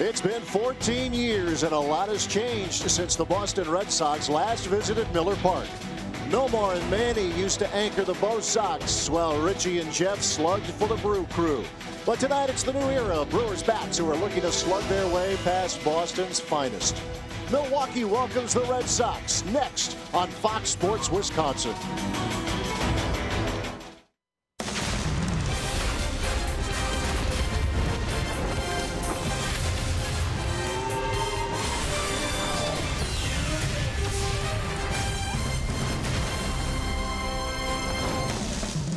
It's been 14 years and a lot has changed since the Boston Red Sox last visited Miller Park. Nomar and Manny used to anchor the BOS Sox while Richie and Jeff slugged for the Brew Crew. But tonight it's the new era of Brewers bats who are looking to slug their way past Boston's finest. Milwaukee welcomes the Red Sox next on Fox Sports Wisconsin.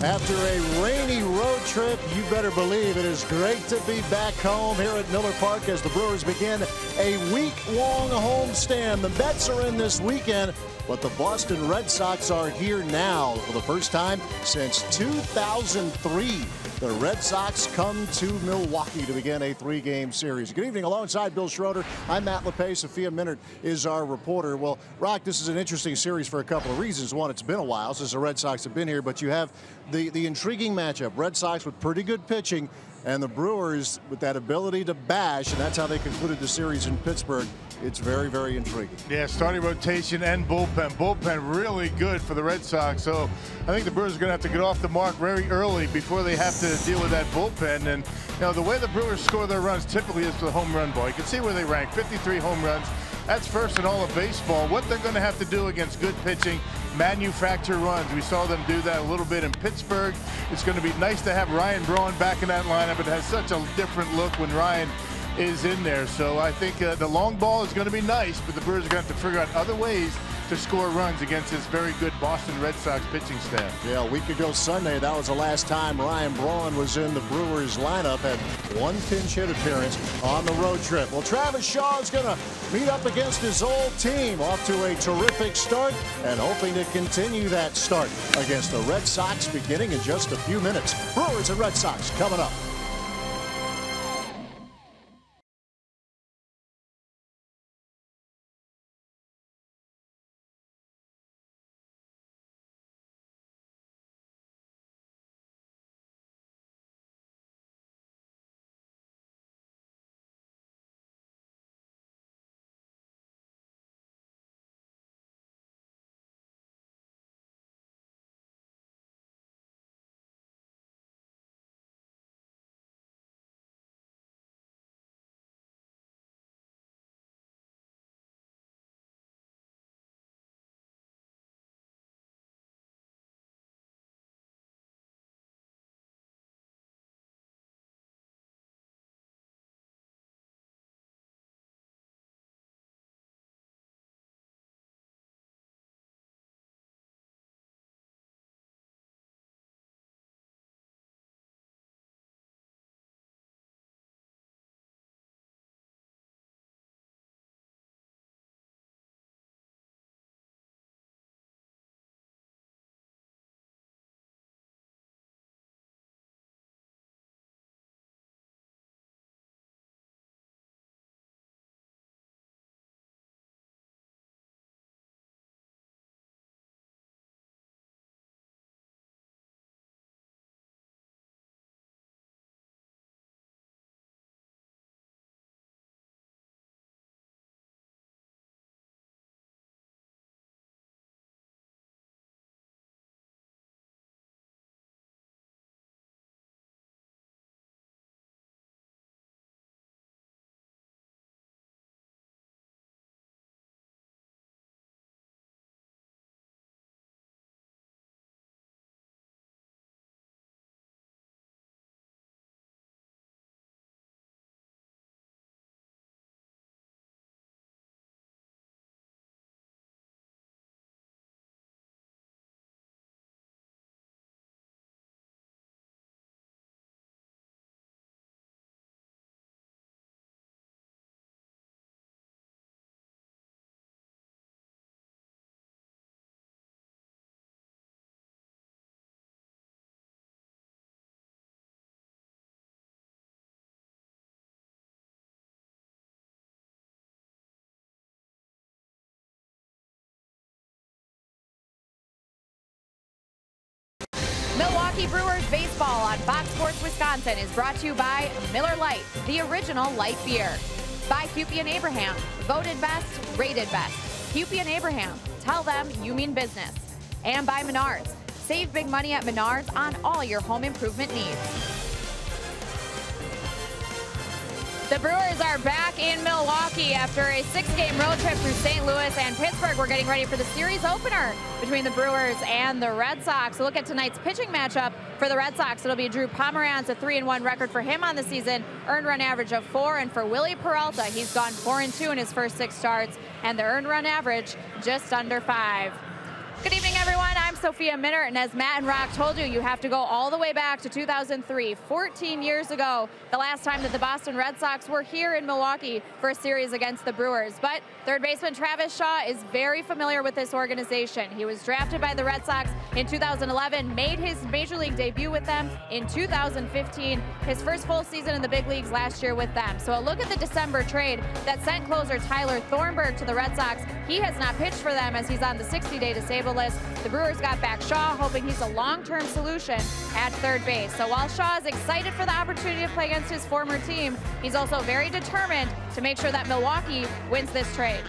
After a rainy road trip, you better believe it is great to be back home here at Miller Park as the Brewers begin a week-long homestand. The Mets are in this weekend, but the Boston Red Sox are here now for the first time since 2003. The Red Sox come to Milwaukee to begin a three-game series. Good evening. Alongside Bill Schroeder, I'm Matt LePay. Sophia Minard is our reporter. Well, Rock, this is an interesting series for a couple of reasons. One, it's been a while since the Red Sox have been here, but you have the intriguing matchup. Red Sox with pretty good pitching, and the Brewers with that ability to bash, and that's how they concluded the series in Pittsburgh. It's very, very intriguing. Yeah, starting rotation and bullpen. Bullpen really good for the Red Sox. So I think the Brewers are going to have to get off the mark very early before they have to deal with that bullpen. And, you know, the way the Brewers score their runs typically is the home run ball. You can see where they rank, 53 home runs. That's first in all of baseball. What they're going to have to do against good pitching, manufacture runs. We saw them do that a little bit in Pittsburgh. It's going to be nice to have Ryan Braun back in that lineup. It has such a different look when Ryan is in there. So I think the long ball is going to be nice, but the Brewers are going to have to figure out other ways to score runs against this very good Boston Red Sox pitching staff. Yeah, a week ago Sunday, that was the last time Ryan Braun was in the Brewers lineup. Had one pinch hit appearance on the road trip. Well, Travis Shaw is going to meet up against his old team, off to a terrific start and hoping to continue that start against the Red Sox beginning in just a few minutes. Brewers and Red Sox coming up. Milwaukee Brewers baseball on Fox Sports Wisconsin is brought to you by Miller Lite, the original light beer. By Hupy and Abraham, voted best, rated best. Hupy and Abraham, tell them you mean business. And by Menards, save big money at Menards on all your home improvement needs. The Brewers are back in Milwaukee after a 6-game road trip through St. Louis and Pittsburgh. We're getting ready for the series opener between the Brewers and the Red Sox. So look at tonight's pitching matchup for the Red Sox. It'll be Drew Pomeranz, a 3-1 record for him on the season, earned run average of 4. And for Willie Peralta, he's gone 4-2 in his first 6 starts, and the earned run average just under 5. Good evening, everyone. I'm Sophia Minner, and as Matt and Rock told you, you have to go all the way back to 2003, 14 years ago, the last time that the Boston Red Sox were here in Milwaukee for a series against the Brewers. But third baseman Travis Shaw is very familiar with this organization. He was drafted by the Red Sox in 2011, made his major league debut with them in 2015, his first full season in the big leagues last year with them. So a look at the December trade that sent closer Tyler Thornburg to the Red Sox. He has not pitched for them as he's on the 60-day disabled list. The Brewers got back Shaw, hoping he's a long-term solution at third base. So while Shaw is excited for the opportunity to play against his former team, he's also very determined to make sure that Milwaukee wins this trade.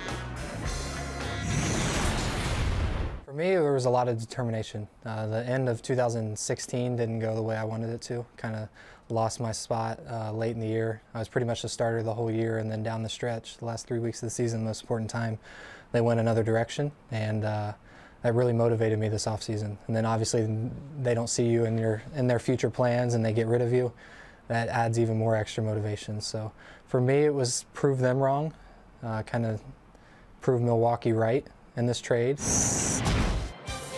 For me, there was a lot of determination. The end of 2016 didn't go the way I wanted it to. Kind of lost my spot late in the year. I was pretty much the starter the whole year, and then down the stretch, the last 3 weeks of the season, the most important time, they went another direction, and that really motivated me this offseason. And then obviously they don't see you in their future plans, and they get rid of you. That adds even more extra motivation. So for me, it was prove them wrong, kind of prove Milwaukee right in this trade.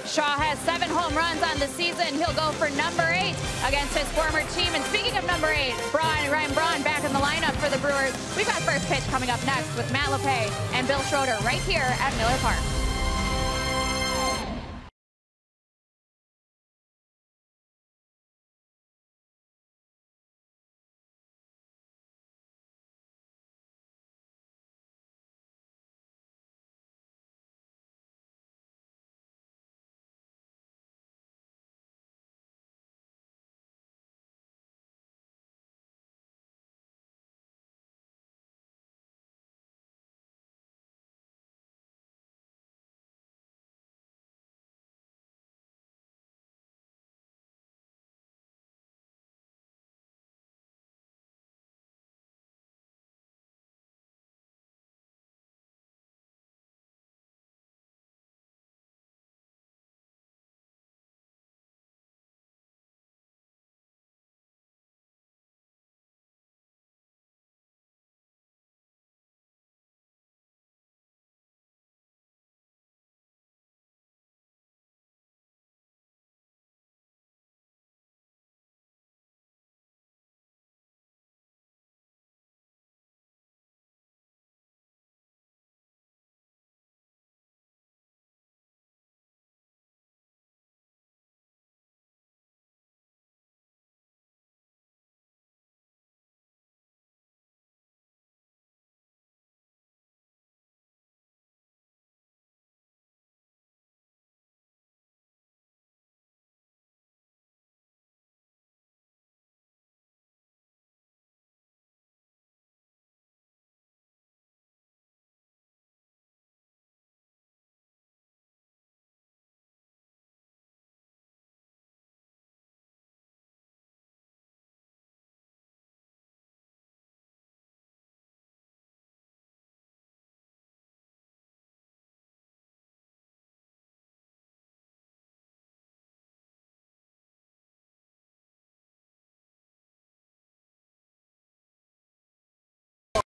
Shaw has 7 home runs on the season. He'll go for number 8 against his former team. And speaking of number 8, Ryan Braun back in the lineup for the Brewers. We've got first pitch coming up next with Matt LePay and Bill Schroeder right here at Miller Park.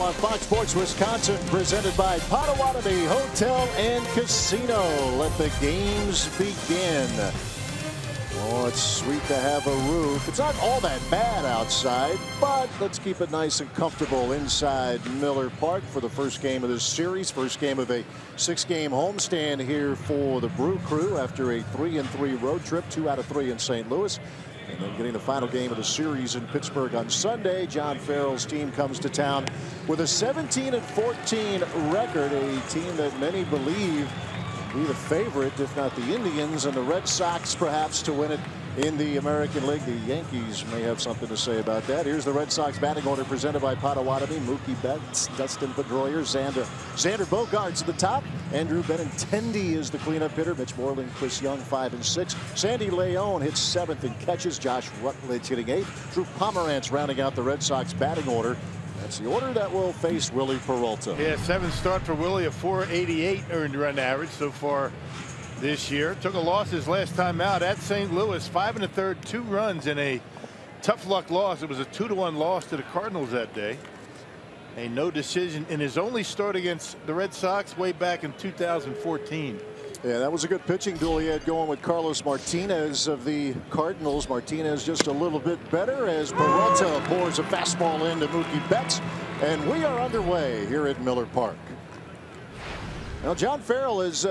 On Fox Sports Wisconsin, presented by Potawatomi Hotel and Casino. Let the games begin. Oh, it's sweet to have a roof. It's not all that bad outside, but let's keep it nice and comfortable inside Miller Park for the first game of this series. First game of a 6-game homestand here for the Brew Crew after a 3-3 road trip, 2 out of 3 in St. Louis. And then getting the final game of the series in Pittsburgh on Sunday. John Farrell's team comes to town with a 17-14 record, a team that many believe will be the favorite, if not the Indians and the Red Sox, perhaps, to win it in the American League. The Yankees may have something to say about that. Here's the Red Sox batting order presented by Potawatomi. Mookie Betts, Dustin Pedroia, Xander Bogaerts at the top. Andrew Benintendi is the cleanup hitter. Mitch Moreland, Chris Young 5 and 6. Sandy Leon hits 7th in catches. Josh Rutledge hitting 8th. Drew Pomeranz rounding out the Red Sox batting order. That's the order that will face Willie Peralta. Yeah, 7th start for Willie, a .488 earned run average so far this year. Took a loss his last time out at St. Louis, 5 1/3, 2 runs in a tough luck loss. It was a 2-1 loss to the Cardinals that day. A no decision in his only start against the Red Sox way back in 2014. Yeah, that was a good pitching duel he had going with Carlos Martinez of the Cardinals. Martinez just a little bit better as Peralta pours a fastball into Mookie Betts. And we are underway here at Miller Park. Now, John Farrell has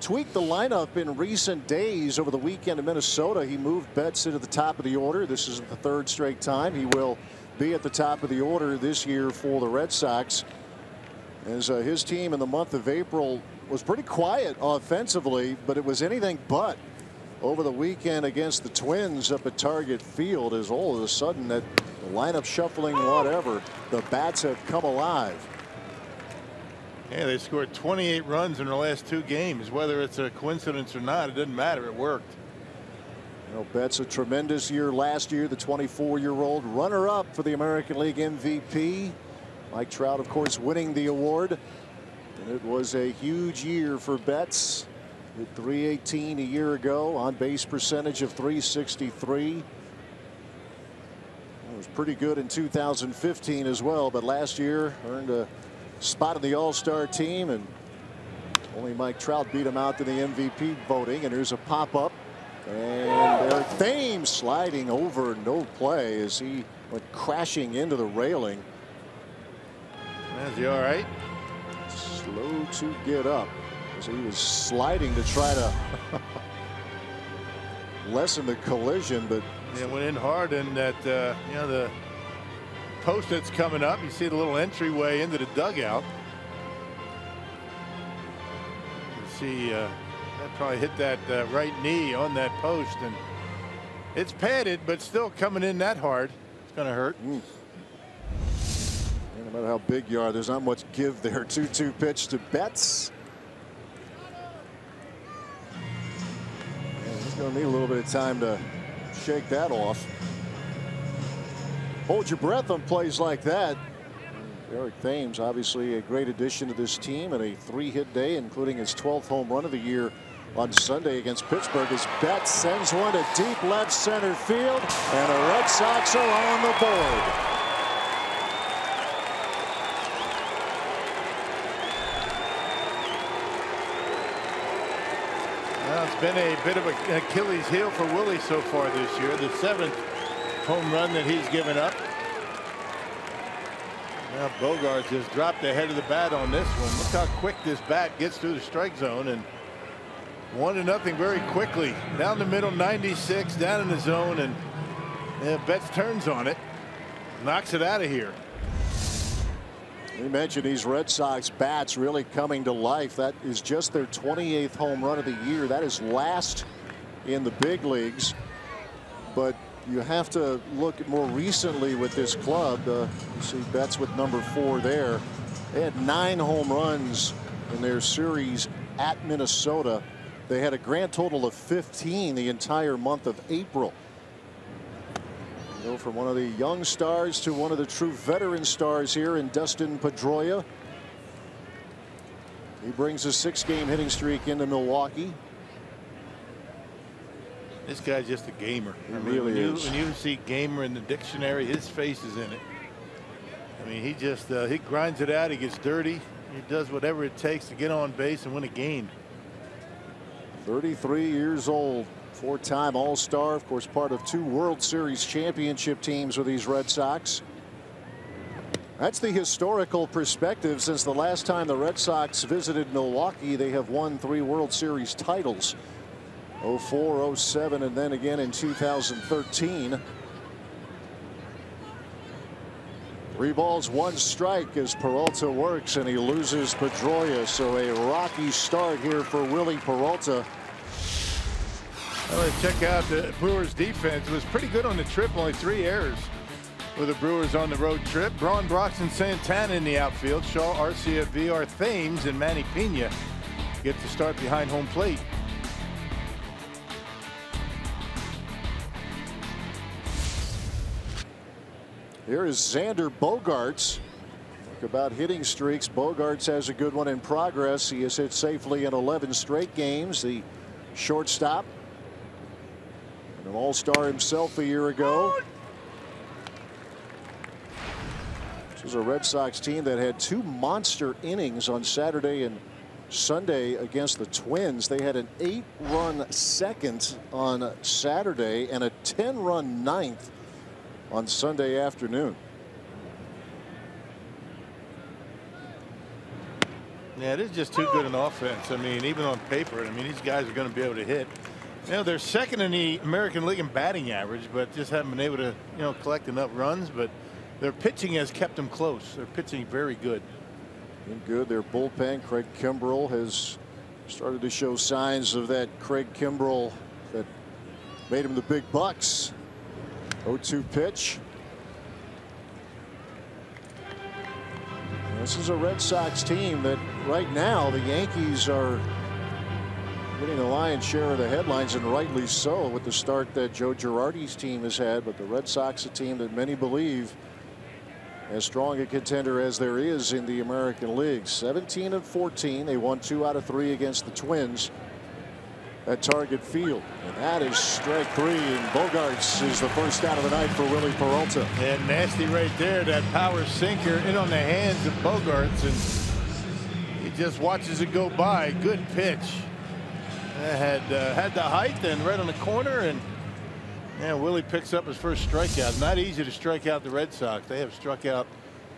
tweaked the lineup in recent days. Over the weekend in Minnesota, he moved Betts into the top of the order. This is the 3rd straight time he will be at the top of the order this year for the Red Sox, as his team in the month of April was pretty quiet offensively, but it was anything but over the weekend against the Twins up at Target Field, as all of a sudden that lineup shuffling, whatever, the bats have come alive. Yeah, they scored 28 runs in their last 2 games. Whether it's a coincidence or not, it doesn't matter. It worked. You know, Betts a tremendous year last year. The 24-year-old runner-up for the American League MVP. Mike Trout, of course, winning the award. And it was a huge year for Betts. Hit .318 a year ago. On base percentage of .363. It was pretty good in 2015 as well, but last year earned a spot in the All-Star team, and only Mike Trout beat him out to the MVP voting. And here's a pop-up, and Eric Thames sliding over, no play as he went crashing into the railing. Is he all right? Slow to get up as he was sliding to try to lessen the collision, but yeah, went in hard, and that you know, the post that's coming up, you see the little entryway into the dugout. You see that probably hit that right knee on that post, and it's padded but still coming in that hard. It's going to hurt. No matter how big you are, there's not much give there. 2-2 pitch to Betts. He's going to need a little bit of time to shake that off. Hold your breath on plays like that. Eric Thames, obviously a great addition to this team, and a 3-hit day, including his 12th home run of the year on Sunday against Pittsburgh, as Betts sends one to deep left center field, and the Red Sox are on the board. Well, it's been a bit of an Achilles heel for Willie so far this year. The 7th home run that he's given up. Now Bogaerts just dropped the head of the bat on this one. Look how quick this bat gets through the strike zone, and 1-0 very quickly. Down the middle, 96, down in the zone, and Betts turns on it, knocks it out of here. You mentioned these Red Sox bats really coming to life. That is just their 28th home run of the year. That is last in the big leagues. But you have to look at more recently with this club. You see Betts with number 4 there. They had 9 home runs in their series at Minnesota. They had a grand total of 15 the entire month of April. You know, from one of the young stars to one of the true veteran stars here in Dustin Pedroia. He brings a 6-game hitting streak into Milwaukee. This guy's just a gamer. He really is. When you see gamer in the dictionary, his face is in it. I mean, he just he grinds it out. He gets dirty. He does whatever it takes to get on base and win a game. 33 years old. 4-time All-Star, of course, part of 2 World Series championship teams with these Red Sox. That's the historical perspective. Since the last time the Red Sox visited Milwaukee, they have won 3 World Series titles. 04, 07, and then again in 2013. 3 balls, 1 strike as Peralta works, and he loses Pedroia. So a rocky start here for Willie Peralta. Well, check out the Brewers defense. It was pretty good on the trip, only 3 errors for the Brewers on the road trip. Braun, Broxton, Santana in the outfield. Shaw, Arcia, VR, Thames, and Manny Pena get to start behind home plate. Here is Xander Bogaerts. Talk about hitting streaks. Bogaerts has a good one in progress. He has hit safely in 11 straight games. The shortstop, and an all-star himself a year ago. This is a Red Sox team that had 2 monster innings on Saturday and Sunday against the Twins. They had an 8-run second on Saturday and a 10-run ninth on Sunday afternoon. Yeah, it is just too good an offense. I mean, even on paper, I mean, these guys are going to be able to hit. You know, they're second in the American League in batting average, but just haven't been able to, you know, collect enough runs. But their pitching has kept them close. They're pitching very good. And good. Their bullpen, Craig Kimbrell, has started to show signs of that Craig Kimbrell that made him the big bucks. 0-2 pitch. This is a Red Sox team that right now the Yankees are getting the lion's share of the headlines, and rightly so, with the start that Joe Girardi's team has had. But the Red Sox, a team that many believe as strong a contender as there is in the American League. 17-14. They won 2 out of 3 against the Twins at Target Field. And that is strike 3, and Bogaerts is the first out of the night for Willie Peralta. And nasty right there, that power sinker in on the hands of Bogaerts, and he just watches it go by. Good pitch. Had the height and right on the corner, and yeah, Willie picks up his first strikeout. Not easy to strike out the Red Sox. They have struck out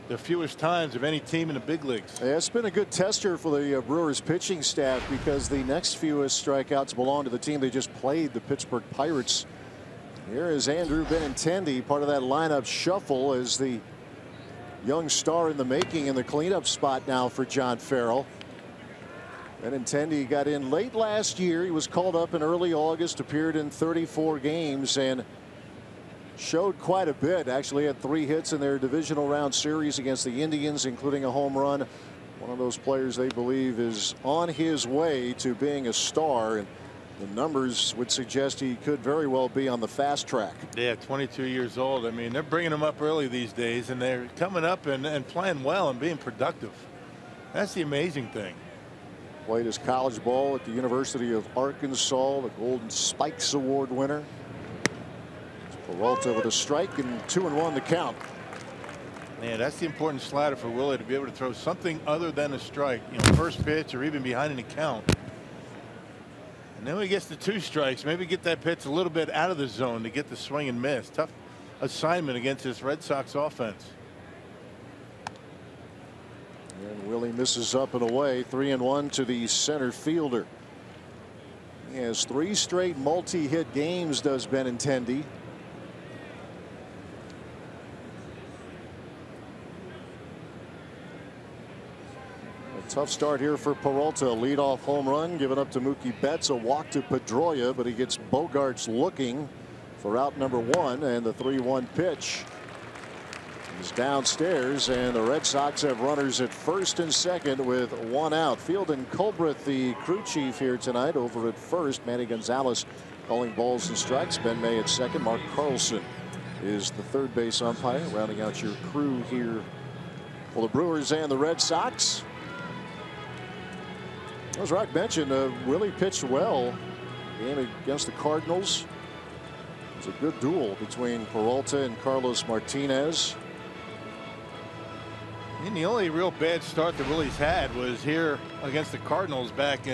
the fewest times of any team in the big leagues. Yeah, it's been a good tester for the Brewers pitching staff, because the next fewest strikeouts belong to the team they just played, the Pittsburgh Pirates. Here is Andrew Benintendi, part of that lineup shuffle, as the young star in the making in the cleanup spot now for John Farrell. Benintendi got in late last year. He was called up in early August, appeared in 34 games, and showed quite a bit. Actually had 3 hits in their divisional round series against the Indians, including a home run. One of those players they believe is on his way to being a star, and the numbers would suggest he could very well be on the fast track. Yeah, 22 years old. I mean, they're bringing him up early these days, and they're coming up and playing well and being productive. That's the amazing thing. Played his college ball at the University of Arkansas, the Golden Spikes Award winner. Peralta with a strike, and 2-1 the count. Man, that's the important slider for Willie, to be able to throw something other than a strike, you know, first pitch or even behind an count. And then when he gets to 2 strikes, maybe get that pitch a little bit out of the zone to get the swing and miss. Tough assignment against this Red Sox offense. And Willie misses up and away. 3-1 to the center fielder. He has 3 straight multi-hit games, does Benintendi. Tough start here for Peralta. Leadoff home run given up to Mookie Betts, a walk to Pedroia, but he gets Bogaerts looking for out number 1, and the 3-1 pitch is downstairs, and the Red Sox have runners at first and second with 1 out. Field and Culbreth, the crew chief here tonight, over at first. Manny Gonzalez calling balls and strikes. Ben May at second. Mark Carlson is the third base umpire, rounding out your crew here for the Brewers and the Red Sox. As Rock mentioned, Willie pitched well. Game against the Cardinals. It was a good duel between Peralta and Carlos Martinez. And the only real bad start that Willie's had was here against the Cardinals back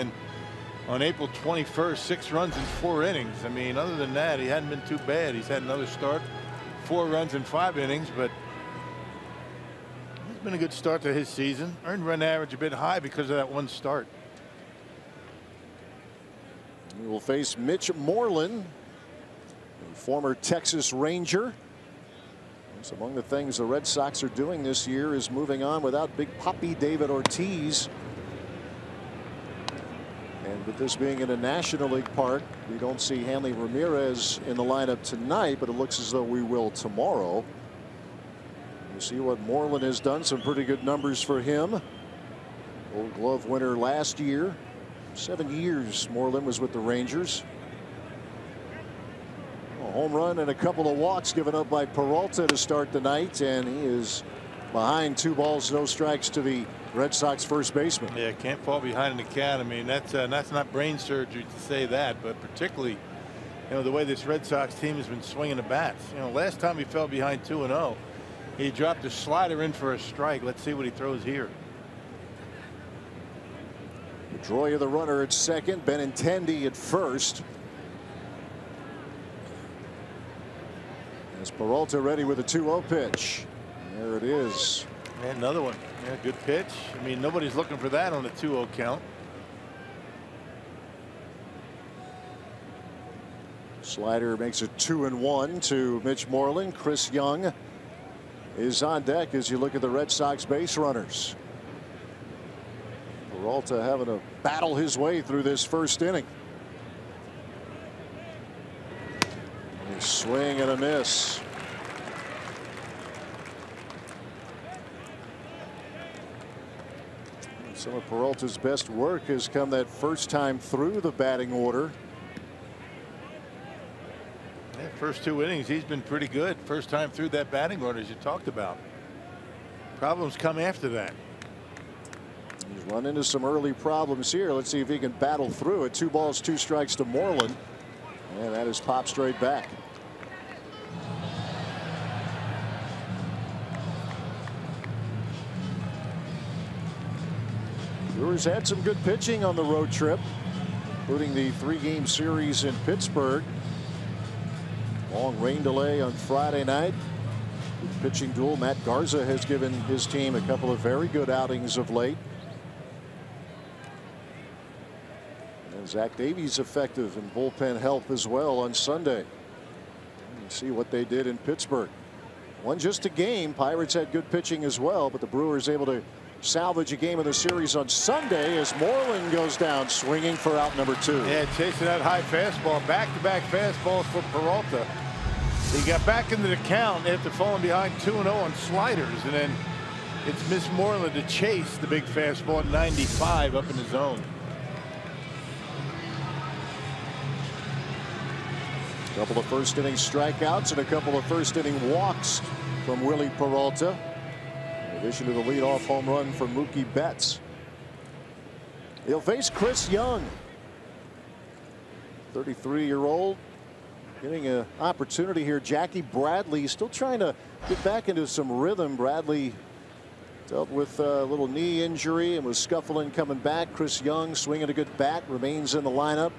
on April 21st. 6 runs in 4 innings. I mean, other than that, he hadn't been too bad. He's had another start, 4 runs in 5 innings, but it's been a good start to his season. Earned run average a bit high because of that 1 start. We will face Mitch Moreland, a former Texas Ranger. So among the things the Red Sox are doing this year is moving on without Big Papi David Ortiz. And With this being in a National League park, we don't see Hanley Ramirez in the lineup tonight, but it looks as though we will tomorrow. You see what Moreland has done. Some pretty good numbers for him. Gold Glove winner last year. 7 years Moreland was with the Rangers. A home run and a couple of walks given up by Peralta to start the night, and he is behind 2 balls, no strikes to the Red Sox first baseman. Yeah, can't fall behind in the count. I mean, that's not brain surgery to say that, but particularly, you know, the way this Red Sox team has been swinging the bats. You know, last time he fell behind 2-0, he dropped a slider in for a strike. Let's see what he throws here. Pedroia the runner at second, Benintendi at first. As Peralta ready with a 2-0 pitch. There it is. And another one. Yeah, good pitch. I mean, nobody's looking for that on a 2-0 count. Slider makes it 2-1 to Mitch Moreland. Chris Young is on deck as you look at the Red Sox base runners. Peralta having to battle his way through this first inning. A swing and a miss. Some of Peralta's best work has come that first time through the batting order. Yeah, first 2 innings he's been pretty good. First time through that batting order as you talked about. Problems come after that. He's run into some early problems here. Let's see if he can battle through it. 2 balls, 2 strikes to Moreland, and that is popped straight back. Brewers had some good pitching on the road trip, including the 3-game series in Pittsburgh. Long rain delay on Friday night. Good pitching duel. Matt Garza has given his team a couple of very good outings of late. And Zach Davies effective in bullpen help as well on Sunday. See what they did in Pittsburgh. Won just a game. Pirates had good pitching as well, but the Brewers able to salvage a game of the series on Sunday as Moreland goes down swinging for out number 2. Yeah, chasing that high fastball. Back-to-back fastballs for Peralta. He got back into the count after falling behind 2-0 on sliders, and then it's Miss Moreland to chase the big fastball at 95 up in the zone. A couple of first inning strikeouts and a couple of first inning walks from Willie Peralta. In addition to the leadoff home run from Mookie Betts. He'll face Chris Young, 33-year-old, getting an opportunity here. Jackie Bradley still trying to get back into some rhythm. Bradley dealt with a little knee injury and was scuffling coming back. Chris Young swinging a good bat, remains in the lineup.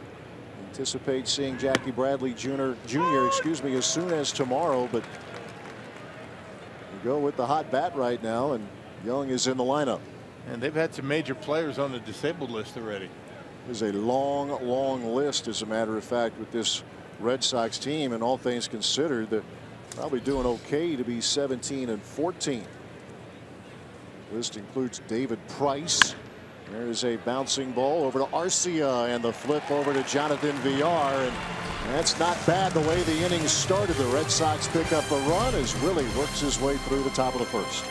Anticipate seeing Jackie Bradley Jr. as soon as tomorrow, but go with the hot bat right now, and Young is in the lineup. And they've had some major players on the disabled list already. There's a long list, as a matter of fact, with this Red Sox team, and all things considered, they're probably doing okay to be 17-14. List includes David Price. There's a bouncing ball over to Arcia, and the flip over to Jonathan Villar, and that's not bad the way the innings started. The Red Sox pick up a run as Willie works his way through the top of the first.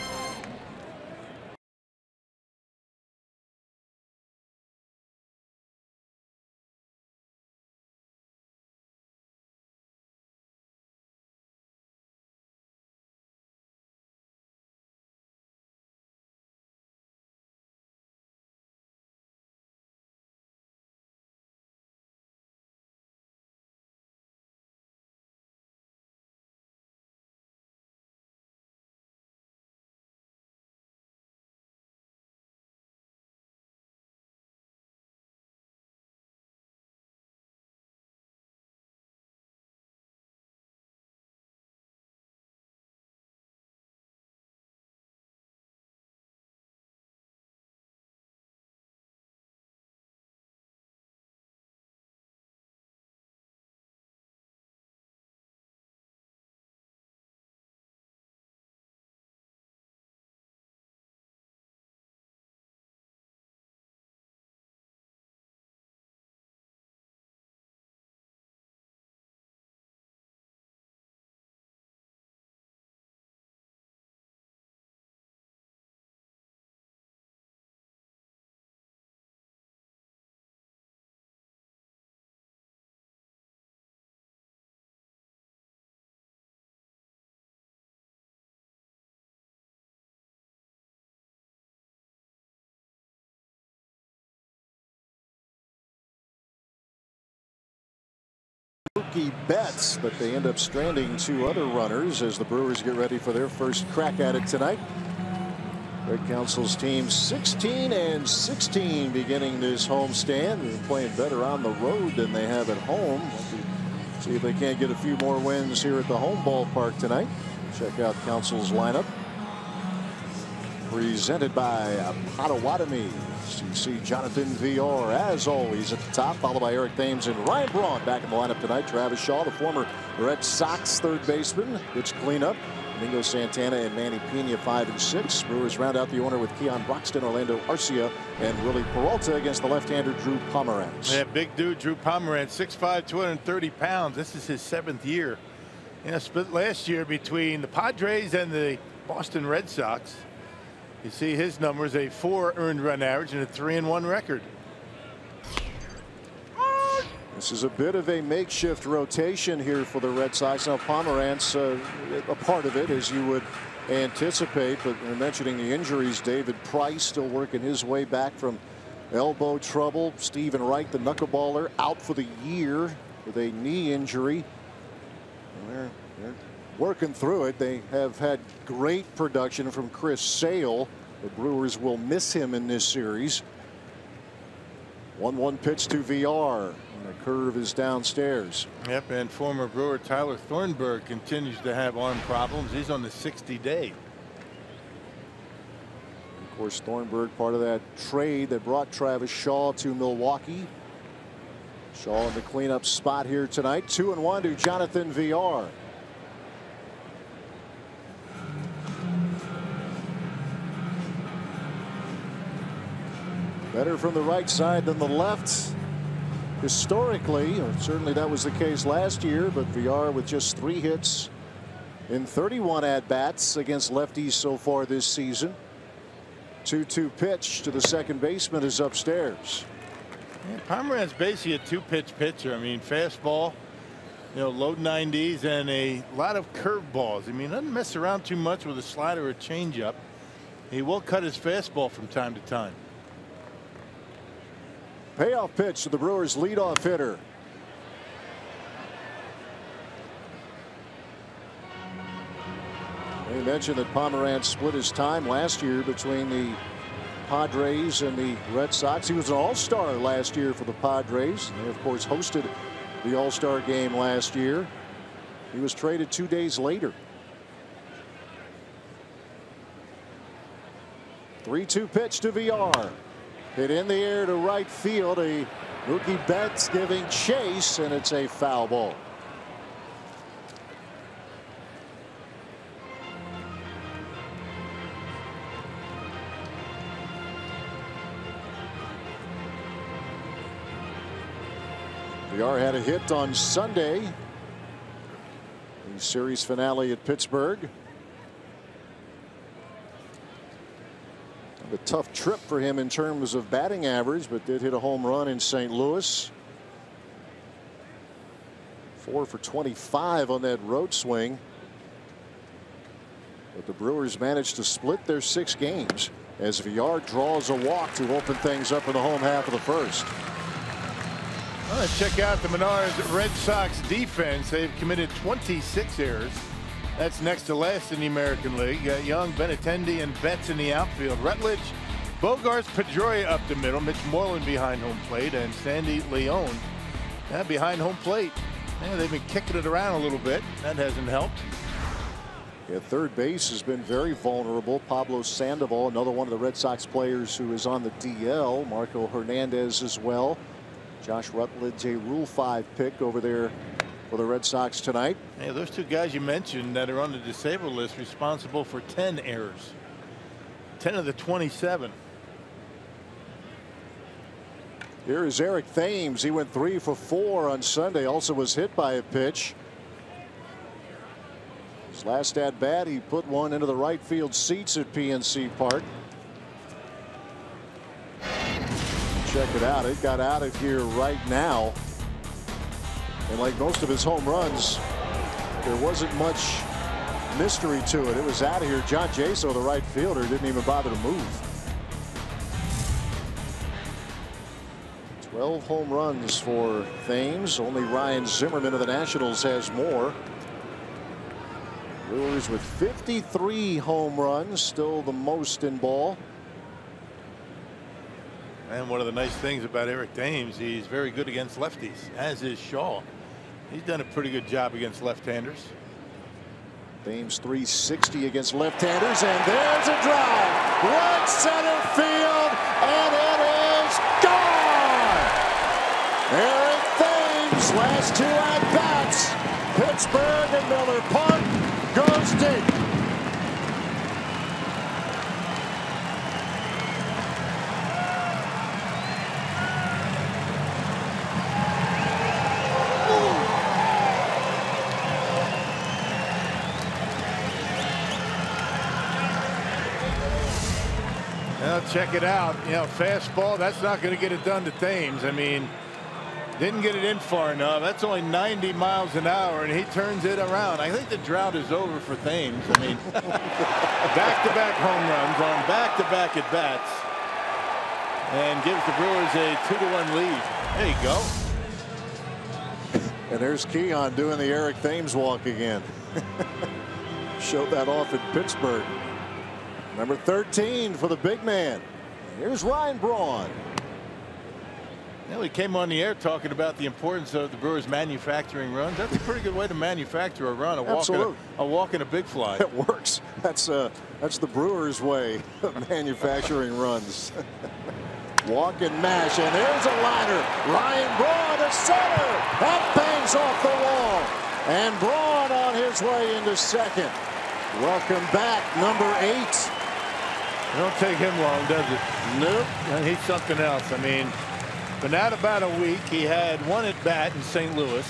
Mookie Betts, but they end up stranding 2 other runners as the Brewers get ready for their first crack at it tonight. Greg Council's team 16-16 beginning this homestand. They're playing better on the road than they have at home. See if they can't get a few more wins here at the home ballpark tonight. Check out Council's lineup. Presented by Potawatomi. You see Jonathan Villar, as always, at the top, followed by Eric Thames and Ryan Braun back in the lineup tonight. Travis Shaw, the former Red Sox third baseman, gets cleanup. Domingo Santana and Manny Pena 5 and 6. Brewers round out the order with Keon Broxton, Orlando Arcia, and Willie Peralta against the left-hander Drew Pomeranz. Yeah, big dude Drew Pomeranz, 6'5", 230 pounds. This is his 7th year. You know, split last year between the Padres and the Boston Red Sox. You see his numbers, a 4 earned run average and a 3-1 record. This is a bit of a makeshift rotation here for the Red Sox. Now Pomeranz, a part of it, as you would anticipate, but mentioning the injuries, David Price still working his way back from elbow trouble. Stephen Wright, the knuckleballer, out for the year with a knee injury. They're working through it. They have had great production from Chris Sale. The Brewers will miss him in this series. 1-1 pitch to VR. The curve is downstairs. Yep, and former Brewer Tyler Thornburg continues to have arm problems. He's on the 60-day. Of course, Thornburg part of that trade that brought Travis Shaw to Milwaukee. Shaw in the cleanup spot here tonight. 2-1 to Jonathan Villar. Better from the right side than the left. Historically, or certainly that was the case last year, but Villar with just 3 hits in 31 at-bats against lefties so far this season. 2-2 pitch to the second baseman is upstairs. Yeah, Pomeranz basically a 2-pitch pitcher. I mean, fastball, you know, low 90s and a lot of curveballs. I mean, doesn't mess around too much with a slider or changeup. He will cut his fastball from time to time. Payoff pitch to the Brewers leadoff hitter. We mentioned that Pomeranz split his time last year between the Padres and the Red Sox. He was an all-star last year for the Padres. They, of course, hosted the all-star game last year. He was traded 2 days later. 3-2 pitch to VR. Hit in the air to right field. A Mookie Betts giving chase, and it's a foul ball. VR had a hit on Sunday. The series finale at Pittsburgh. A tough trip for him in terms of batting average, but did hit a home run in St. Louis. 4 for 25 on that road swing. But the Brewers managed to split their 6 games as Villar draws a walk to open things up in the home half of the first. Well, check out the Menards Red Sox defense. They've committed 26 errors. That's next to last in the American League. Young, Benintendi, and Betts in the outfield. Rutledge, Bogarts, Pedroia up the middle. Mitch Moreland behind home plate, and Sandy Leon behind home plate. Yeah, they've been kicking it around a little bit. That hasn't helped. Yeah, third base has been very vulnerable. Pablo Sandoval, another one of the Red Sox players who is on the DL. Marco Hernandez as well. Josh Rutledge, a Rule 5 pick over there for the Red Sox tonight. Yeah, those 2 guys you mentioned that are on the disabled list responsible for 10 errors. 10 of the 27. Here is Eric Thames. He went 3 for 4 on Sunday. Also was hit by a pitch. His last at bat, he put one into the right field seats at PNC Park. Check it out. It got out of here right now. And like most of his home runs, there wasn't much mystery to it. It was out of here. John Jaso, the right fielder, didn't even bother to move. 12 home runs for Thames. Only Ryan Zimmerman of the Nationals has more. Brewers with 53 home runs, still the most in ball. And one of the nice things about Eric Thames, he's very good against lefties, as is Shaw. He's done a pretty good job against left-handers. Thames 360 against left-handers, and there's a drive. Right center field, and it is gone. Eric Thames, last two at-bats. Pittsburgh and Miller Park goes deep. Now check it out. You know, fastball, that's not going to get it done to Thames. I mean, didn't get it in far enough. That's only 90 miles an hour, and he turns it around. I think the drought is over for Thames. I mean, back-to-back home runs on back-to-back at-bats, and gives the Brewers a 2-1 lead. There you go. And there's Keon doing the Eric Thames walk again. Showed that off in Pittsburgh. Number 13 for the big man. Here's Ryan Braun. Yeah, we came on the air talking about the importance of the Brewers manufacturing runs. That's a pretty good way to manufacture a run. A walk and a big fly. It works. That's the Brewers way of manufacturing runs. Walk and mash, and there's a liner. Ryan Braun to center. That bangs off the wall. And Braun on his way into second. Welcome back, number 8. It don't take him long, does it? Nope. And he's something else. I mean, been out about a week. He had one at bat in St. Louis.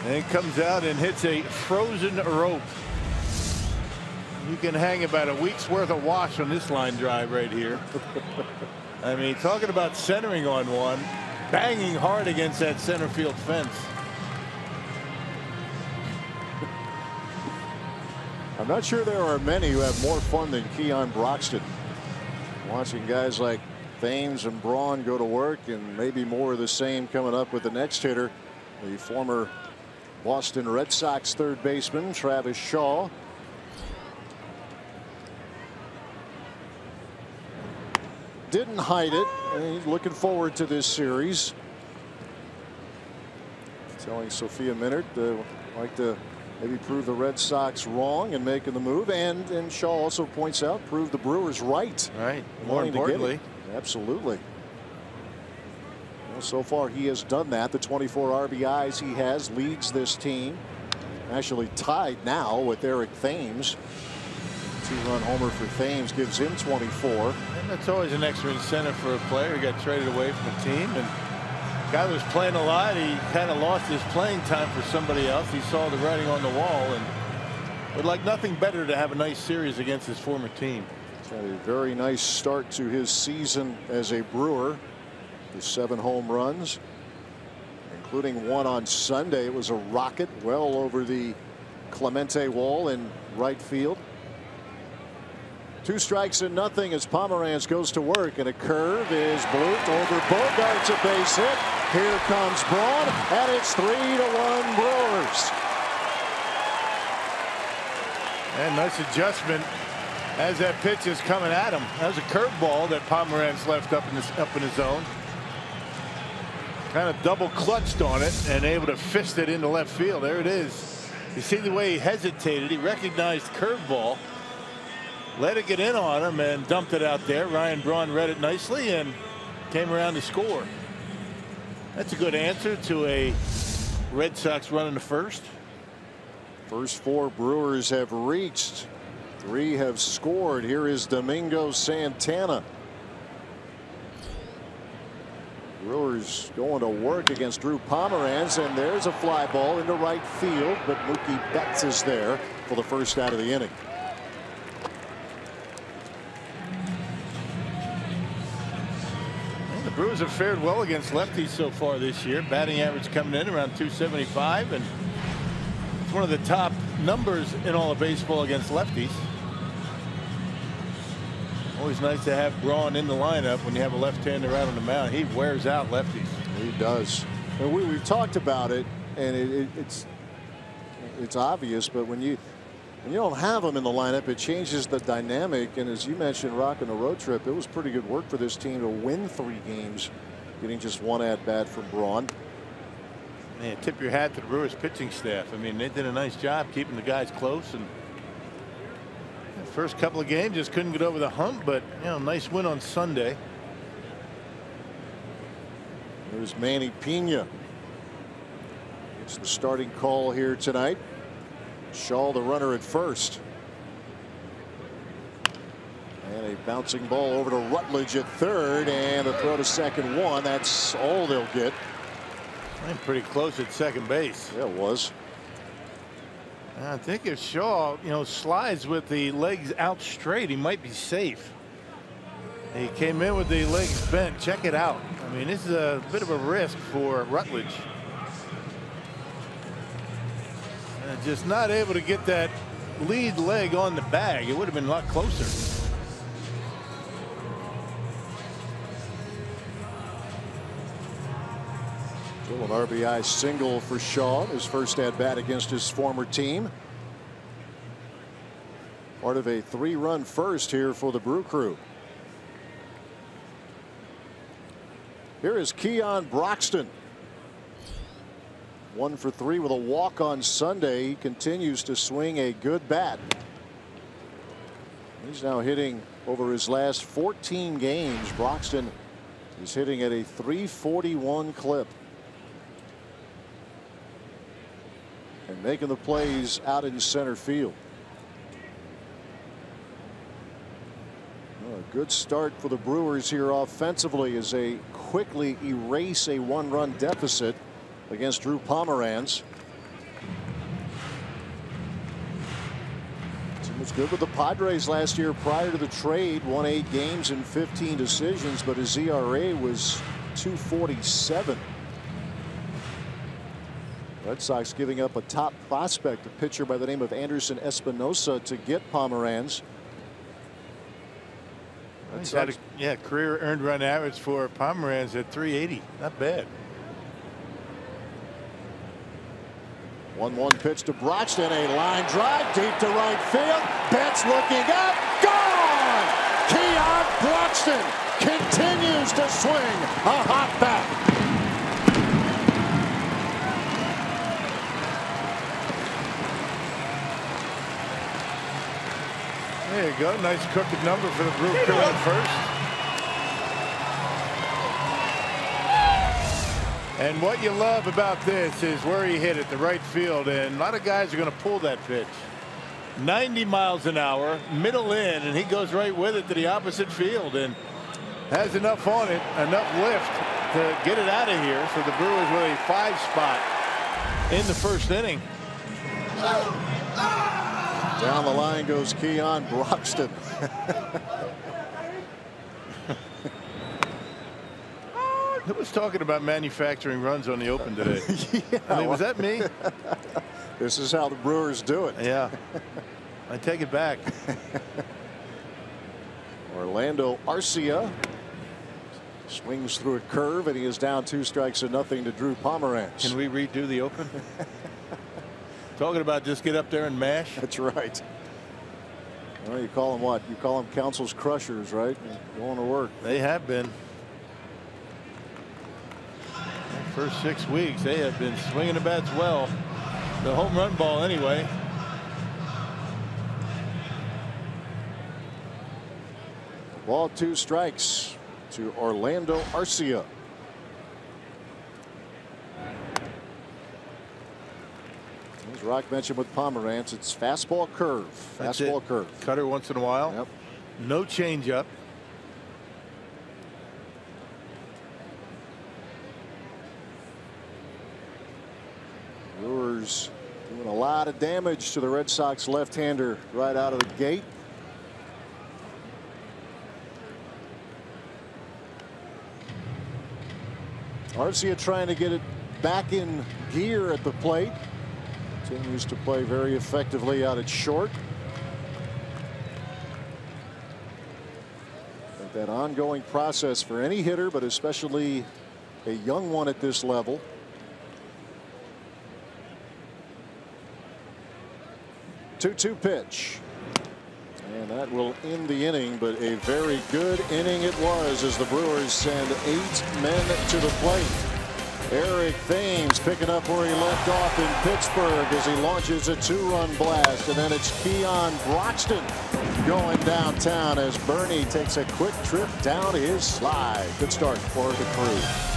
And he comes out and hits a frozen rope. You can hang about a week's worth of wash on this line drive right here. I mean, talking about centering on one, banging hard against that center field fence. I'm not sure there are many who have more fun than Keon Broxton. Watching guys like Thames and Braun go to work, and maybe more of the same coming up with the next hitter, the former Boston Red Sox third baseman Travis Shaw. Didn't hide it, and he's looking forward to this series. Telling Sophia Minard like to maybe prove the Red Sox wrong and making the move, and Shaw also points out prove the Brewers right. Right. More importantly. Absolutely. Well, so far he has done that. The 24 RBIs he has leads this team. Actually tied now with Eric Thames. 2-run homer for Thames gives him 24. And that's always an extra incentive for a player who got traded away from the team. And guy was playing a lot. He kind of lost his playing time for somebody else. He saw the writing on the wall and would like nothing better to have a nice series against his former team. He's had a very nice start to his season as a Brewer. With 7 home runs, including one on Sunday. It was a rocket well over the Clemente wall in right field. 2 strikes and nothing as Pomeranz goes to work, and a curve is blooped over Bogart's a base hit. Here comes Braun, and it's 3-1 Brewers. And nice adjustment as that pitch is coming at him. That was a curveball that Pomeranz left up in the zone. Kind of double clutched on it and able to fist it into left field. There it is. You see the way he hesitated. He recognized curveball, let it get in on him, and dumped it out there. Ryan Braun read it nicely and came around to score. That's a good answer to a Red Sox run in the first. First 4 Brewers have reached. 3 have scored. Here is Domingo Santana. Brewers going to work against Drew Pomeranz, and there's a fly ball into right field, but Mookie Betts is there for the first out of the inning. The Brewers have fared well against lefties so far this year. Batting average coming in around 275, and it's one of the top numbers in all of baseball against lefties. Always nice to have Braun in the lineup when you have a left-hander out on the mound. He wears out lefties. He does. And we've talked about it, and it's obvious, but when you don't have him in the lineup, it changes the dynamic. And as you mentioned, rocking a road trip, it was pretty good work for this team to win 3 games, getting just 1 at-bat from Braun. Man, tip your hat to the Brewers pitching staff. I mean, they did a nice job keeping the guys close, and the first couple of games just couldn't get over the hump, but nice win on Sunday. There's Manny Pena. It's the starting call here tonight. Shaw, the runner at first. And a bouncing ball over to Rutledge at third, and a throw to second 1. That's all they'll get. I'm pretty close at second base. Yeah, it was. I think if Shaw, slides with the legs out straight, he might be safe. He came in with the legs bent. Check it out. I mean, this is a bit of a risk for Rutledge. And just not able to get that lead leg on the bag. It would have been a lot closer. Still an RBI single for Shaw, his first at bat against his former team. Part of a 3-run first here for the Brew Crew. Here is Keon Broxton. 1 for 3 with a walk on Sunday. He continues to swing a good bat. He's now hitting over his last 14 games. Broxton is hitting at a .341 clip. And making the plays out in center field. Well, a good start for the Brewers here offensively as they quickly erase a 1-run deficit against Drew Pomeranz. Team was good with the Padres last year prior to the trade. Won 8 games and 15 decisions, but his ERA was .247. Red Sox giving up a top prospect, a pitcher by the name of Anderson Espinosa, to get Pomeranz. He's had a career earned run average for Pomeranz at .380. Not bad. 1-1 pitch to Broxton, a line drive deep to right field. Betts looking up, gone! Keon Broxton continues to swing a hot bat. There you go. Nice crooked number for the Brew Crew at first. And what you love about this is where he hit it, the right field, and a lot of guys are going to pull that pitch. 90 miles an hour, middle in, and he goes right with it to the opposite field and has enough on it, enough lift to get it out of here. So the Brewers with a 5 spot in the first inning. Down the line goes Keon Broxton. Who was talking about manufacturing runs on the open today? Yeah, I mean, was that me? This is how the Brewers do it. Yeah. I take it back. Orlando Arcia swings through a curve, and he is down 2 strikes to nothing to Drew Pomeranz. Can we redo the open? Talking about just get up there and mash. That's right. Well, you call them what? You call them Council's crushers, right? Going to work. They have been. First 6 weeks, they have been swinging the bats well. The home run ball, anyway. Ball 2 strikes to Orlando Arcia. As Rock mentioned with Pomeranz, it's fastball curve. Fastball curve. Cutter once in a while. Yep. No changeup. Brewers doing a lot of damage to the Red Sox left-hander right out of the gate. Arcia trying to get it back in gear at the plate. Continues to play very effectively out at short. That ongoing process for any hitter, but especially a young one at this level. Two-two pitch. And that will end the inning, but a very good inning it was as the Brewers send 8 men to the plate. Eric Thames picking up where he left off in Pittsburgh as he launches a 2-run blast. And then it's Keon Broxton going downtown as Bernie takes a quick trip down his slide. Good start for the Crew.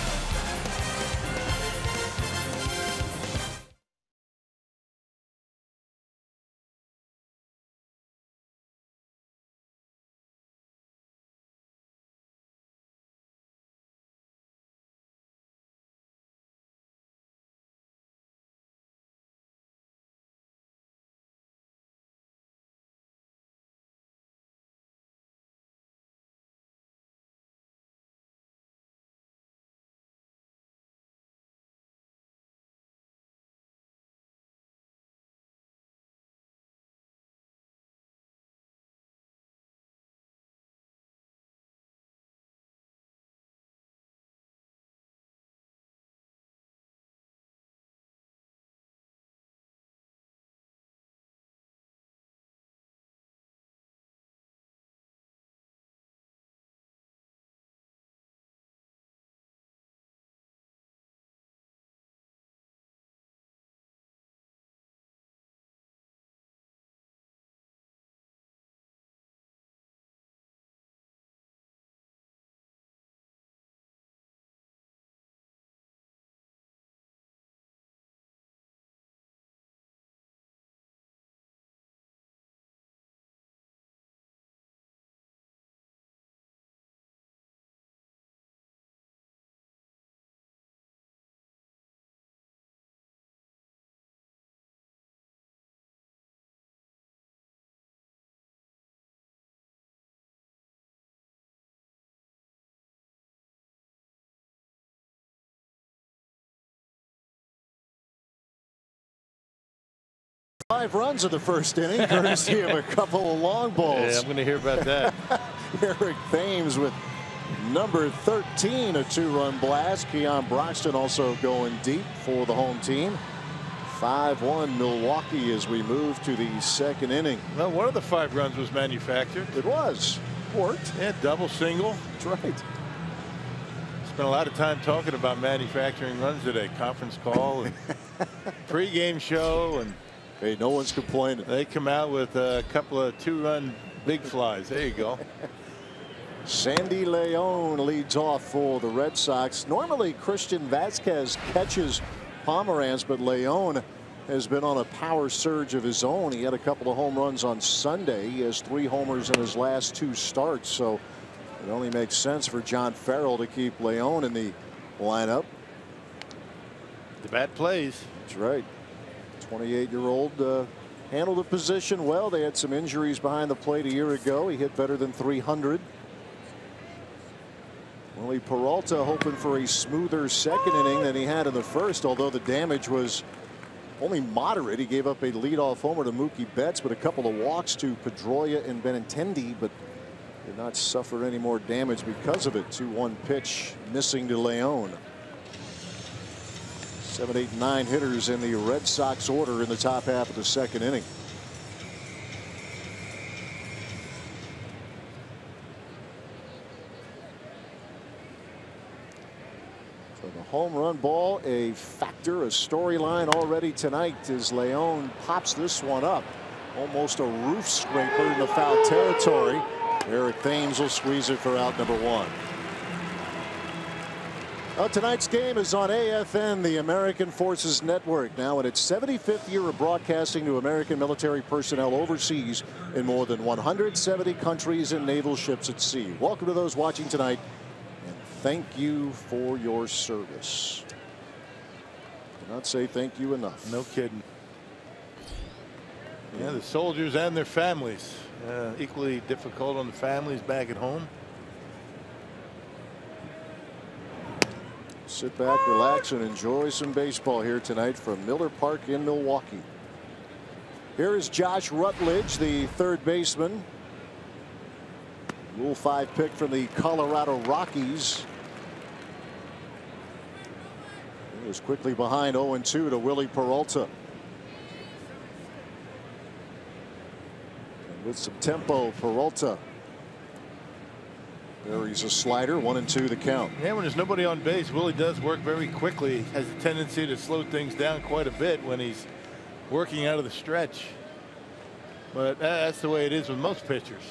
Five runs in the first inning, courtesy of a couple of long balls. Yeah, I'm going to hear about that. Eric Thames with number 13, a 2-run blast. Keon Broxton also going deep for the home team. 5-1 Milwaukee as we move to the second inning. Well, one of the 5 runs was manufactured. It was. Worked. Yeah, double, single. That's right. Spent a lot of time talking about manufacturing runs today. Conference call and pregame show, and hey, no one's complaining. they come out with a couple of 2-run big flies. There you go. Sandy Leon leads off for the Red Sox. Normally Christian Vasquez catches Pomeranz, but Leon has been on a power surge of his own. He had a couple of home runs on Sunday. He has 3 homers in his last 2 starts, so it only makes sense for John Farrell to keep Leon in the lineup. The bat plays. That's right. 28-year-old handled the position well. They had some injuries behind the plate a year ago. He hit better than 300. Willie Peralta hoping for a smoother second inning than he had in the first, although the damage was only moderate. He gave up a leadoff homer to Mookie Betts, but a couple of walks to Pedroia and Benintendi, but did not suffer any more damage because of it. 2-1 pitch missing to Leon. 7, 8, 9 hitters in the Red Sox order in the top half of the second inning. So the home run ball a factor, a storyline already tonight as Leon pops this one up. Almost a roof scraper in the foul territory. Eric Thames will squeeze it for out number 1. Well, tonight's game is on AFN, the American Forces Network, now in its 75th year of broadcasting to American military personnel overseas in more than 170 countries and naval ships at sea. Welcome to those watching tonight, and thank you for your service. Cannot say thank you enough. No kidding. Yeah, the soldiers and their families. Equally difficult on the families back at home. Sit back, relax, and enjoy some baseball here tonight from Miller Park in Milwaukee. Here is Josh Rutledge, the third baseman. Rule 5 pick from the Colorado Rockies. He was quickly behind 0-2 to Willie Peralta. And with some tempo, Peralta buries a slider. 1-2 the count. Yeah, when there's nobody on base, Willie does work very quickly. He has a tendency to slow things down quite a bit when he's working out of the stretch. But that's the way it is with most pitchers.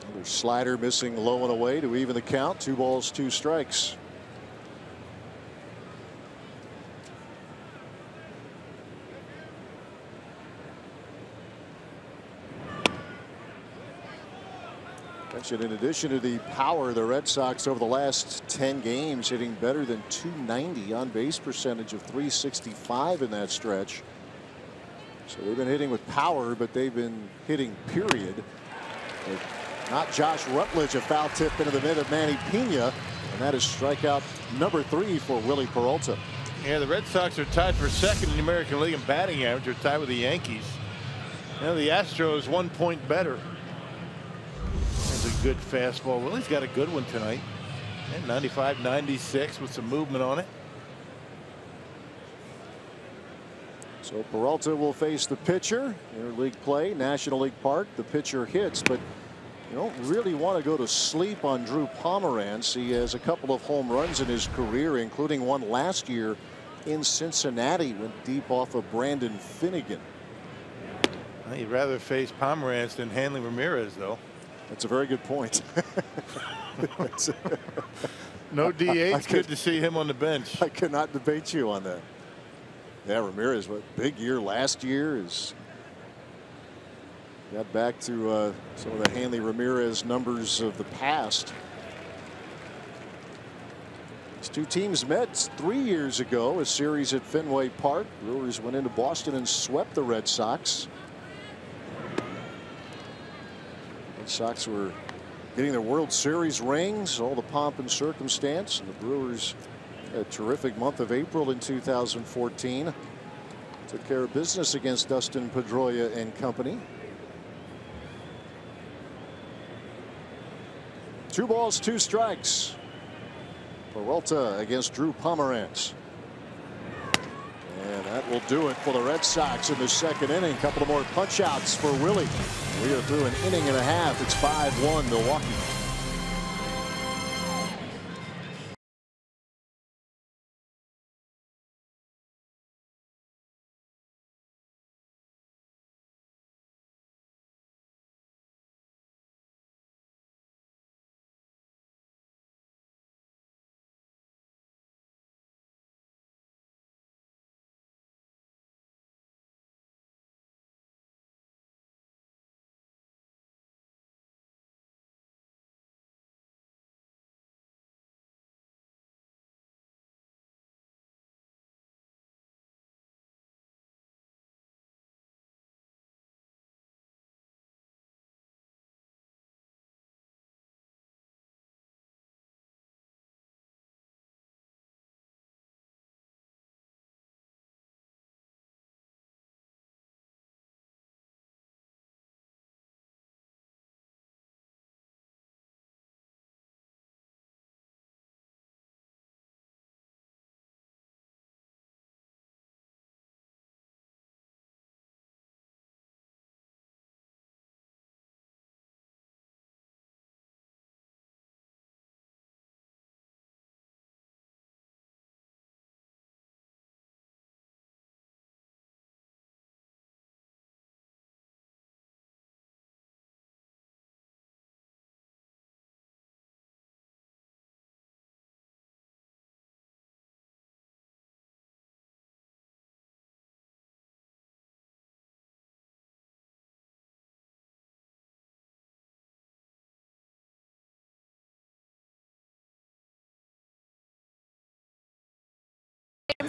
Another slider missing low and away to even the count. 2 balls, 2 strikes. In addition to the power, the Red Sox over the last 10 games hitting better than .290, on base percentage of .365 in that stretch. So they've been hitting with power, but they've been hitting period. But not Josh Rutledge, a foul tip into the mid of Manny Pena, and that is strikeout number 3 for Willie Peralta. Yeah, the Red Sox are tied for second in the American League in batting average. They're tied with the Yankees. Now the Astros 1 point better. That's a good fastball. Willie's got a good one tonight. And 95, 96 with some movement on it. So Peralta will face the pitcher. Interleague play, National League Park. The pitcher hits, but you don't really want to go to sleep on Drew Pomeranz. He has a couple of home runs in his career, including one last year in Cincinnati. Went deep off of Brandon Finnegan. You'd rather face Pomeranz than Hanley Ramirez, though. That's a very good point. No DH. Good to see him on the bench. I cannot debate you on that. Yeah, Ramirez, what big year last year, is got back to some of the Hanley Ramirez numbers of the past. These two teams met 3 years ago, a series at Fenway Park. Brewers went into Boston and swept the Red Sox. Red Sox were getting their World Series rings, all the pomp and circumstance, and the Brewers had a terrific month of April in 2014. Took care of business against Dustin Pedroia and company. 2 balls, 2 strikes. Peralta against Drew Pomeranz. And that will do it for the Red Sox in the second inning. A couple of more punch outs for Willie. We are through an inning and a half. It's 5-1 Milwaukee.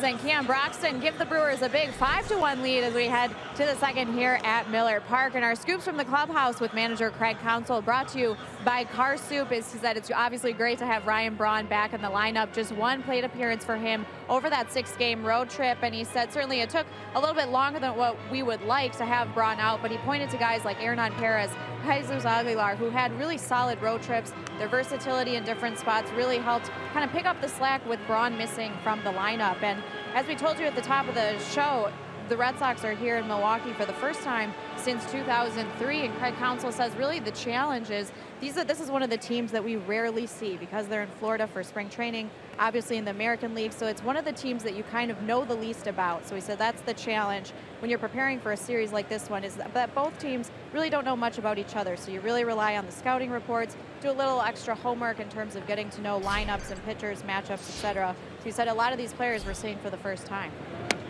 And Cam Broxton give the Brewers a big 5-1 lead as we head to the second here at Miller Park. And our scoops from the clubhouse with manager Craig Counsell, brought to you by Car Soup, is that it's obviously great to have Ryan Braun back in the lineup. Just 1 plate appearance for him over that 6-game road trip. And he said certainly it took a little bit longer than what we would like to have Braun out, but he pointed to guys like Hernan Perez, Jesus Aguilar, who had really solid road trips. Their versatility in different spots really helped kind of pick up the slack with Braun missing from the lineup. And as we told you at the top of the show, the Red Sox are here in Milwaukee for the first time since 2003, and Craig Counsell says really the challenge is this is one of the teams that we rarely see because they're in Florida for spring training, obviously in the American League, so it's one of the teams that you kind of know the least about. So he said that's the challenge when you're preparing for a series like this one, is that both teams really don't know much about each other, so you really rely on the scouting reports, do a little extra homework in terms of getting to know lineups and pitchers, matchups, etc. So he said a lot of these players we're seeing for the first time.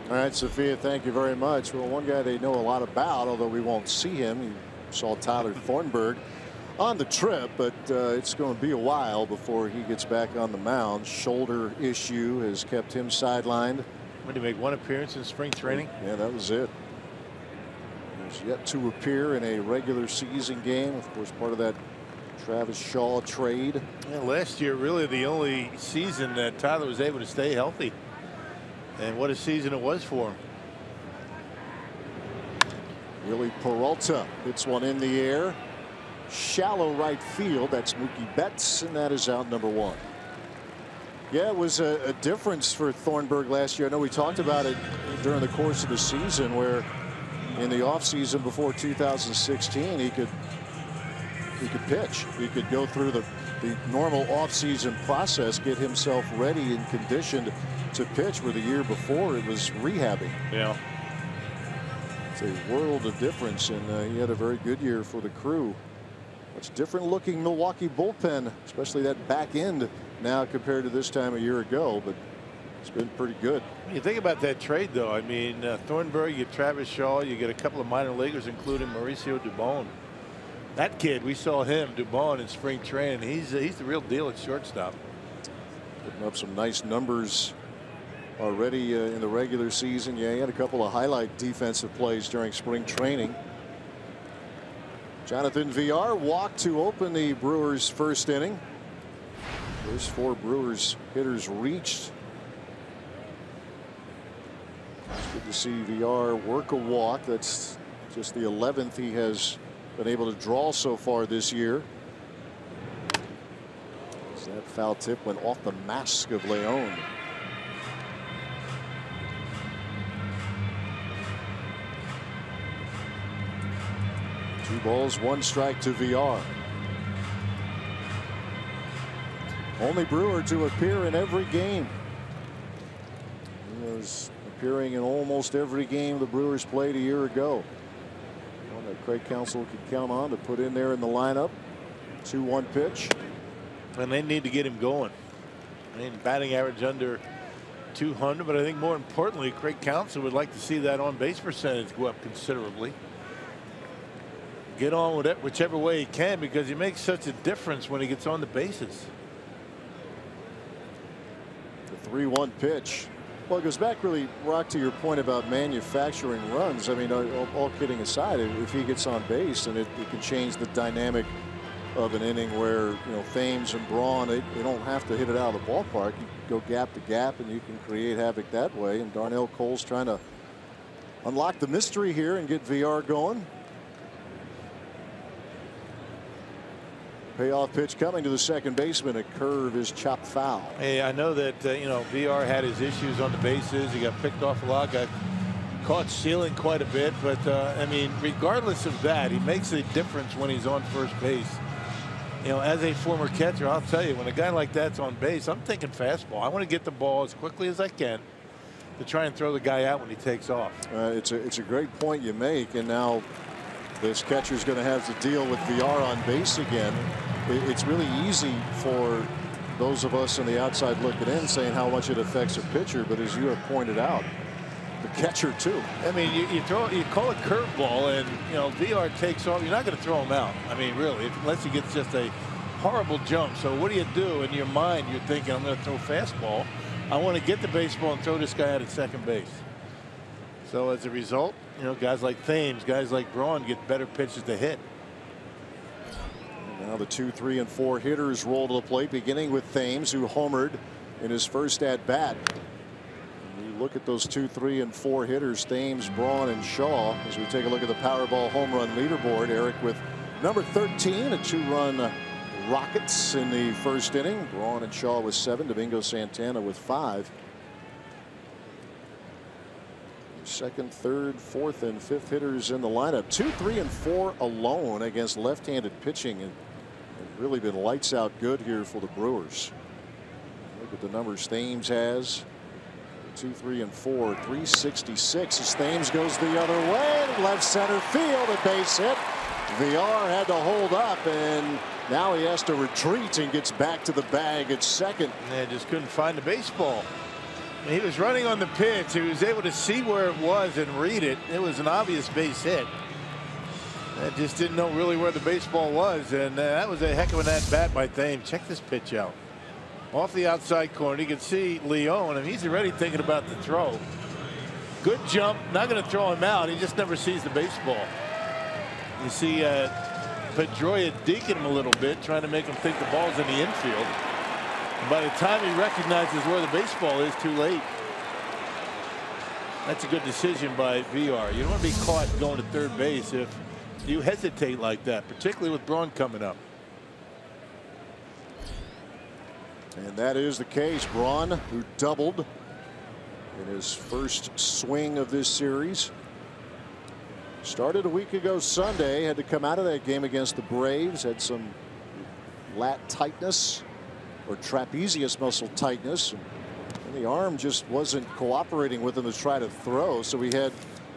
All right, Sophia, thank you very much. Well, one guy they know a lot about, although we won't see him. You saw Tyler Thornburg on the trip, but it's going to be a while before he gets back on the mound. Shoulder issue has kept him sidelined. Did he make one appearance in spring training? Yeah, that was it. He's yet to appear in a regular season game. Of course, part of that Travis Shaw trade. Yeah, last year, really the only season that Tyler was able to stay healthy. And what a season it was for him. Willie Peralta hits one in the air. Shallow right field. That's Mookie Betts, and that is out number 1. Yeah, it was a difference for Thornburg last year. I know we talked about it during the course of the season, where in the offseason before 2016 he could pitch. He could go through the normal offseason process, get himself ready and conditioned to pitch, where the year before it was rehabbing. Yeah, it's a world of difference, and he had a very good year for the Crew. Much different looking Milwaukee bullpen, especially that back end now compared to this time a year ago, but it's been pretty good. When you think about that trade, though, I mean, Thornburg, you get Travis Shaw, you get a couple of minor leaguers, including Mauricio Dubon. That kid, we saw him, Dubon, in spring training. He's the real deal at shortstop. Putting up some nice numbers already in the regular season. Yeah, he had a couple of highlight defensive plays during spring training. Jonathan Villar walked to open the Brewers' first inning. First 4 Brewers hitters reached. It's good to see Villar work a walk. That's just the 11th he has been able to draw so far this year. As that foul tip went off the mask of Leon. Two balls, 1 strike to Villar. Only Brewer to appear in every game. He was appearing in almost every game the Brewers played a year ago. One that Craig Counsell could count on to put in there in the lineup. 2-1 pitch. And they need to get him going. I mean, batting average under 200, but I think more importantly, Craig Counsell would like to see that on base percentage go up considerably. Get on with it whichever way he can, because he makes such a difference when he gets on the bases. The 3-1 pitch. Well, it goes back really, Rock, to your point about manufacturing runs. I mean, all kidding aside, if he gets on base, and it can change the dynamic of an inning where, you know, Thames and Braun, they don't have to hit it out of the ballpark. You go gap to gap, and you can create havoc that way. And Darnell Cole's trying to unlock the mystery here and get VR going. Payoff pitch coming to the second baseman. A curve is chopped foul. Hey, I know that you know, VR had his issues on the bases. He got picked off a lot, got caught stealing quite a bit, but I mean, regardless of that, he makes a difference when he's on first base. You know, as a former catcher, I'll tell you, when a guy like that's on base, I'm thinking fastball. I want to get the ball as quickly as I can to try and throw the guy out when he takes off. It's a great point you make, and now this catcher's going to have to deal with VR on base again. It's really easy for those of us on the outside looking in saying how much it affects a pitcher, but as you have pointed out, the catcher too. I mean, you call it curveball, and you know, VR takes off. You're not going to throw him out. I mean, really, unless he gets just a horrible jump. So what do? In your mind, you're thinking, I'm going to throw fastball. I want to get the baseball and throw this guy out at second base. So as a result, you know, guys like Thames, guys like Braun get better pitches to hit. Now the 2, 3, and 4 hitters roll to the plate, beginning with Thames, who homered in his first at bat. look at those 2, 3, and 4 hitters, Thames, Braun, and Shaw. As we take a look at the Powerball home run leaderboard, Eric with number 13, a 2-run Rockets in the first inning. Braun and Shaw with 7. Domingo Santana with 5. Second, third, fourth, and fifth hitters in the lineup. 2, 3, and 4 alone against left-handed pitching, and really been lights out good here for the Brewers. Look at the numbers Thames has. 2, 3, and 4, 366 as Thames goes the other way. Left center field, a base hit. VR had to hold up, and now he has to retreat and gets back to the bag at second. Yeah, just couldn't find the baseball. He was running on the pitch. He was able to see where it was and read it. It was an obvious base hit. I just didn't know really where the baseball was, and that was a heck of an at-bat by Thames. Check this pitch out. Off the outside corner, you can see Leon, and he's already thinking about the throw. Good jump, not going to throw him out. He just never sees the baseball. You see Pedroia deking him a little bit, trying to make him think the ball's in the infield. And by the time he recognizes where the baseball is, too late. That's a good decision by VR. You don't want to be caught going to third base if you hesitate like that, particularly with Braun coming up. And that is the case. Braun, who doubled in his first swing of this series, started a week ago Sunday, had to come out of that game against the Braves, had some lat tightness or trapezius muscle tightness, and the arm just wasn't cooperating with him to try to throw. So we had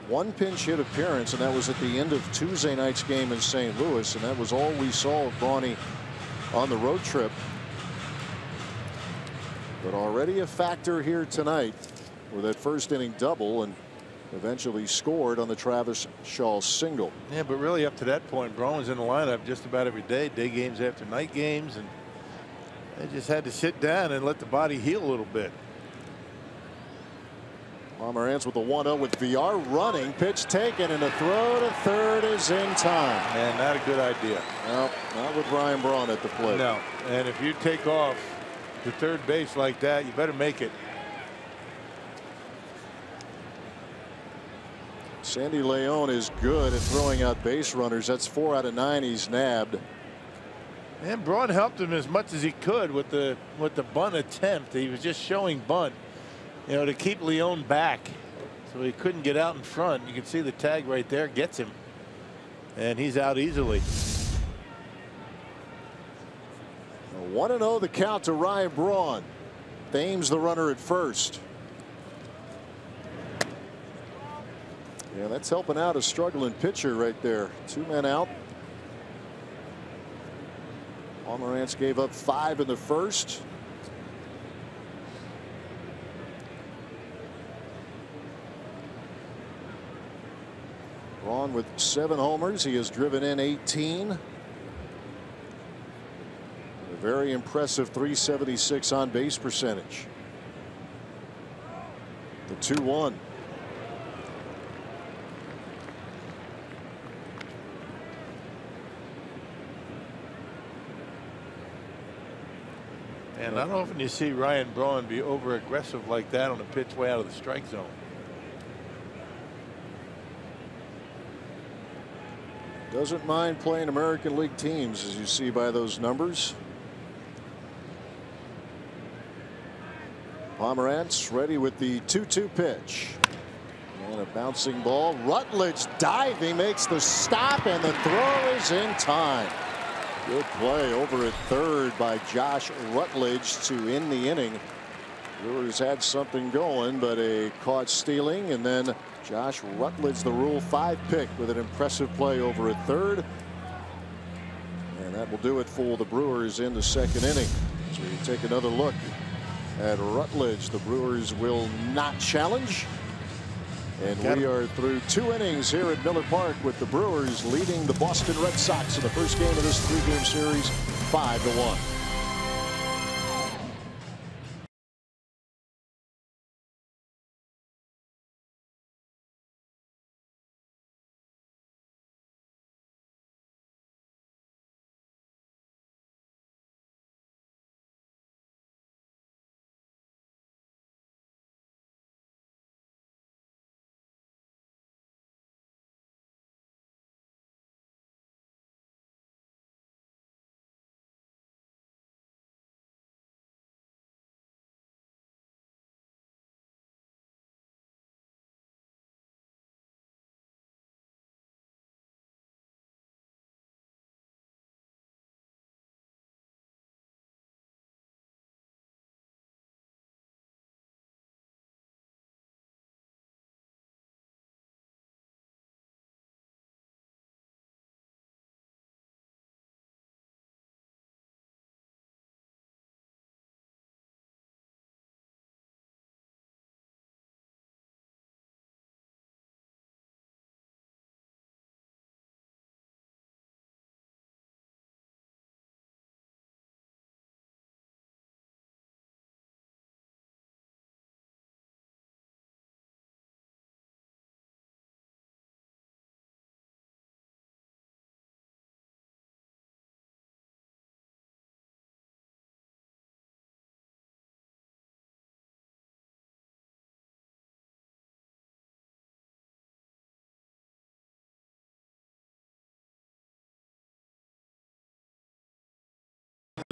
one pinch hit appearance, and that was at the end of Tuesday night's game in St. Louis, and that was all we saw of Brawny on the road trip. But already a factor here tonight with that first inning double, and eventually scored on the Travis Shaw single. Yeah, but really up to that point, Braun was in the lineup just about every day games after night games, and they just had to sit down and let the body heal a little bit. Pomeranz with the 1-0 with VR running, pitch taken, and a throw to third is in time. And not a good idea. No, not with Ryan Braun at the plate. No, and if you take off to third base like that, you better make it. Sandy Leon is good at throwing out base runners. That's 4 out of 9 he's nabbed. And Braun helped him as much as he could with the bunt attempt. He was just showing bunt, you know, to keep Leon back, so he couldn't get out in front. You can see the tag right there gets him, and he's out easily. 1-0 the count to Ryan Braun. Thames the runner at first. Yeah, that's helping out a struggling pitcher right there. 2 men out. Pomeranz gave up 5 in the first. Braun with 7 homers. He has driven in 18. A very impressive 376 on base percentage. The 2-1. And not often you see Ryan Braun be over aggressive like that on a pitch way out of the strike zone. Doesn't mind playing American League teams, as you see by those numbers. Pomeranz ready with the 2-2 pitch. And a bouncing ball. Rutledge diving, makes the stop, and the throw is in time. Good play over at third by Josh Rutledge to end the inning. Brewers had something going, but a caught stealing, and then Josh Rutledge, the Rule 5 pick, with an impressive play over at third. And that will do it for the Brewers in the second inning. So we take another look at Rutledge. The Brewers will not challenge. And we are through 2 innings here at Miller Park, with the Brewers leading the Boston Red Sox in the first game of this 3-game series 5-1.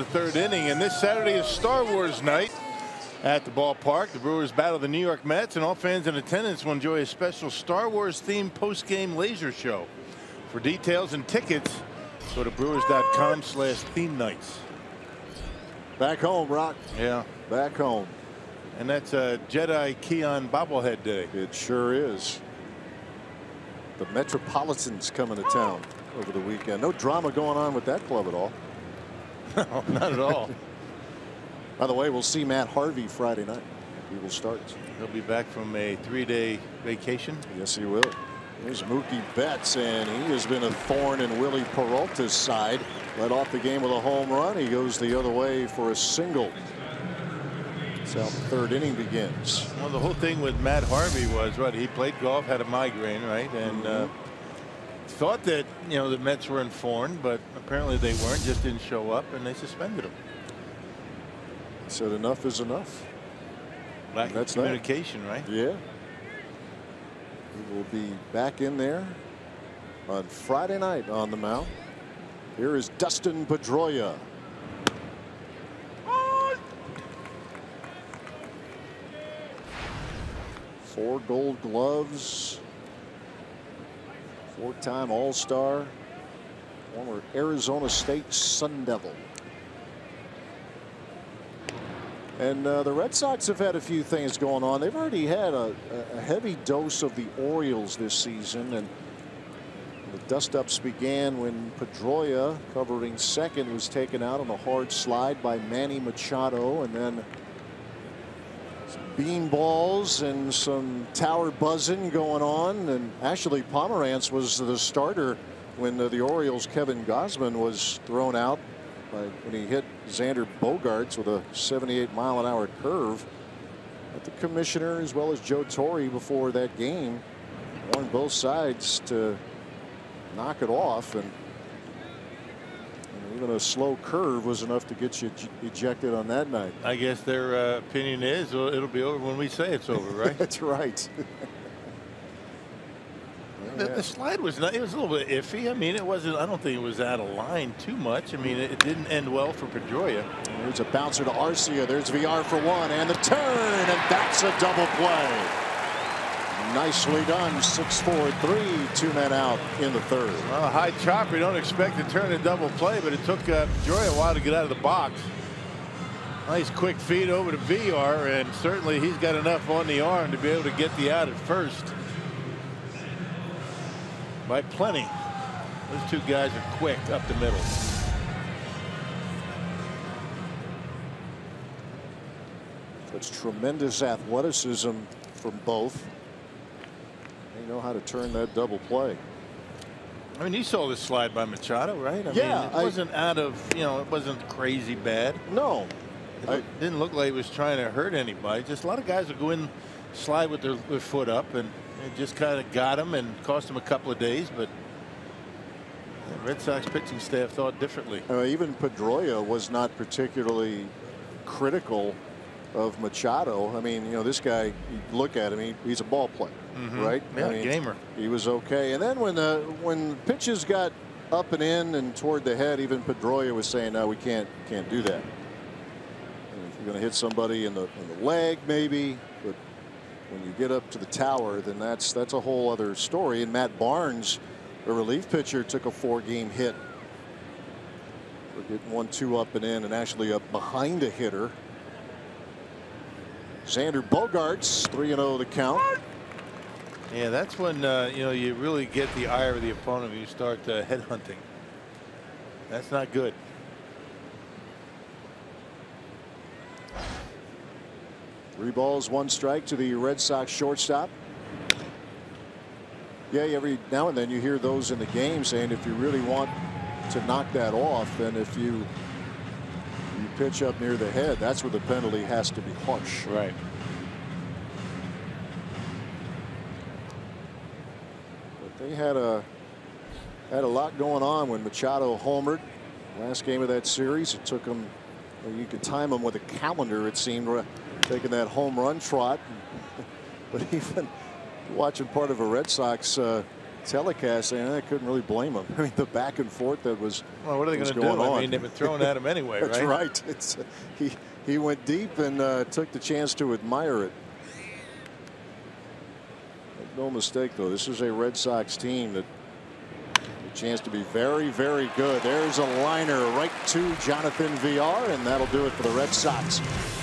The third inning, and this Saturday is Star Wars night at the ballpark. The Brewers battle the New York Mets, and all fans in attendance will enjoy a special Star Wars themed post-game laser show. For details and tickets, go to brewers.com/theme nights. Back home, Rock. Yeah, back home. And that's a Jedi Keon bobblehead day. It sure is. The Metropolitans coming to town over the weekend. No drama going on with that club at all. No, not at all. By the way, we'll see Matt Harvey Friday night. He will start. He'll be back from a 3-day vacation. Yes, he will. There's Mookie Betts, and he has been a thorn in Willie Peralta's side. Led off the game with a home run. He goes the other way for a single. That's how the third inning begins. Well, the whole thing with Matt Harvey was, right, he played golf, had a migraine, right, and thought that, you know, the Mets were informed, but apparently they weren't, just didn't show up, and they suspended him. Said enough is enough. Lack of communication, right? Yeah. He will be back in there on Friday night on the mound. Here is Dustin Pedroia. Four Gold Gloves. Four-time All-Star. Former Arizona State Sun Devil. And the Red Sox have had a few things going on. They've already had a heavy dose of the Orioles this season, and the dust-ups began when Pedroia, covering second, was taken out on a hard slide by Manny Machado, and then some beanballs and some tower buzzing going on. And actually, Pomerantz was the starter when the Orioles' Kevin Gausman was thrown out when he hit Xander Bogaerts with a 78-mile-an-hour curve. But the commissioner, as well as Joe Torre, before that game, warned both sides to knock it off, and even a slow curve was enough to get you ejected on that night. I guess their opinion is, well, it'll be over when we say it's over, right? That's right. The slide was not, it was a little bit iffy. I mean, it wasn't, I don't think it was out of line too much. I mean, it didn't end well for Pedroia. There's a bouncer to Arcia. There's VR for one, and the turn, and that's a double play. Nicely done. 6-4-3, 2 men out in the third. Well, a high chopper, you don't expect to turn a double play, but it took Pedroia a while to get out of the box. Nice quick feed over to VR, and certainly he's got enough on the arm to be able to get the out at first. By plenty. Those two guys are quick up the middle. That's tremendous athleticism from both. They know how to turn that double play. I mean, you saw this slide by Machado, right? I mean, it wasn't out of, you know, it wasn't crazy bad. No. It didn't look like he was trying to hurt anybody. Just a lot of guys will go in, slide with their foot up, and it just kind of got him and cost him a couple of days. But the Red Sox pitching staff thought differently. Even Pedroia was not particularly critical of Machado. I mean, you know, this guy, you look at him, he's a ball player, right? Yeah, I mean, gamer. He was okay. And then when pitches got up and in and toward the head, even Pedroia was saying, no, we can't do that. If you're going to hit somebody in the leg, maybe, but when you get up to the tower, then that's a whole other story. And Matt Barnes, the relief pitcher, took a 4-game hit for getting 1-2 up and in, and actually up behind a hitter. Xander Bogaerts, 3-0 the count. Yeah, that's when you know, you really get the ire of the opponent when you start head hunting. That's not good. 3 balls, 1 strike to the Red Sox shortstop. Yeah, every now and then you hear those in the game saying if you really want to knock that off, then if you pitch up near the head, that's where the penalty has to be harsh. Right. But they had a lot going on when Machado homered last game of that series. It took them, you could time them with a calendar, it seemed, taking that home run trot. But even watching part of a Red Sox telecast, and I couldn't really blame him. I mean, the back and forth that was. Well, what are they going to do? On. I mean, they've been throwing at him anyway, That's right? right. It's he went deep and took the chance to admire it. Make no mistake, though, this is a Red Sox team that a chance to be very, very good. There's a liner right to Jonathan Villar, and that'll do it for the Red Sox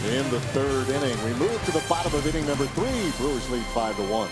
in the third inning. We move to the bottom of inning number 3. Brewers lead 5-1.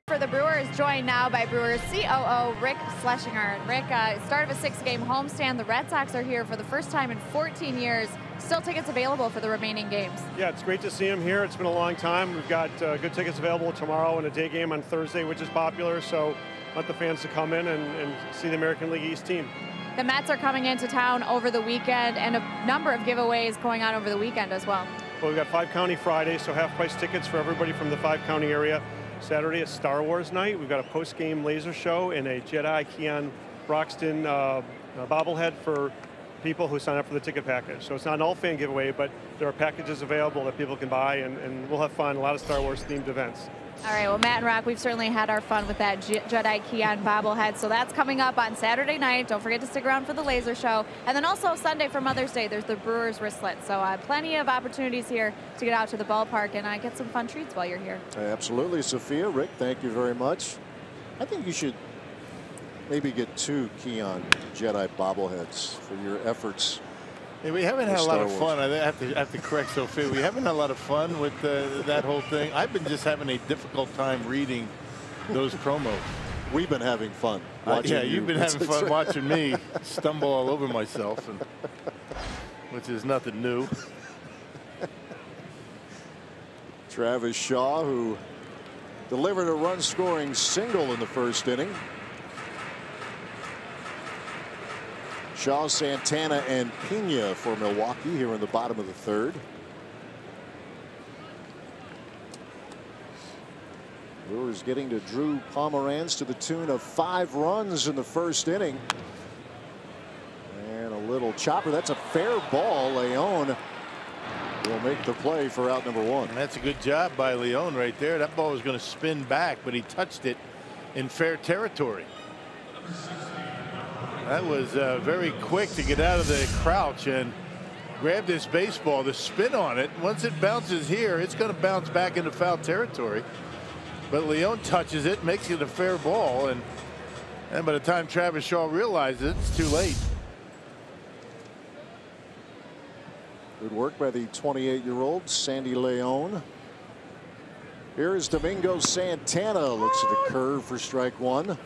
For the Brewers, joined now by Brewers COO Rick Schlesinger. Rick, start of a 6-game homestand. The Red Sox are here for the first time in 14 years. Still tickets available for the remaining games. Yeah, it's great to see them here. It's been a long time. We've got good tickets available tomorrow and a day game on Thursday, which is popular. So want the fans to come in and see the American League East team. The Mets are coming into town over the weekend, and a number of giveaways going on over the weekend as well. Well, we've got 5-county Friday, so half-price tickets for everybody from the 5-county area. Saturday is Star Wars night. We've got a post-game laser show and a Jedi Keon Broxton bobblehead for people who sign up for the ticket package. So it's not an all-fan giveaway, but there are packages available that people can buy, and we'll have fun, a lot of Star Wars-themed events. All right, well, Matt and Rock, we've certainly had our fun with that Jedi Keon bobblehead. So that's coming up on Saturday night. Don't forget to stick around for the laser show. And then also Sunday for Mother's Day, there's the Brewers wristlet. So plenty of opportunities here to get out to the ballpark and get some fun treats while you're here. Absolutely, Sophia. Rick, thank you very much. I think you should maybe get 2 Keon Jedi bobbleheads for your efforts. Hey, we haven't had a lot of fun. I have to correct Sophia. We haven't had a lot of fun with that whole thing. I've been just having a difficult time reading those promos. We've been having fun watching yeah, you've been having fun watching me stumble all over myself, which is nothing new. Travis Shaw, who delivered a run-scoring single in the first inning. Shaw, Santana, and Pena for Milwaukee here in the bottom of the third. Brewers getting to Drew Pomeranz to the tune of 5 runs in the first inning. And a little chopper. That's a fair ball. Leon will make the play for out number 1. And that's a good job by Leon right there. That ball was going to spin back, but he touched it in fair territory. That was very quick to get out of the crouch and grab this baseball. The spin on it, once it bounces here, it's going to bounce back into foul territory. But Leon touches it, makes it a fair ball, and by the time Travis Shaw realizes it, it's too late. Good work by the 28-year-old Sandy Leon. Here is Domingo Santana. Looks at the curve for strike 1.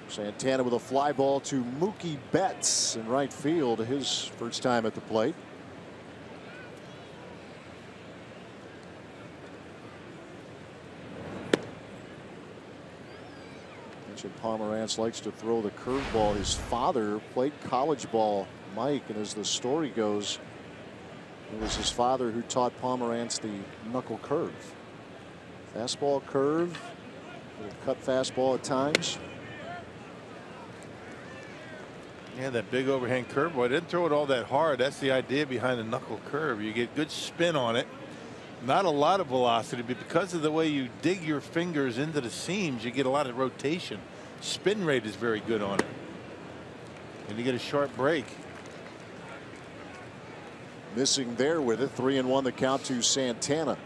Santana with a fly ball to Mookie Betts in right field, his first time at the plate. Jim Pomerantz likes to throw the curveball. His father played college ball, Mike, and as the story goes, it was his father who taught Pomerantz the knuckle curve. Fastball curve, little cut fastball at times. Yeah, that big overhand curveball. I didn't throw it all that hard. That's the idea behind the knuckle curve. You get good spin on it. Not a lot of velocity, but because of the way you dig your fingers into the seams, you get a lot of rotation. Spin rate is very good on it. And you get a sharp break. Missing there with it. 3-1 the count to Santana.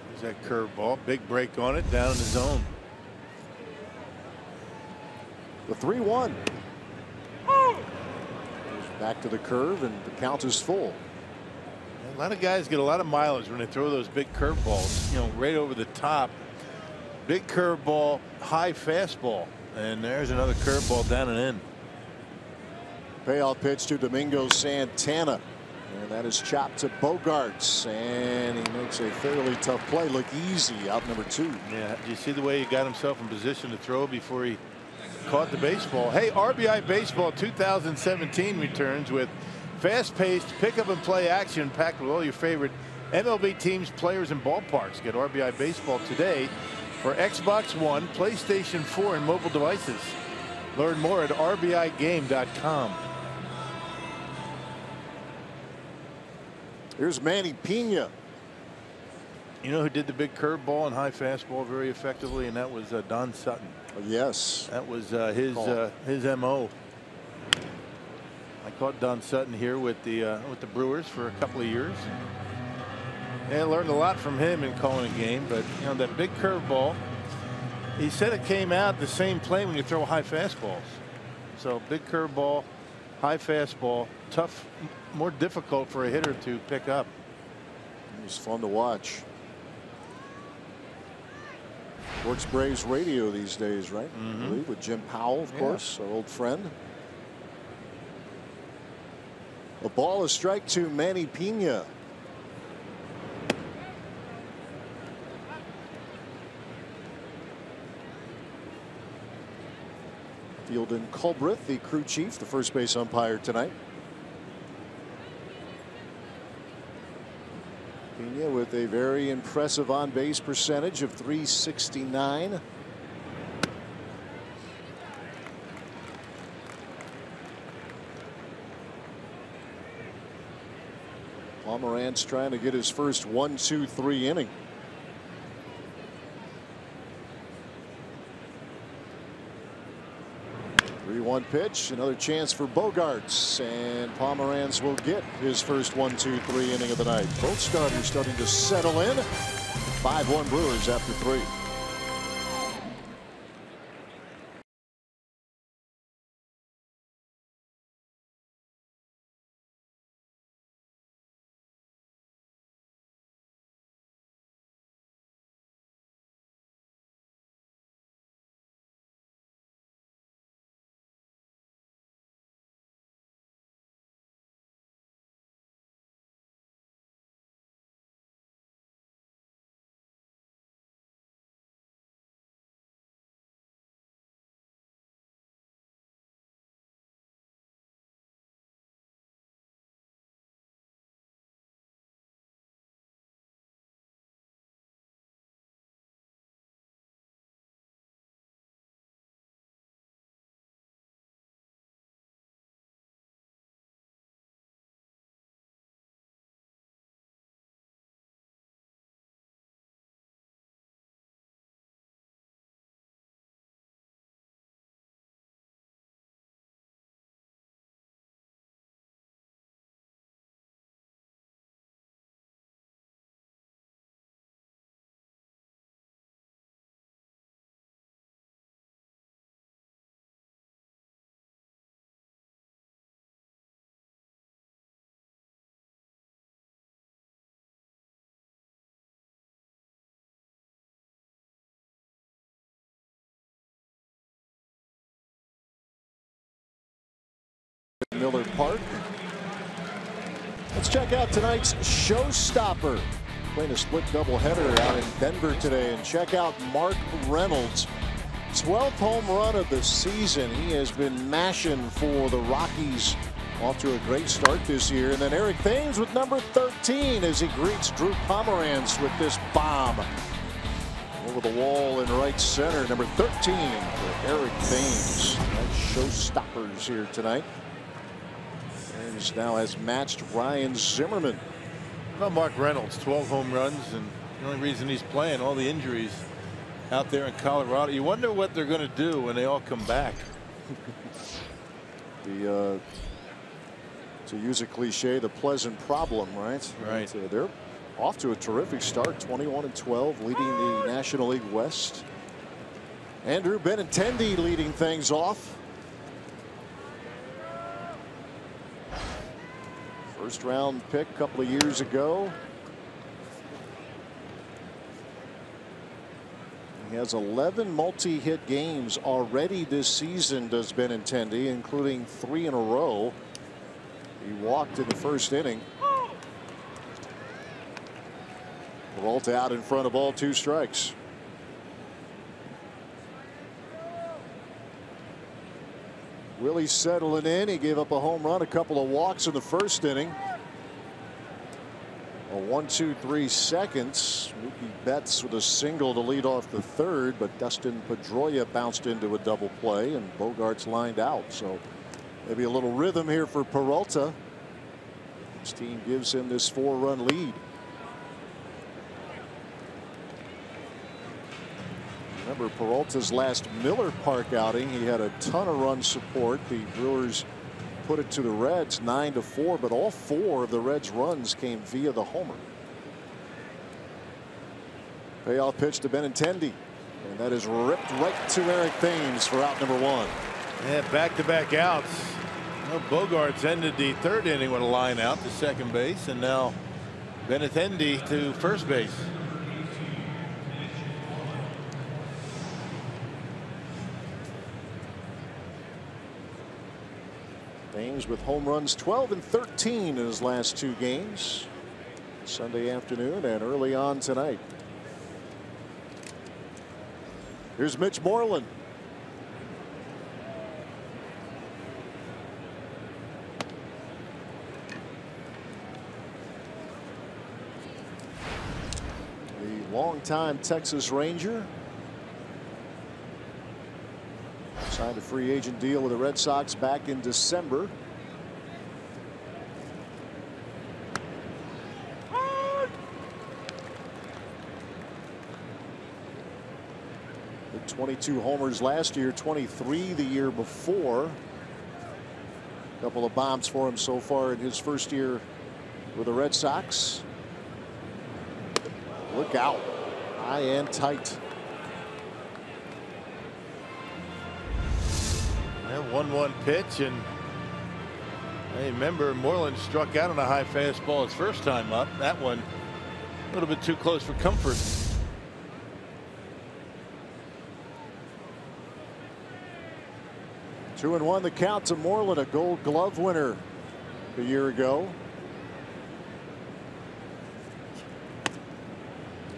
There's that curveball. Big break on it. Down in the zone. The 3-1. Back to the curve, and the count is full. A lot of guys get a lot of mileage when they throw those big curveballs, you know, right over the top. Big curveball, high fastball, and there's another curveball down and in. Payoff pitch to Domingo Santana, and that is chopped to Bogarts, and he makes a fairly tough play look easy out number 2. Yeah, do you see the way he got himself in position to throw before he caught the baseball? Hey, RBI Baseball 2017 returns with fast-paced pick-up-and-play action packed with all your favorite MLB teams, players, and ballparks. Get RBI Baseball today for Xbox One, PlayStation 4, and mobile devices. Learn more at rbigame.com. Here's Manny Pena. You know who did the big curveball and high fastball very effectively, and that was Don Sutton. Yes, that was his MO. I caught Don Sutton here with the Brewers for a couple of years. And I learned a lot from him in calling a game. But you know, that big curveball, he said it came out the same plane when you throw high fastballs. So big curveball, high fastball, tough, more difficult for a hitter to pick up. It was fun to watch. Works Braves radio these days, right? I believe, with Jim Powell, of course, our old friend. A ball, a strike to Manny Pena. Fieldin Culbreth, the crew chief, the first base umpire tonight. Pena with a very impressive on-base percentage of .369. Pomerantz trying to get his first 1-2-3 inning. One pitch, another chance for Bogarts, and Pomerantz will get his first 1-2-3 inning of the night. Both starters starting to settle in. 5-1 Brewers after 3. Miller Park. Let's check out tonight's showstopper. playing a split doubleheader out in Denver today. And check out Mark Reynolds. 12th home run of the season. He has been mashing for the Rockies. Off to a great start this year. And then Eric Thames with number 13 as he greets Drew Pomeranz with this bomb. Over the wall in right center. Number 13 for Eric Thames. That's showstoppers here tonight. Thames now has matched Ryan Zimmerman. Well, Mark Reynolds, 12 home runs, and the only reason he's playing, all the injuries out there in Colorado. You wonder what they're going to do when they all come back. To use a cliche, the pleasant problem, right? Right. They're off to a terrific start, 21-12, leading the National League West. Andrew Benintendi leading things off. First round pick a couple of years ago. He has 11 multi-hit games already this season, does Benintendi, including 3 in a row. He walked in the first inning. Peralta out in front of all 2 strikes. Willie settling in. He gave up a home run, a couple of walks in the first inning. A 1-2-3 seconds. Mookie Betts with a single to lead off the third, but Dustin Pedroia bounced into a double play and Bogarts lined out. So maybe a little rhythm here for Peralta. His team gives him this 4-run lead. Remember Peralta's last Miller Park outing, he had a ton of run support. The Brewers put it to the Reds 9-4, but all 4 of the Reds runs came via the homer. Payoff pitch to Benintendi, and that is ripped right to Eric Thames for out number 1. Yeah, back-to-back outs. Well, Bogarts ended the third inning with a line out to second base, and now Benintendi to first base. Thames with home runs 12 and 13 in his last 2 games. Sunday afternoon and early on tonight. Here's Mitch Moreland. The longtime Texas Ranger signed a free agent deal with the Red Sox back in December. With 22 homers last year, 23 the year before. A couple of bombs for him so far in his first year with the Red Sox. Look out. High and tight. 1-1 pitch, and I remember Moreland struck out on a high fastball his first time up. That one a little bit too close for comfort. 2-1 the count to Moreland, a Gold Glove winner a year ago.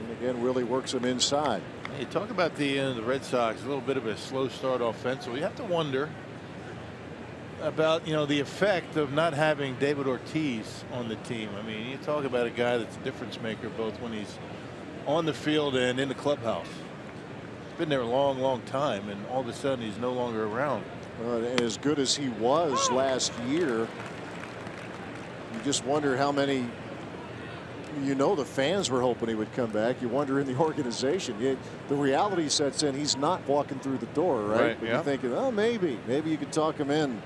And again, Willie works him inside. You talk about the Red Sox, a little bit of a slow start offensively. You have to wonder about the effect of not having David Ortiz on the team. I mean, you talk about a guy that's a difference maker both when he's on the field and in the clubhouse. He's been there a long time, and all of a sudden he's no longer around. And as good as he was last year, you just wonder how many. The fans were hoping he would come back. You wonder in the organization. The reality sets in. He's not walking through the door, right? But yeah. You're thinking, oh, maybe you could talk him in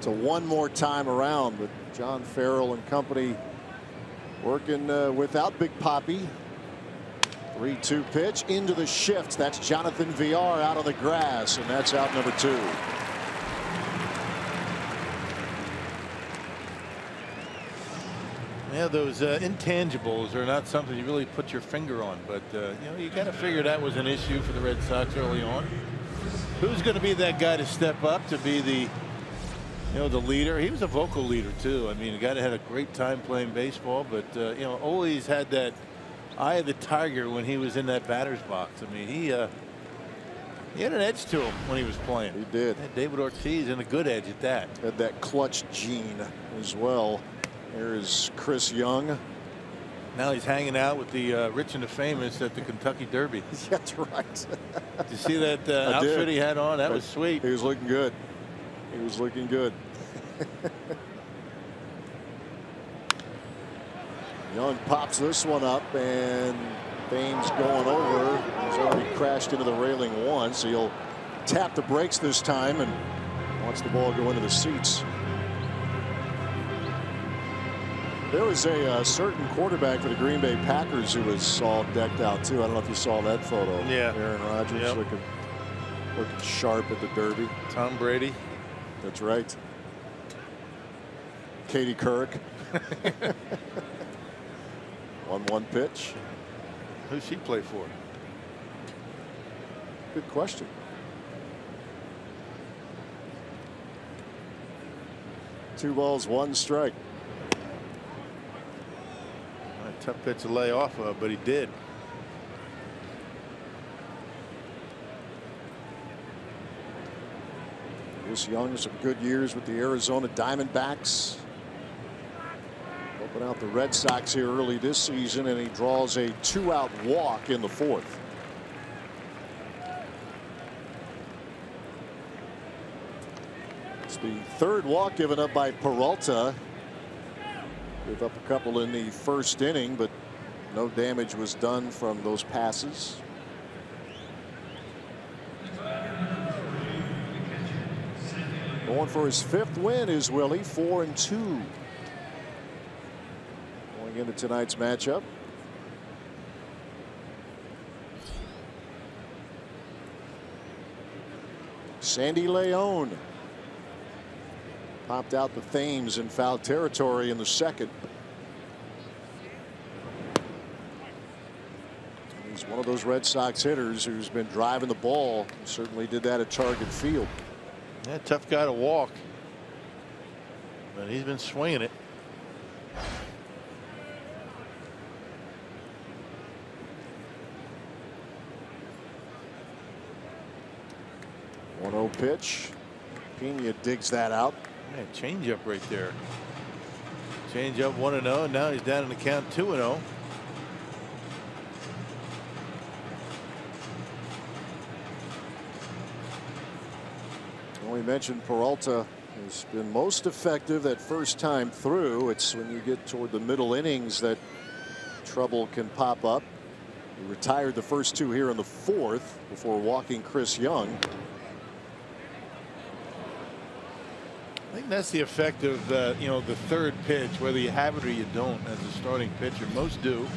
to one more time around. But John Farrell and company working without Big Papi. 3-2 pitch into the shift. That's Jonathan Villar out of the grass, and that's out number 2. Yeah, those intangibles are not something you really put your finger on, but you got to figure that was an issue for the Red Sox early on. Who's going to be that guy to step up to be the leader? He was a vocal leader too. I mean, a guy that had a great time playing baseball, but always had that eye of the tiger when he was in that batter's box. I mean, he had an edge to him when he was playing. He did. And David Ortiz, and a good edge at that. Had that clutch gene as well. There is Chris Young. Now he's hanging out with the rich and the famous at the Kentucky Derby. That's right. Did you see that outfit he had on? That was sweet. He was looking good. He was looking good. Young pops this one up, and Thames going over. He's already crashed into the railing once, so he'll tap the brakes this time and wants the ball go into the seats. There was a certain quarterback for the Green Bay Packers who was all decked out too. I don't know if you saw that photo. Yeah. Aaron Rodgers looking sharp at the Derby. Tom Brady. That's right. Katie Couric. 1-1 pitch. Who's she play for? Good question. Two balls, one strike. Tough pitch to lay off of, but he did. Chris Young, some good years with the Arizona Diamondbacks. Helping out the Red Sox here early this season, and he draws a 2-out walk in the fourth. It's the third walk given up by Peralta. Gave up a couple in the first inning, but no damage was done from those passes. Going for his 5th win is Willie, 4-2. Going into tonight's matchup. Sandy Leon popped out the Thames in foul territory in the second. He's one of those Red Sox hitters who's been driving the ball. Certainly did that at Target Field. Yeah, tough guy to walk, but he's been swinging it. One-0 pitch. Pena digs that out. Man, change up right there. Change up 1-0, and now he's down in the count 2-0. We mentioned Peralta has been most effective that first time through. It's when you get toward the middle innings that trouble can pop up. He retired the first two here in the fourth before walking Chris Young. I think that's the effect of the third pitch, whether you have it or you don't as a starting pitcher. Most do.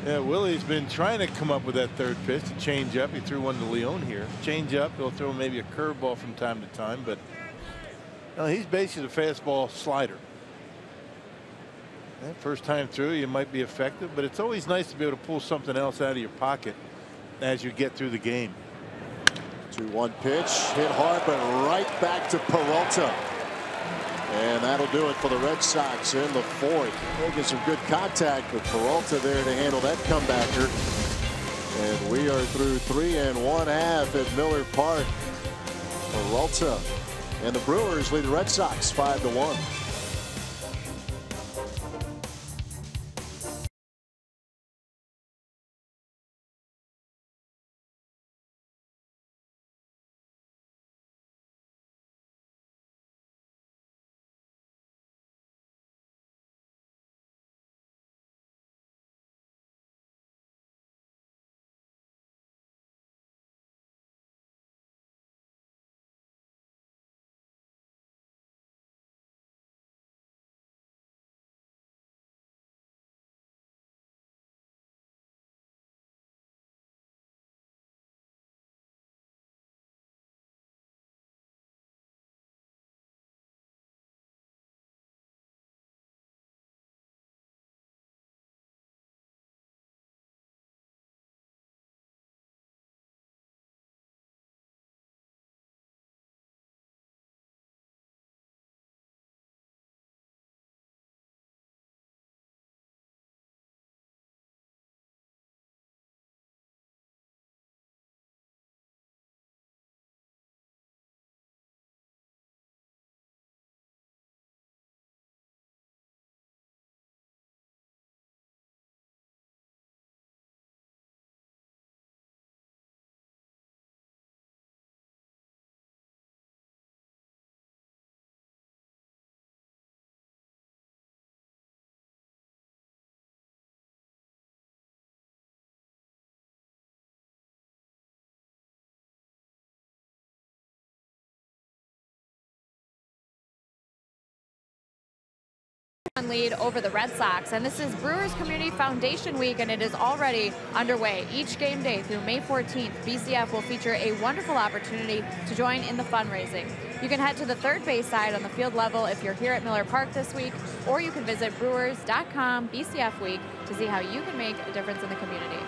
Yeah, Willie's been trying to come up with that third pitch to change up. He threw one to Leon here. Change up. He'll throw maybe a curveball from time to time, but he's basically the fastball slider. That first time through, you might be effective, but it's always nice to be able to pull something else out of your pocket as you get through the game. 2-1 pitch, hit hard, but right back to Peralta. And that'll do it for the Red Sox in the fourth. Making some good contact, but Peralta there to handle that comebacker. And we are through 3 1/2 at Miller Park. Peralta and the Brewers lead the Red Sox 5-1. lead over the Red Sox. And this is Brewers Community Foundation Week, and it is already underway. Each game day through May 14th, BCF will feature a wonderful opportunity to join in the fundraising. You can head to the third base side on the field level if you're here at Miller Park this week, or you can visit brewers.com BCF Week to see how you can make a difference in the community.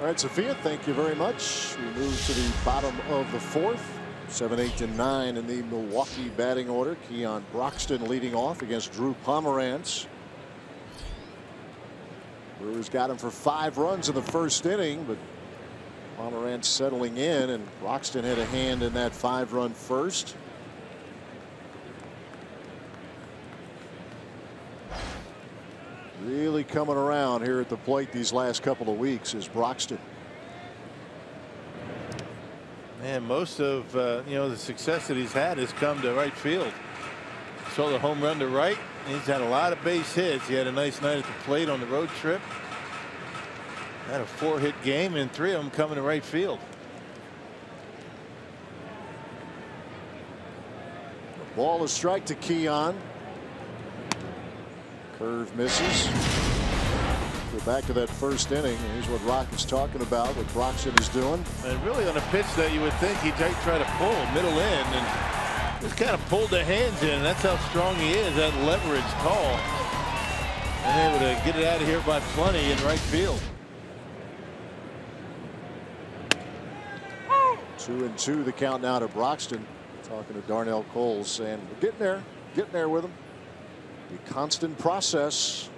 All right, Sophia, thank you very much. We move to the bottom of the fourth. 7, 8, and 9 in the Milwaukee batting order. Keon Broxton leading off against Drew Pomerantz. Brewers got him for 5 runs in the first inning, but Pomerantz settling in, and Broxton had a hand in that 5-run first. Really coming around here at the plate these last couple of weeks is Broxton. And most of the success that he's had has come to right field. So the home run to right. He's had a lot of base hits. He had a nice night at the plate on the road trip. Had a 4-hit game, and 3 of them coming to right field. Ball is strike to Keon. Curve misses. Go back to that first inning. Here's what Rock is talking about, what Broxton is doing. And really on a pitch that you would think he'd try to pull middle in, and just kind of pulled the hands in. That's how strong he is. That leverage call, and able to get it out of here by plenty in right field. 2-2 the count now to Broxton. Talking to Darnell Cole, saying we're getting there with him. A constant process.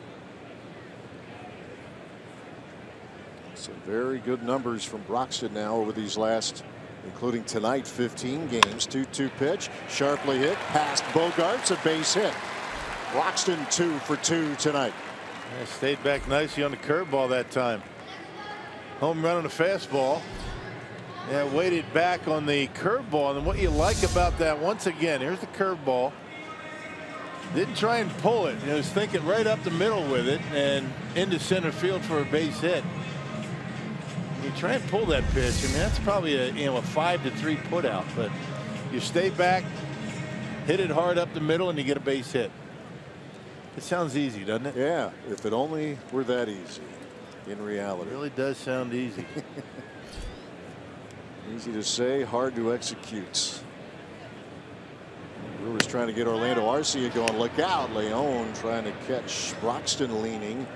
Some very good numbers from Broxton now over these last, including tonight, 15 games. 2-2 pitch, sharply hit, past Bogarts, a base hit. Broxton 2 for 2 tonight. Yeah, stayed back nicely on the curveball that time. Home run on the fastball. Yeah, waited back on the curveball, and what you like about that, once again, here's the curveball. Didn't try and pull it. He was thinking right up the middle with it and into center field for a base hit. You try and pull that pitch. I mean, that's probably a 5-3 put out, but you stay back, hit it hard up the middle, and you get a base hit. It sounds easy, doesn't it? Yeah, if it only were that easy in reality. It really does sound easy. Easy to say, hard to execute. Brewers trying to get Orlando Arcia going. Look out. Leon trying to catch Broxton leaning.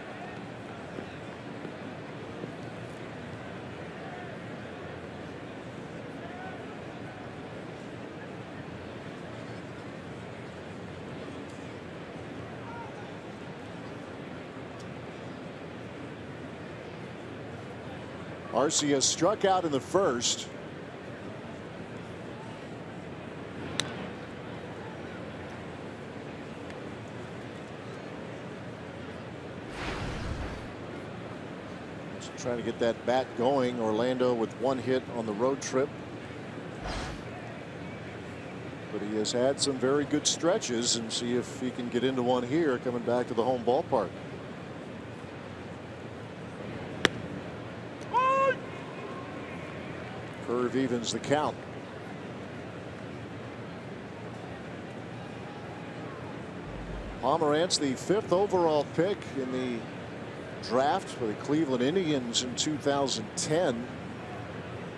Arcia struck out in the first. Trying to get that bat going. Orlando with 1 hit on the road trip. But he has had some very good stretches, and see if he can get into one here coming back to the home ballpark. Curve evens the count. Pomerantz, the 5th overall pick in the draft for the Cleveland Indians in 2010.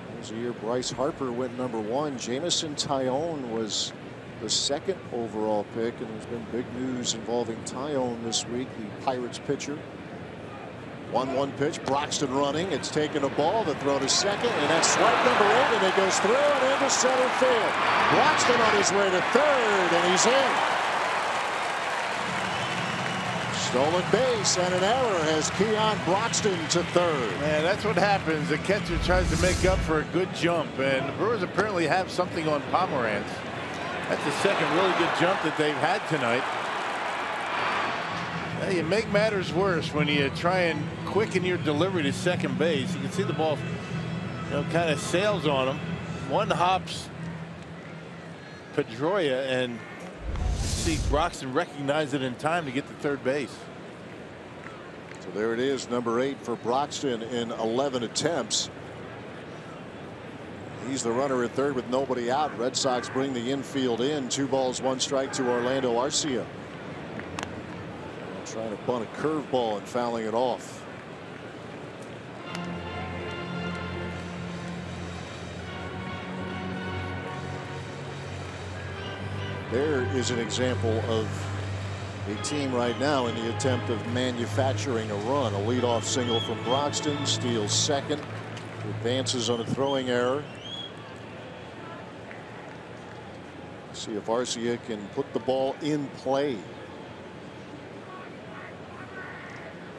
That was the year Bryce Harper went #1. Jameson Taillon was the 2nd overall pick, and there's been big news involving Taillon this week, the Pirates pitcher. 1-1 pitch, Broxton running. It's taken a ball, the throw to second, and that's swipe number 8, and it goes through and into center field. Broxton on his way to third, and he's in. Stolen base and an error has Keon Broxton to third. Man, that's what happens. The catcher tries to make up for a good jump, and the Brewers apparently have something on Pomerantz. That's the second really good jump that they've had tonight. Now, you make matters worse when you try and quicken your delivery to second base. You can see the ball, kind of sails on him. One hops Pedroia, and see Broxton recognize it in time to get to third base. So there it is, number 8 for Broxton in 11 attempts. He's the runner at third with nobody out. Red Sox bring the infield in. 2 balls, 1 strike to Orlando Arcia. trying to bunt a curveball and fouling it off. There is an example of a team right now in the attempt of manufacturing a run. A leadoff single from Broxton, steals second, advances on a throwing error. See if Arcia can put the ball in play.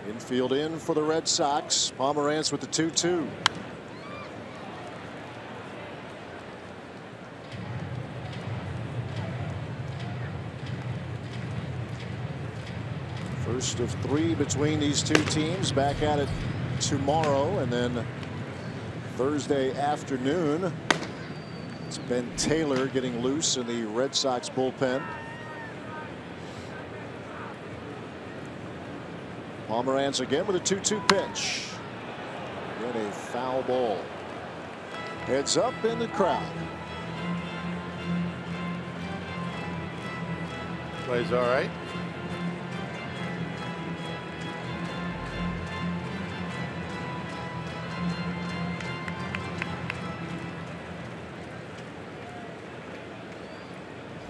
Infield in for the Red Sox. Pomerantz with the 2-2. First of 3 between these two teams. Back at it tomorrow, and then Thursday afternoon. It's Ben Taylor getting loose in the Red Sox bullpen. Pomerantz again with a 2-2 pitch. Again a foul ball. Heads up in the crowd. Plays all right.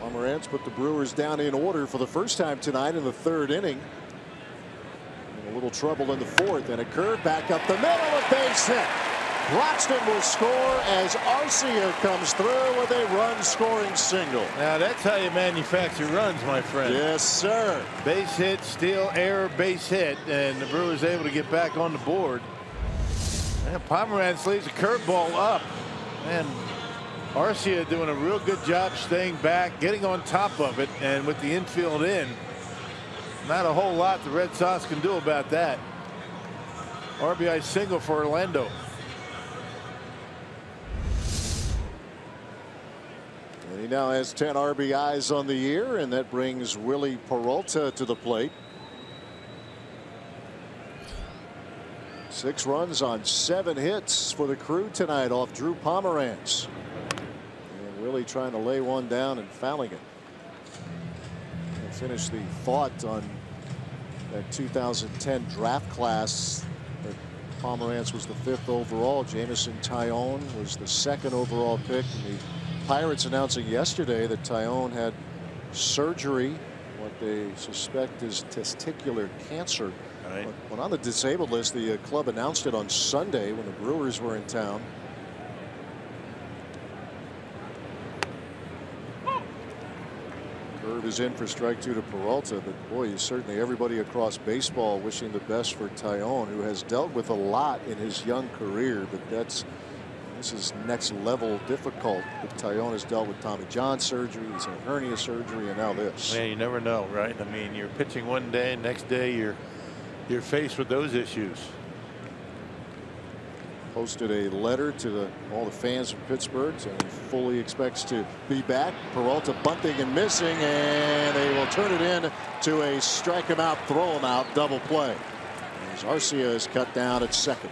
Pomerantz put the Brewers down in order for the first time tonight in the 3rd inning. In a little trouble in the 4th, and a curve back up the middle, a base hit. Broxton will score as Arcia comes through with a run-scoring single. Now that's how you manufacture runs, my friend. Yes, sir. Base hit, steal, error, base hit, and the Brewers able to get back on the board. And Pomerantz leaves a curveball up, and Arcia doing a real good job staying back, getting on top of it, and with the infield in, not a whole lot the Red Sox can do about that. RBI single for Orlando. And he now has 10 RBIs on the year, and that brings Willie Peralta to the plate. 6 runs on 7 hits for the Crew tonight off Drew Pomerantz. And Willie trying to lay one down and fouling it. And finish the thought on that 2010 draft class. That Pomerantz was the 5th overall. Jameson Taillon was the 2nd overall pick. And the Pirates announcing yesterday that Taillon had surgery, what they suspect is testicular cancer. Right. When on the disabled list, the club announced it on Sunday when the Brewers were in town. Curve is in for strike 2 to Peralta, but boy, certainly everybody across baseball wishing the best for Taillon, who has dealt with a lot in his young career, but this is next level difficult. But Taillon has dealt with Tommy John surgery, he's had hernia surgery, and now this. Man, you never know, right? I mean, you're pitching one day, next day you're faced with those issues. Posted a letter to all the fans of Pittsburgh, saying he fully expects to be back. Peralta bunting and missing, and they will turn it in to a strike him out, throw him out, double play. As Arcia is cut down at 2nd.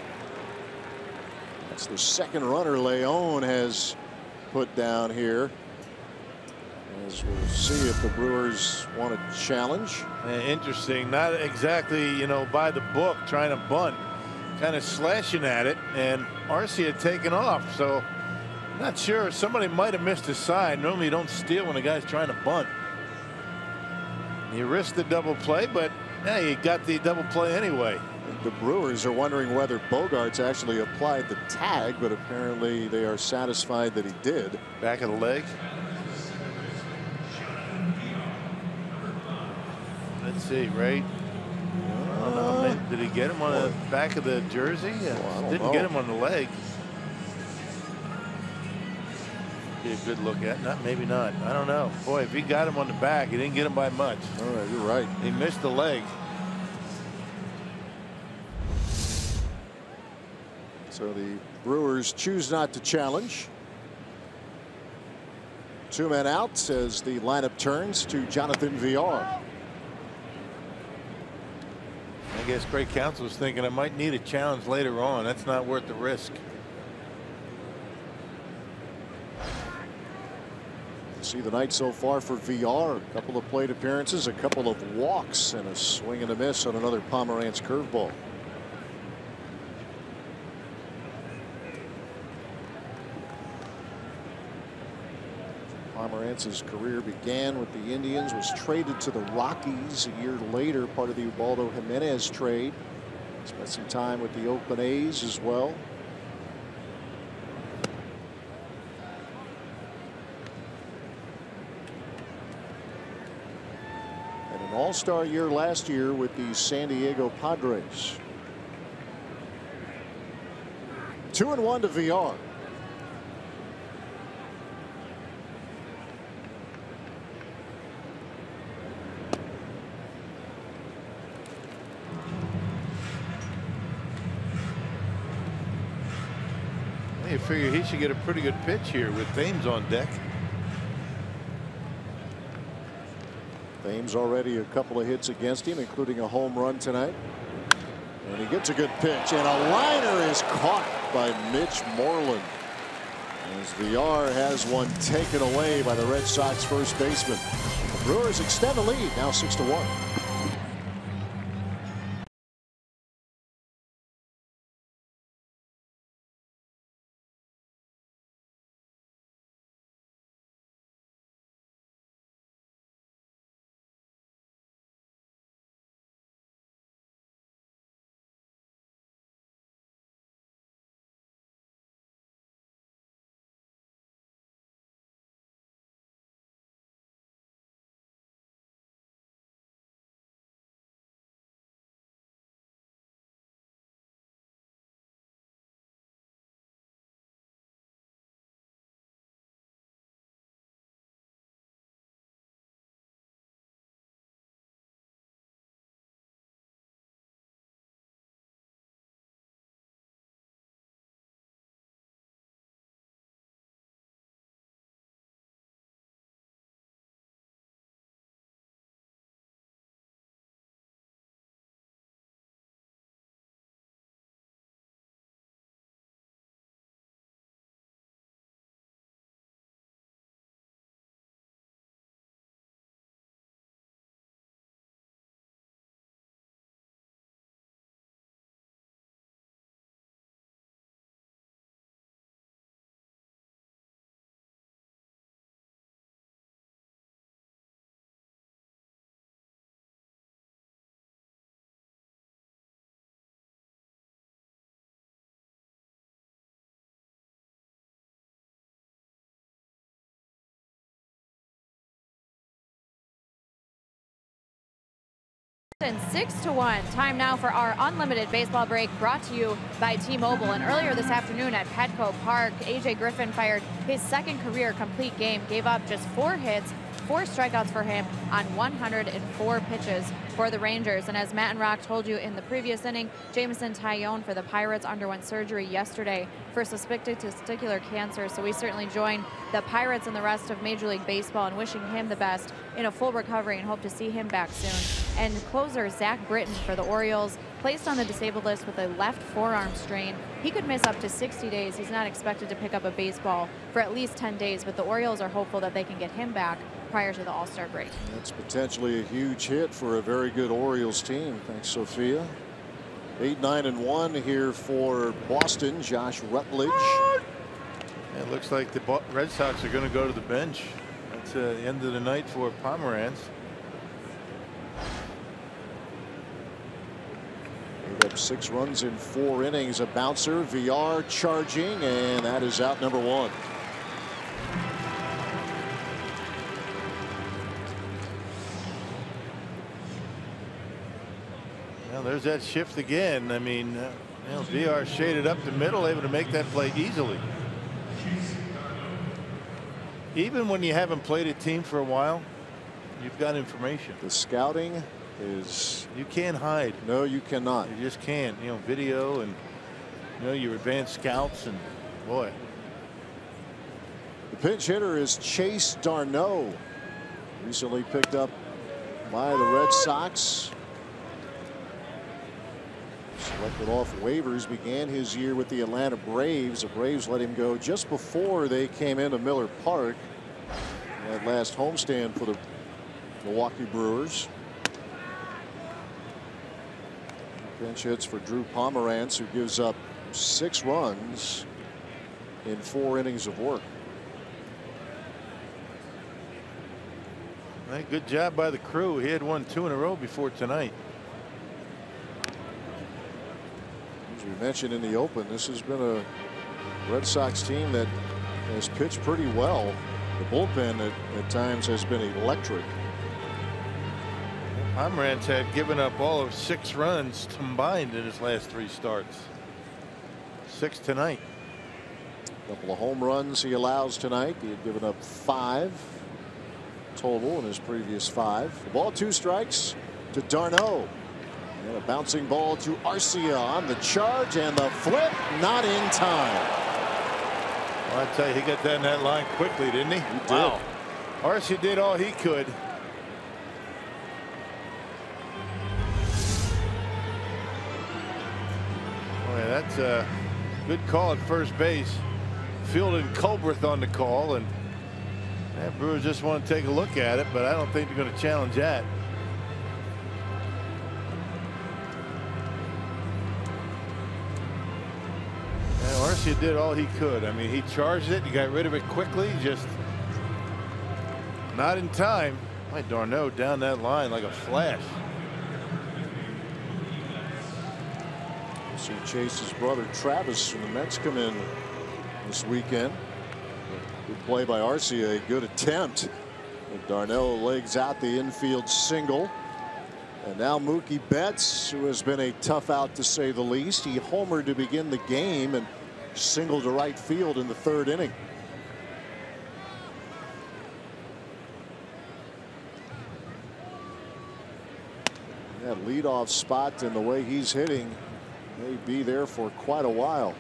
That's the 2nd runner Leon has put down here. As we'll see if the Brewers want to challenge. Interesting, not exactly, you know, by the book, trying to bunt, kind of slashing at it, and Arcia had taken off. So not sure, somebody might have missed a sign. Normally you don't steal when a guy's trying to bunt. You risk the double play, but yeah, you got the double play anyway. The Brewers are wondering whether Bogaerts actually applied the tag, but apparently they are satisfied that he did. Back of the leg. Let's see, right? I don't know. Did he get him on the back of the jersey? Didn't get him on the leg. Be a good look at. Maybe not. I don't know. Boy, if he got him on the back, he didn't get him by much. All right, you're right. He missed the leg. So the Brewers choose not to challenge. 2 men out as the lineup turns to Jonathan Villar. I guess Craig Counsell was thinking I might need a challenge later on. That's not worth the risk. See the night so far for VR. A couple of plate appearances, a couple of walks, and a swing and a miss on another Pomerantz curveball. Pomerantz's career began with the Indians, was traded to the Rockies a year later, part of the Ubaldo Jimenez trade. Spent some time with the Oakland A's as well. And an all-star year last year with the San Diego Padres. 2-1 to VR. You figure he should get a pretty good pitch here with Thames on deck. Thames already a couple of hits against him, including a home run tonight. And he gets a good pitch, and a liner is caught by Mitch Moreland. As VR has one taken away by the Red Sox first baseman. The Brewers extend the lead, now 6-1. And 6-1. Time now for our unlimited baseball break, brought to you by T-Mobile. And earlier this afternoon at Petco Park, AJ Griffin fired his second career complete game, gave up just 4 hits, 4 strikeouts for him on 104 pitches for the Rangers. And as Matt and Rock told you in the previous inning, Jameson Taillon for the Pirates underwent surgery yesterday for suspected testicular cancer. So we certainly join the Pirates and the rest of Major League Baseball in wishing him the best in a full recovery and hope to see him back soon. And closer Zach Britton for the Orioles, placed on the disabled list with a left forearm strain. He could miss up to 60 days. He's not expected to pick up a baseball for at least 10 days, but the Orioles are hopeful that they can get him back prior to the All-Star break. That's potentially a huge hit for a very good Orioles team. Thanks, Sophia. 8-9-1 here for Boston. Josh Rutledge. It looks like the Red Sox are going to go to the bench. That's the end of the night for Pomerantz. Gave up 6 runs in 4 innings. A bouncer. VR charging, and that is out number 1. Well, there's that shift again. I mean, VR shaded up the middle, able to make that play easily. Even when you haven't played a team for a while, you've got information. The scouting is, you can't hide. No, you cannot. You just can't. Video and your advanced scouts, and boy. The pinch hitter is Chase Darno, recently picked up by the Red Sox. Selected off waivers, began his year with the Atlanta Braves. The Braves let him go just before they came into Miller Park. That last homestand for the Milwaukee Brewers. Pinch hits for Drew Pomeranz, who gives up 6 runs in 4 innings of work. Hey, good job by the crew. He had won 2 in a row before tonight. As we mentioned in the open, this has been a Red Sox team that has pitched pretty well. The bullpen at times has been electric. Pomeranz had given up all of 6 runs combined in his last 3 starts. 6 tonight. A couple of home runs he allows tonight. He had given up 5 total in his previous 5. The ball, 2 strikes to d'Arnaud. And a bouncing ball to Arcia on the charge, and the flip not in time. Well, I tell you, he got that in that line quickly, didn't he? He did. Wow. Arcia did all he could. Boy, that's a good call at first base. Field and Culbreth on the call, and Brewers just want to take a look at it, but I don't think they're going to challenge that. Arcia did all he could. I mean, he charged it. He got rid of it quickly. Just not in time. My d'Arnaud down that line like a flash. See Chase's brother Travis from the Mets come in this weekend. Good play by Arcia, a good attempt. d'Arnaud legs out the infield single. And now Mookie Betts, who has been a tough out to say the least. He homered to begin the game and singled to right field in the 3rd inning. That leadoff spot and the way he's hitting may be there for quite a while.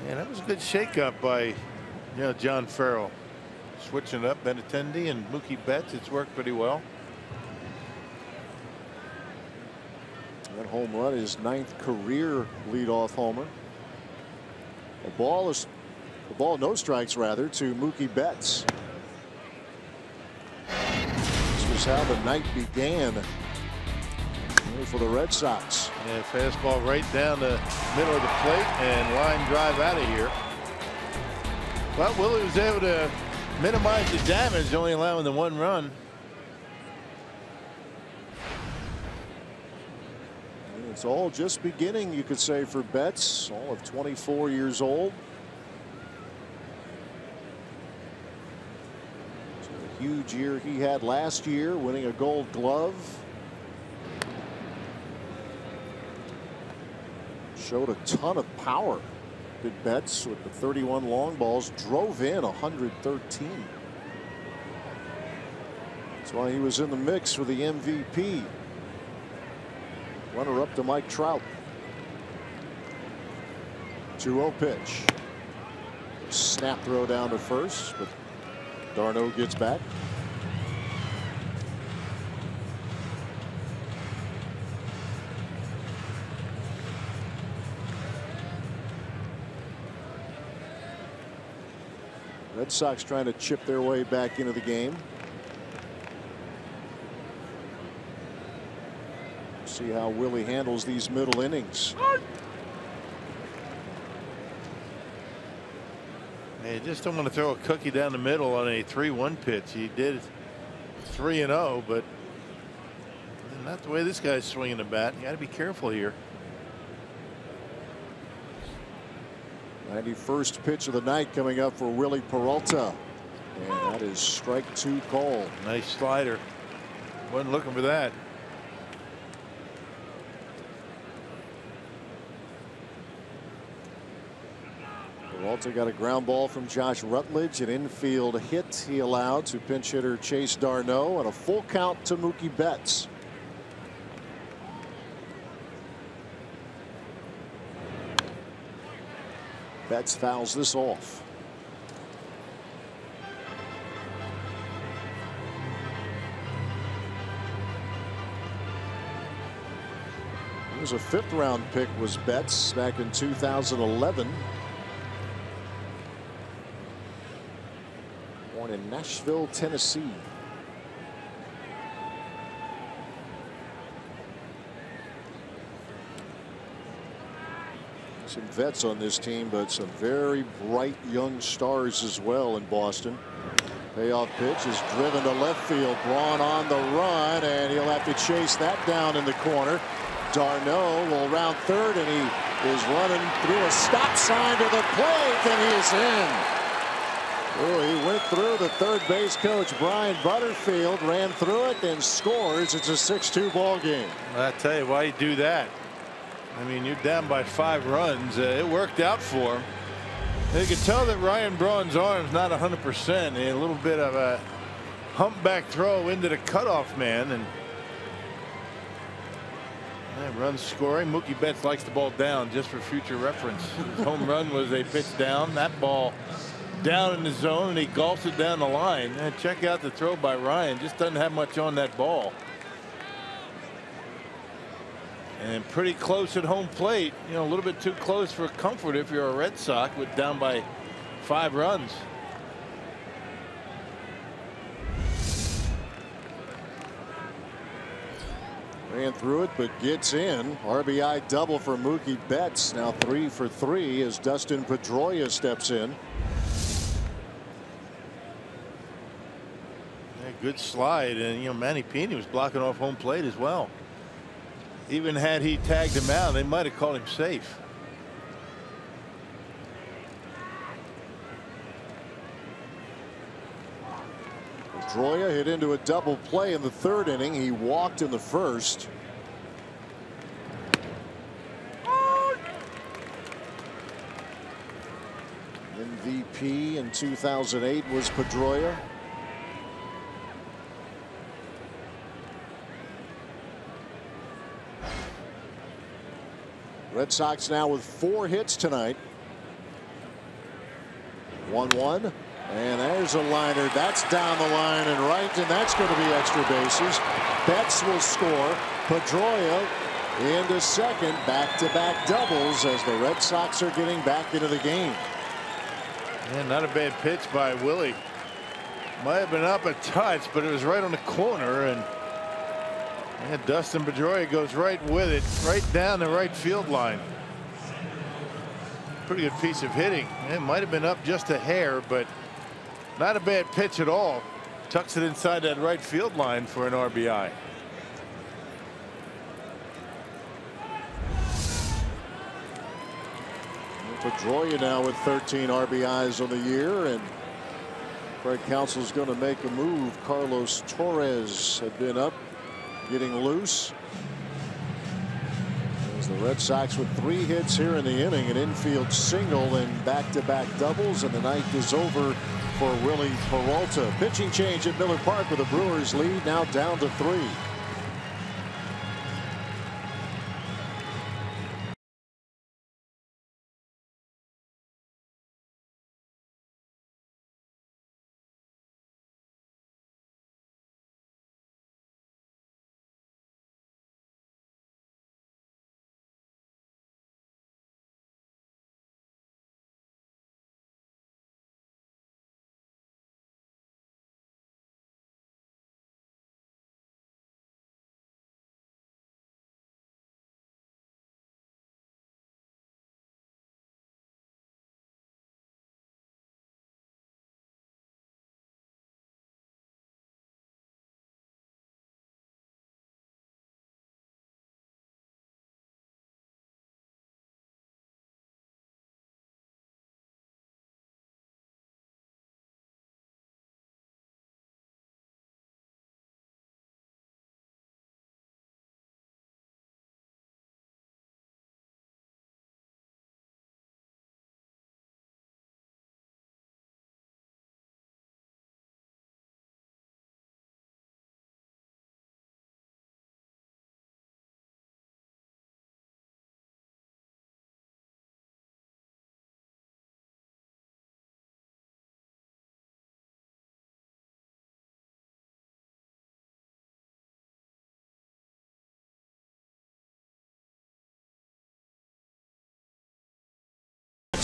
Yeah, that was a good shakeup by John Farrell. Switching up Benintendi and Mookie Betts. It's worked pretty well. That home run is 9th career leadoff homer. The ball, no strikes rather, to Mookie Betts. This was how the night began for the Red Sox. Yeah, fastball right down the middle of the plate and line drive out of here. But Willie was able to minimize the damage, only allowing the 1 run. It's all just beginning, you could say, for Betts, all of 24 years old. So a huge year he had last year, winning a Gold Glove. Showed a ton of power. Did Betts with the 31 long balls, drove in 113. That's why he was in the mix for the MVP. Runner up to Mike Trout. 2-0 pitch. Snap throw down to first, but d'Arnaud gets back. Red Sox trying to chip their way back into the game. See how Willie handles these middle innings. You just don't want to throw a cookie down the middle on a 3-1 pitch. He did 3-0, but not the way this guy's swinging the bat. You got to be careful here. 91st pitch of the night coming up for Willie Peralta, and that is strike 2 call. Nice slider. Wasn't looking for that. Peralta got a ground ball from Josh Rutledge, an infield hit he allowed to pinch hitter Chase d'Arnaud, and a full count to Mookie Betts. Betts fouls this off. It was a 5th round pick, was Betts, back in 2011. Born in in Nashville, Tennessee. Some vets on this team, but some very bright young stars as well in Boston. Payoff pitch is driven to left field. Braun on the run, and he'll have to chase that down in the corner. Darno will round third, and he is running through a stop sign to the plate, and he is in. Oh, he went through the third base coach, Brian Butterfield, ran through it, and scores. It's a 6-2 ball game. I tell you, why you do that? I mean, you're down by 5 runs. It worked out for him. You can tell that Ryan Braun's arm's not 100%. A little bit of a humpback throw into the cutoff man, and run scoring. Mookie Betts likes the ball down just for future reference. His home run was a pitch down. That ball down in the zone, and he golfs it down the line. And check out the throw by Ryan. Just doesn't have much on that ball. And pretty close at home plate. You know, a little bit too close for comfort if you're a Red Sox, with down by 5 runs. Ran through it, but gets in. RBI double for Mookie Betts. Now 3 for 3 as Dustin Pedroia steps in. Yeah, good slide, and you know, Manny Pena was blocking off home plate as well. Even had he tagged him out, they might have called him safe. Pedroia hit into a double play in the 3rd inning. He walked in the 1st. MVP in 2008 was Pedroia. Red Sox now with 4 hits tonight. 1-1. And there's a liner. That's down the line and right, and that's going to be extra bases. Betts will score. Pedroia into second. Back-to-back doubles as the Red Sox are getting back into the game. Yeah, not a bad pitch by Willie. Might have been up a touch, but it was right on the corner, and Dustin Pedroia goes right with it, right down the right field line. Pretty good piece of hitting. It might have been up just a hair, but not a bad pitch at all. Tucks it inside that right field line for an RBI. Pedroia now with 13 RBIs on the year, and Craig Counsell's going to make a move. Carlos Torres had been up, getting loose. As the Red Sox with 3 hits here in the inning, an infield single and back-to-back doubles, and the night is over for Willie Peralta. Pitching change at Miller Park with the Brewers lead now down to 3.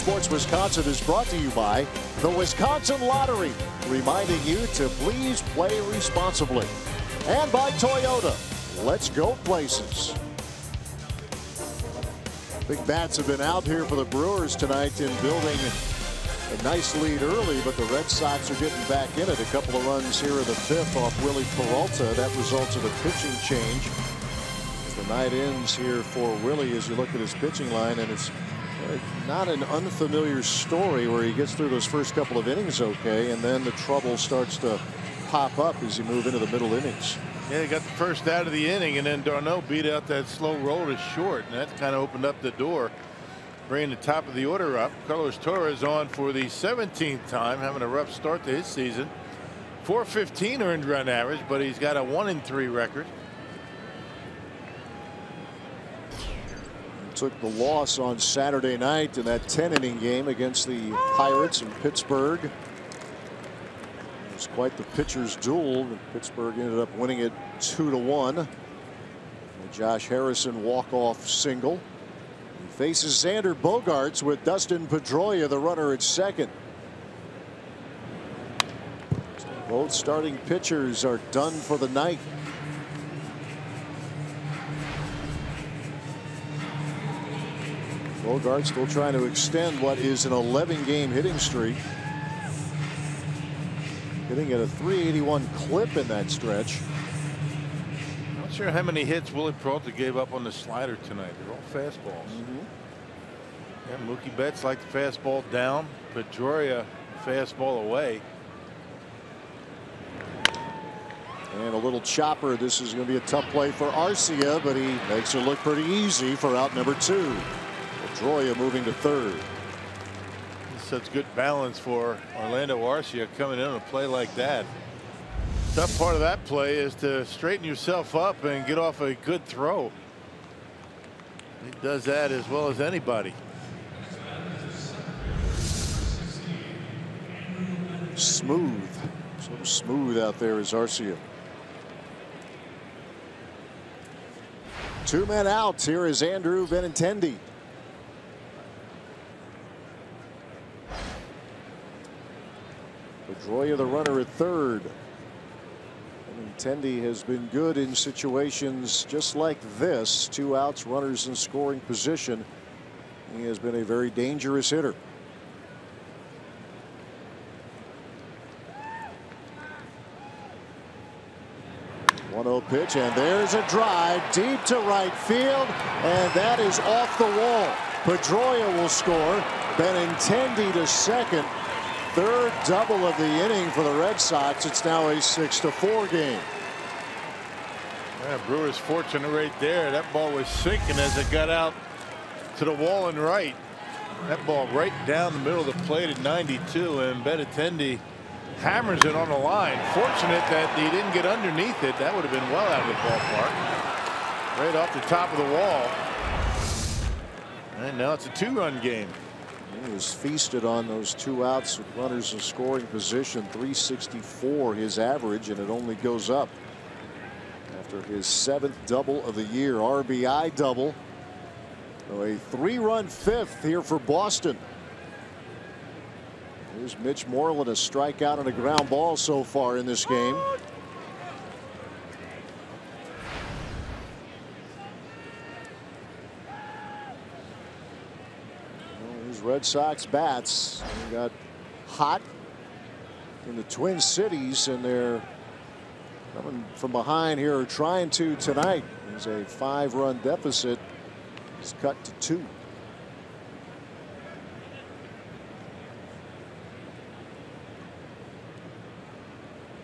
Sports Wisconsin is brought to you by the Wisconsin Lottery, reminding you to please play responsibly. And by Toyota. Let's go places. Big bats have been out here for the Brewers tonight in building a nice lead early, but the Red Sox are getting back in it. A couple of runs here in the fifth off Willie Peralta. That results in a pitching change. The night ends here for Willie as you look at his pitching line, and it's not an unfamiliar story where he gets through those first couple of innings okay, and then the trouble starts to pop up as you move into the middle innings. Yeah, he got the first out of the inning, and then Darno beat out that slow roll to short, and that kind of opened up the door, bringing the top of the order up. Carlos Torres on for the 17th time, having a rough start to his season. .415 earned run average, but he's got a 1-3 record. Took the loss on Saturday night in that 10-inning game against the Pirates in Pittsburgh. It was quite the pitcher's duel. Pittsburgh ended up winning it 2-1. A Josh Harrison walk-off single. He faces Xander Bogaerts with Dustin Pedroia, the runner, at second. Both starting pitchers are done for the night. Bogaerts still trying to extend what is an 11-game hitting streak. Hitting at a .381 clip in that stretch. Not sure how many hits Willie Peralta gave up on the slider tonight. They're all fastballs. Yeah, Mookie Betts like the fastball down. Pedroia fastball away. And a little chopper. This is going to be a tough play for Arcia, but he makes it look pretty easy for out number 2. Pedroia moving to third. Such good balance for Orlando Arcia coming in on a play like that. Tough part of that play is to straighten yourself up and get off a good throw. He does that as well as anybody. Smooth. So smooth out there is Arcia. 2 men out. Here is Andrew Benintendi. Pedroia the runner at third. Benintendi has been good in situations just like this. 2 outs, runners in scoring position. He has been a very dangerous hitter. One-oh pitch, and there's a drive deep to right field, and that is off the wall. Pedroia will score. Benintendi to second. Third double of the inning for the Red Sox. It's now a 6-4 game. Yeah, Brewers fortunate right there. That ball was sinking as it got out to the wall and right. That ball right down the middle of the plate at 92, and Benintendi hammers it on the line. Fortunate that he didn't get underneath it. That would have been well out of the ballpark. Right off the top of the wall. And now it's a 2-run game. He was feasted on those 2 outs with runners in scoring position. .364 his average, and it only goes up after his 7th double of the year. RBI double. So a 3-run 5th here for Boston. Here's Mitch Moreland, a strikeout and a ground ball so far in this game. Red Sox bats got hot in the Twin Cities, and they're coming from behind here, or trying to tonight. There's a 5-run deficit. It's cut to 2.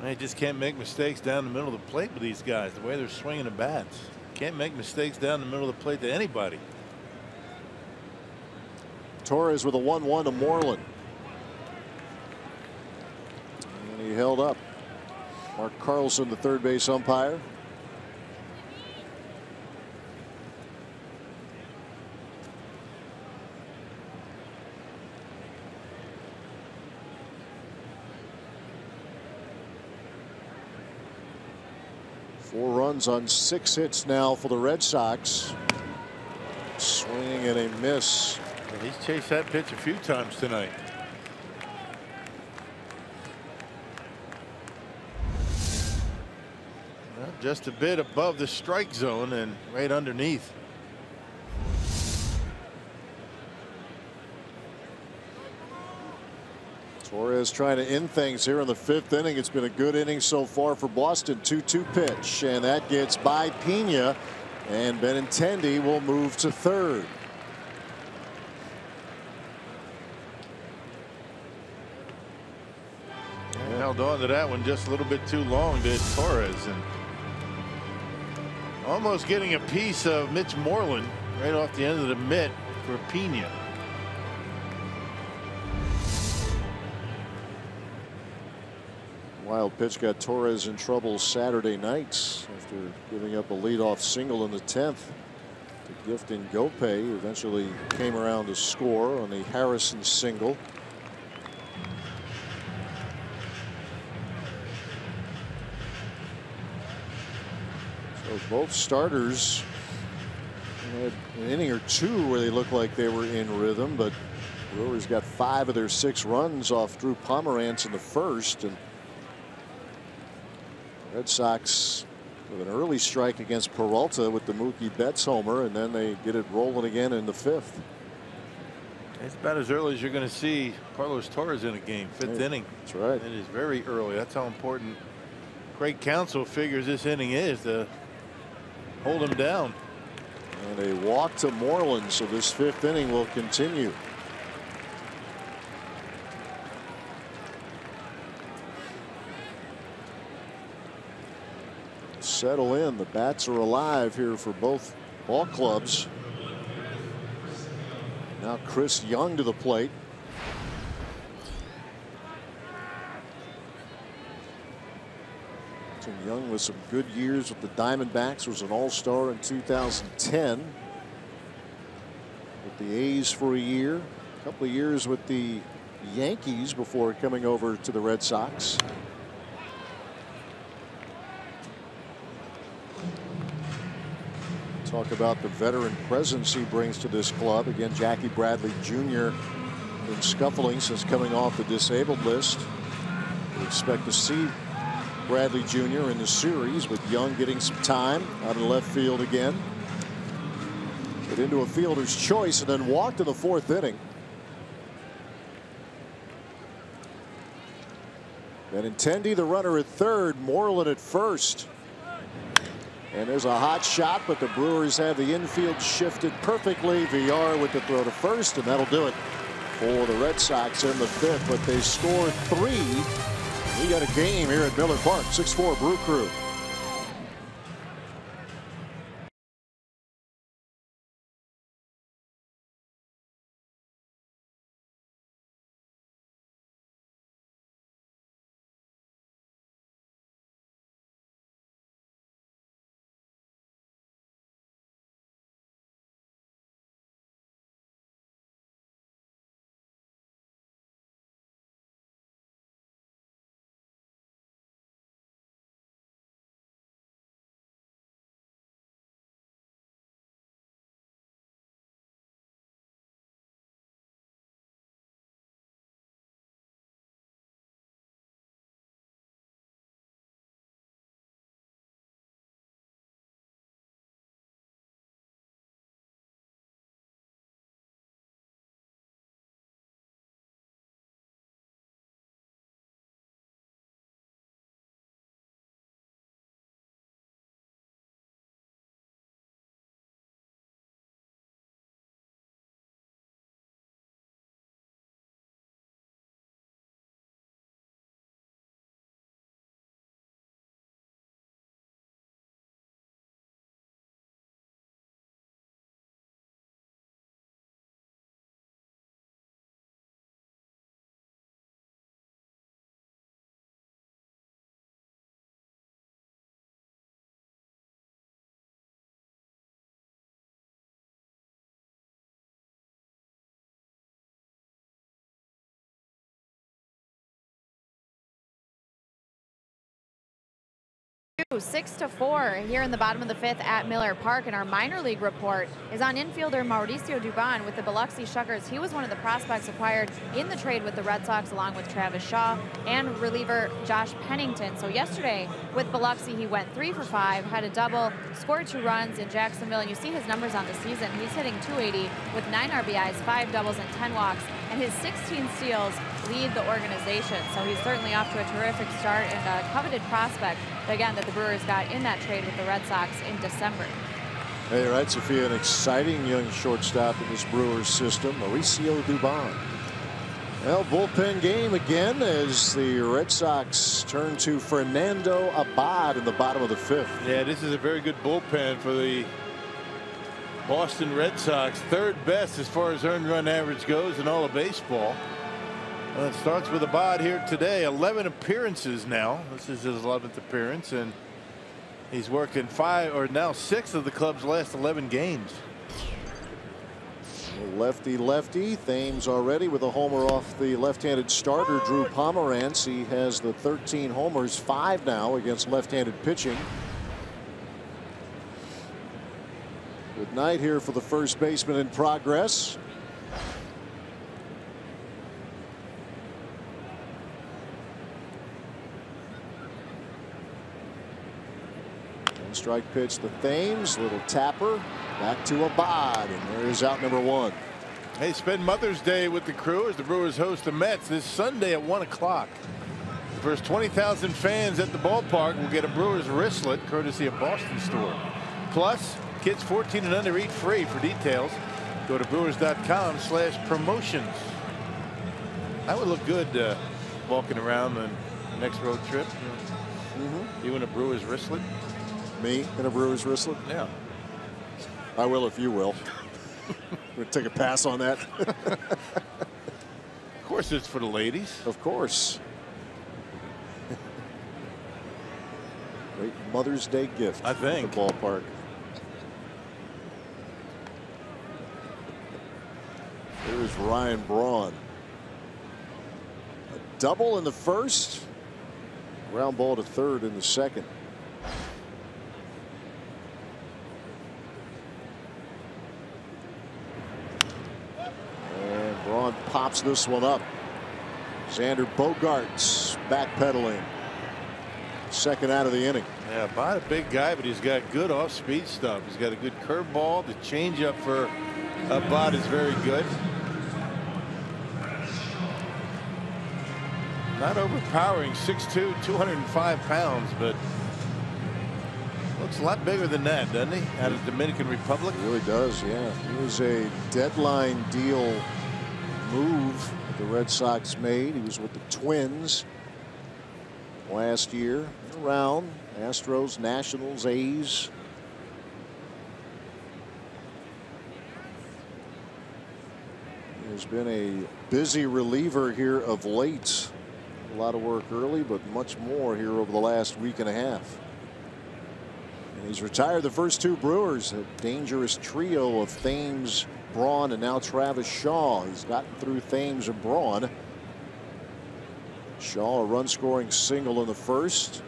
They just can't make mistakes down the middle of the plate with these guys. The way they're swinging the bats, can't make mistakes down the middle of the plate to anybody. Torres with a 1-1 to Moreland. And he held up. Mark Carlson, the third base umpire. Four runs on 6 hits now for the Red Sox. Swing and a miss Yeah, he's chased that pitch a few times tonight. Well, just a bit above the strike zone and right underneath. Torres trying to end things here in the 5th inning. It's been a good inning so far for Boston. 2-2 pitch, and that gets by Pena, and Benintendi will move to third. Held on to that one just a little bit too long, did Torres, and almost getting a piece of Mitch Moreland right off the end of the mitt for Pena. Wild pitch got Torres in trouble Saturday night after giving up a leadoff single in the 10th to Gifton Gope. Eventually came around to score on the Harrison single. So both starters had an inning or two where they looked like they were in rhythm, but Brewers got 5 of their 6 runs off Drew Pomerantz in the first, and Red Sox with an early strike against Peralta with the Mookie Betts homer, and then they get it rolling again in the 5th. It's about as early as you're going to see Carlos Torres in a game. 5th inning. That's right. It is very early. That's how important Craig Counsell figures this inning is, to hold him down. And a walk to Moreland, so this 5th inning will continue. Settle in. The bats are alive here for both ball clubs. Now Chris Young to the plate. Tim Young with some good years with the Diamondbacks, was an all-star in 2010 with the A's for a year, a couple of years with the Yankees before coming over to the Red Sox. Talk about the veteran presence he brings to this club. Again, Jackie Bradley Jr. in scuffling since coming off the disabled list. We expect to see Bradley Jr. in the series, with Young getting some time out of left field again. Get into a fielder's choice and then walk to the 4th inning. Benintendi the runner at third, Moreland at first. And there's a hot shot, but the Brewers have the infield shifted perfectly. Villar with the throw to first, and that'll do it for the Red Sox in the 5th. But they score 3. We got a game here at Miller Park. 6-4 Brew Crew. 6-4 here in the bottom of the 5th at Miller Park, and our minor league report is on infielder Mauricio Dubon with the Biloxi Shuckers. He was one of the prospects acquired in the trade with the Red Sox along with Travis Shaw and reliever Josh Pennington. So yesterday with Biloxi he went 3 for 5, had a double, scored 2 runs in Jacksonville, and you see his numbers on the season. He's hitting .280 with 9 RBIs, 5 doubles, and 10 walks, and his 16 steals lead the organization. So he's certainly off to a terrific start and a coveted prospect, again, that the Brewers got in that trade with the Red Sox in December. Hey, right, Sophia, an exciting young shortstop in this Brewers system, Mauricio Dubon. Well, bullpen game again as the Red Sox turn to Fernando Abad in the bottom of the 5th. Yeah, this is a very good bullpen for the Boston Red Sox. 3rd best as far as earned run average goes in all of baseball. Well, it starts with Abad here today. 11 appearances now. This is his 11th appearance, and he's worked in 5 or now 6 of the club's last 11 games. Lefty. Thames already with a homer off the left-handed starter Drew Pomerantz. He has the 13 homers, 5 now against left-handed pitching. Good night here for the first baseman in progress. One strike pitch to Thames, little tapper, back to Abad, and there is out number 1. Hey, spend Mother's Day with the crew as the Brewers host the Mets this Sunday at 1 o'clock. The first 20,000 fans at the ballpark will get a Brewers wristlet courtesy of Boston Store. Plus, kids 14 and under eat free. For details, go to brewers.com/promotions. That would look good walking around the next road trip. You in a Brewers wristlet? Me in a Brewers wristlet? Yeah. I will if you will. We'll take a pass on that. Of course it's for the ladies. Of course. Great Mother's Day gift. I think. At the ballpark. Here's Ryan Braun. A double in the first. Ground ball to 3rd in the 2nd. And Braun pops this one up. Xander Bogaerts backpedaling. 2nd out of the inning. Yeah, about a big guy, but he's got good off-speed stuff. He's got a good curveball. The changeup for Abad is very good. Not overpowering, 6'2", 205 pounds, but looks a lot bigger than that, doesn't he? Out of the Dominican Republic. He really does, yeah. It was a deadline deal move that the Red Sox made. He was with the Twins last year. Around Astros, Nationals, A's. There's been a busy reliever here of late. A lot of work early, but much more here over the last week and a half. And he's retired the first 2 Brewers. A dangerous trio of Thames, Braun, and now Travis Shaw. He's gotten through Thames and Braun. Shaw a run-scoring single in the first.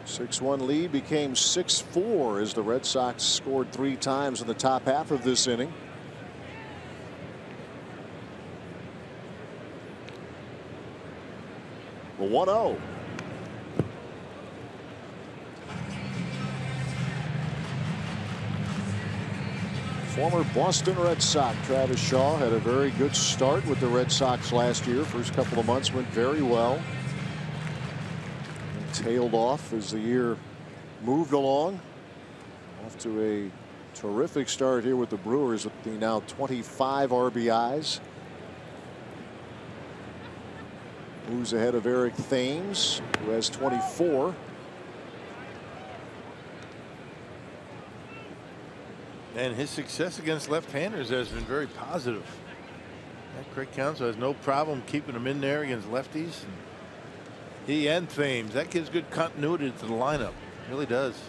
A 6-1 lead became 6-4 as the Red Sox scored 3 times in the top half of this inning. The 1-0. Former Boston Red Sox Travis Shaw had a very good start with the Red Sox last year. First couple of months went very well. And tailed off as the year moved along. Off to a terrific start here with the Brewers with the now 25 RBIs. Moves ahead of Eric Thames, who has 24. And his success against left-handers has been very positive. Craig Counsell has no problem keeping him in there against lefties. And he and Thames, that gives good continuity to the lineup. It really does.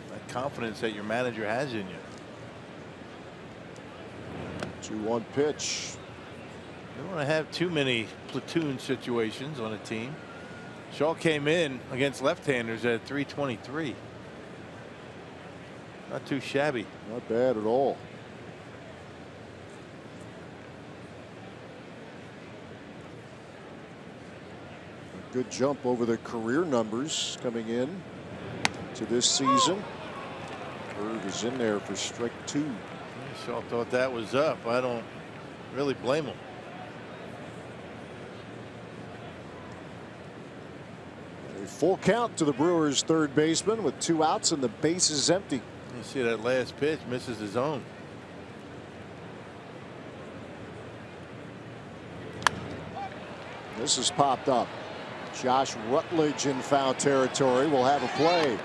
That confidence that your manager has in you. 2-1 pitch. You don't want to have too many platoon situations on a team. Shaw came in against left-handers at 323. Not too shabby. Not bad at all. A good jump over the career numbers coming in to this season. Curve is in there for strike 2. Shaw thought that was up. I don't really blame him. A full count to the Brewers' third baseman with 2 outs and the bases empty. You see that last pitch, misses his own. This has popped up. Josh Rutledge in foul territory will have a play.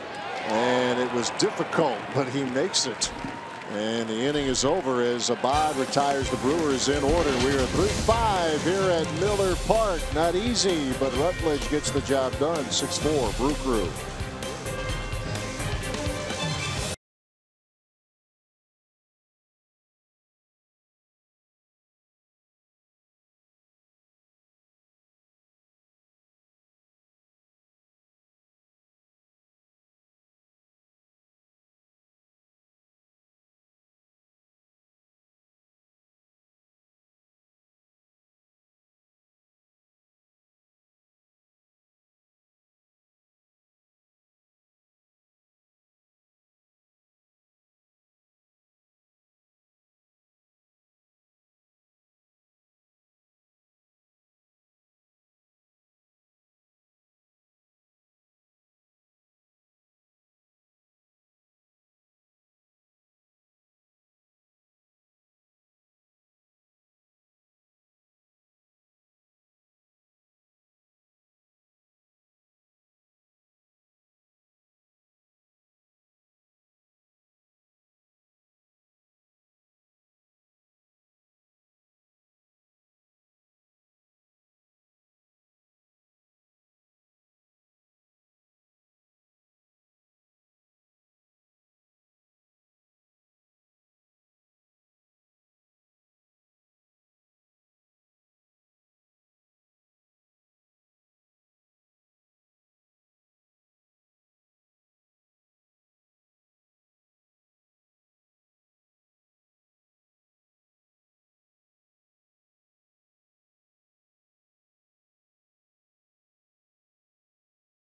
And it was difficult, but he makes it. And the inning is over as Abad retires the Brewers in order. We are 3-5 here at Miller Park. Not easy, but Rutledge gets the job done. 6-4 Brew Crew.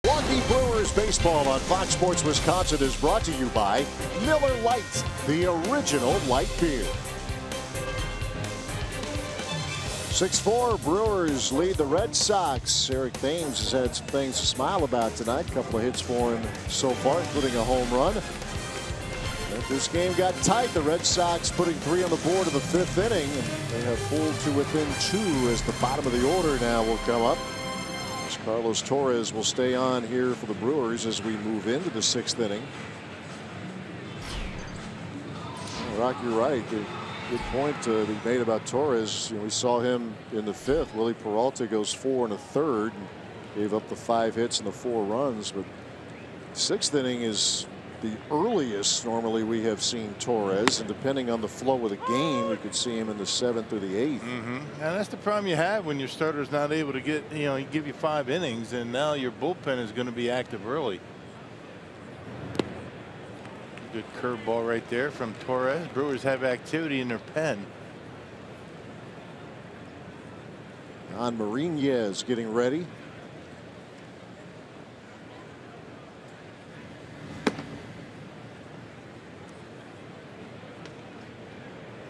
Milwaukee Brewers baseball on Fox Sports Wisconsin is brought to you by Miller Lite, the original light beer. 6-4 Brewers lead the Red Sox. Eric Thames has had some things to smile about tonight. A couple of hits for him so far, including a home run. If this game got tight, the Red Sox putting 3 on the board in the 5th inning. And they have pulled to within 2 as the bottom of the order now will come up. Carlos Torres will stay on here for the Brewers as we move into the 6th inning. Oh, Rock, you're right. Good point to be made about Torres. We saw him in the 5th. Willie Peralta goes 4 1/3 and gave up the 5 hits and the 4 runs. But 6th inning is the earliest normally we have seen Torres, and depending on the flow of the game, we could see him in the 7th or the 8th. And that's the problem you have when your starter's not able to get, give you 5 innings, and now your bullpen is going to be active early. Good curveball right there from Torres. Brewers have activity in their pen. John Marinez getting ready.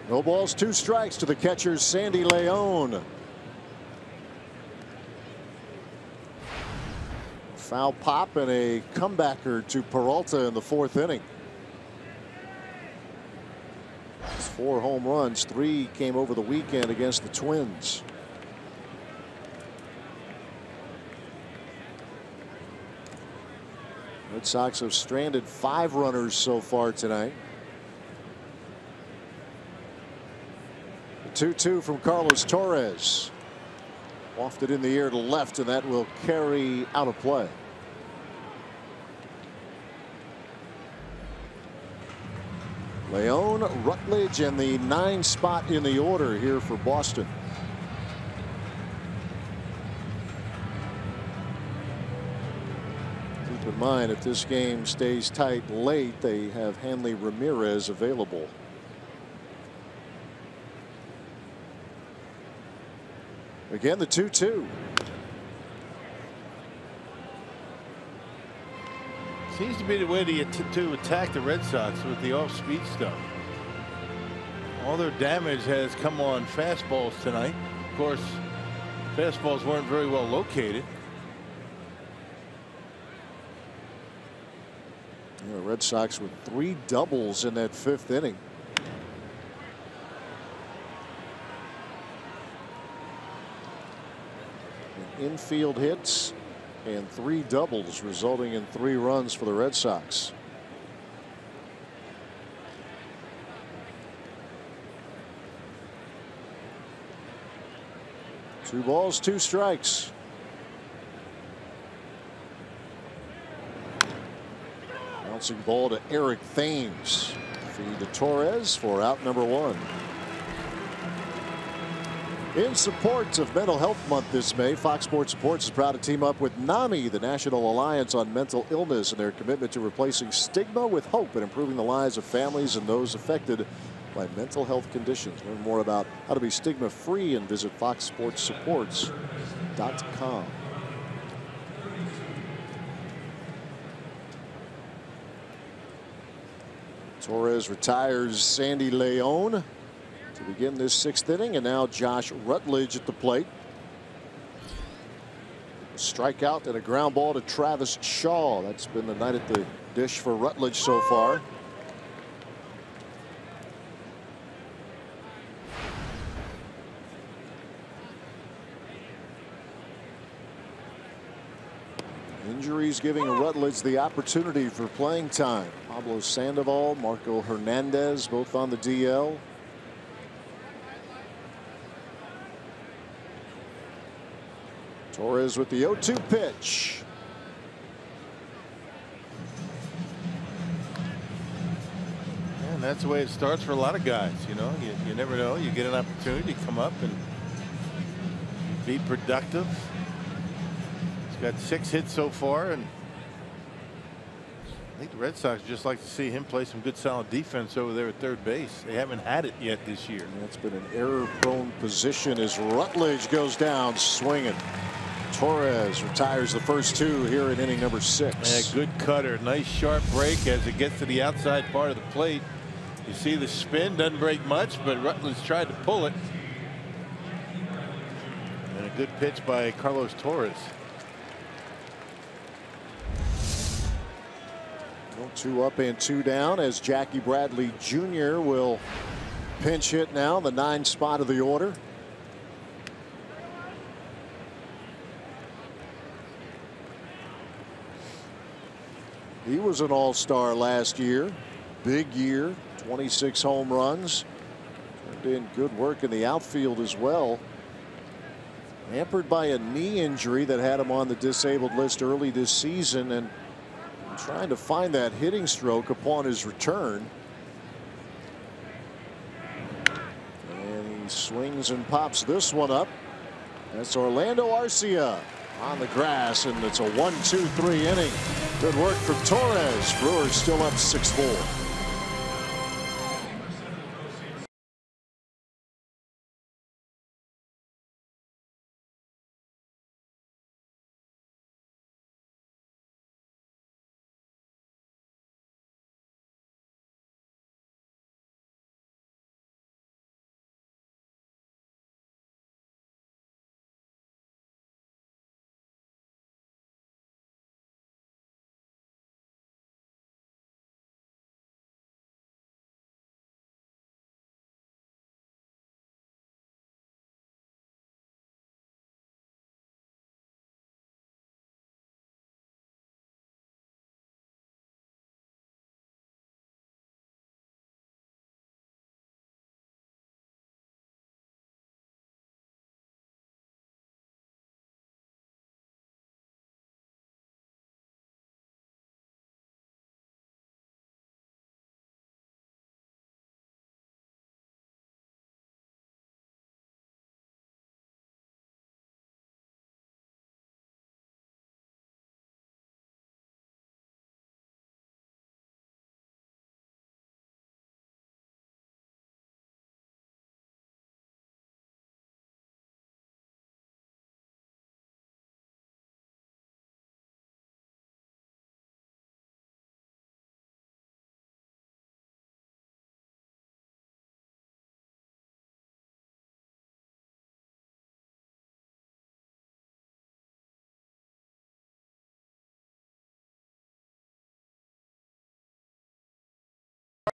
No balls, 2 strikes to the catcher, Sandy Leon. Foul pop and a comebacker to Peralta in the 4th inning. 4 home runs, 3 came over the weekend against the Twins. Red Sox have stranded 5 runners so far tonight. 2-2 from Carlos Torres. Wafted in the air to left, and that will carry out of play. Leon, Rutledge, and the 9 spot in the order here for Boston. Keep in mind, if this game stays tight late, they have Hanley Ramirez available. Again, the 2-2. Seems to be the way to attack the Red Sox with the off-speed stuff. All their damage has come on fastballs tonight. Of course, fastballs weren't very well located. The Red Sox with 3 doubles in that 5th inning. Infield hits and 3 doubles, resulting in 3 runs for the Red Sox. Two balls, 2 strikes. Bouncing ball to Eric Thames. Feed to Torres for out number 1. In support of Mental Health Month this May, Fox Sports Sports is proud to team up with NAMI, the National Alliance on Mental Illness, and their commitment to replacing stigma with hope and improving the lives of families and those affected by mental health conditions. Learn more about how to be stigma-free and visit foxsportssupports.com. Torres retires Sandy Leon to begin this 6th inning, and now Josh Rutledge at the plate. A strikeout and a ground ball to Travis Shaw. That's been the night at the dish for Rutledge so far. Injuries giving Rutledge the opportunity for playing time. Pablo Sandoval, Marco Hernandez, both on the DL. Torres with the 0-2 pitch. And that's the way it starts for a lot of guys. You know, you never know. You get an opportunity to come up and be productive. He's got 6 hits so far, and I think the Red Sox just like to see him play some good solid defense over there at third base. They haven't had it yet this year. That's been an error-prone position as Rutledge goes down swinging. Torres retires the first 2 here in inning number 6. Yeah, good cutter. Nice sharp break as it gets to the outside part of the plate. You see the spin doesn't break much, but Rutledge tried to pull it. And a good pitch by Carlos Torres. 2 up and 2 down as Jackie Bradley Jr. will pinch hit now, the 9th spot of the order. He was an all-star last year. Big year, 26 home runs. Turned in good work in the outfield as well. Hampered by a knee injury that had him on the disabled list early this season, and trying to find that hitting stroke upon his return. And he swings and pops this one up. That's Orlando Arcia on the grass, and it's a 1-2-3 inning. Good work from Torres. Brewers still up 6-4.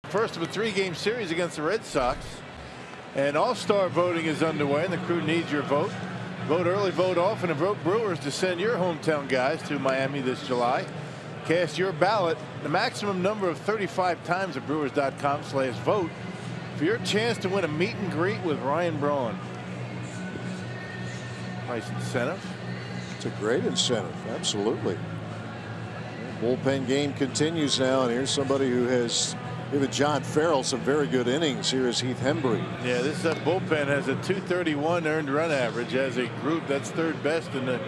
First of a 3-game series against the Red Sox. And all-star voting is underway, and the crew needs your vote. Vote early, vote often, and vote Brewers to send your hometown guys to Miami this July. Cast your ballot the maximum number of 35 times at brewers.com/vote for your chance to win a meet and greet with Ryan Braun. Nice incentive. It's a great incentive. Absolutely. The bullpen game continues now, and here's somebody who has given John Farrell some very good innings. Here is Heath Hembree. Yeah, this bullpen has a .231 earned run average as a group. That's third best in the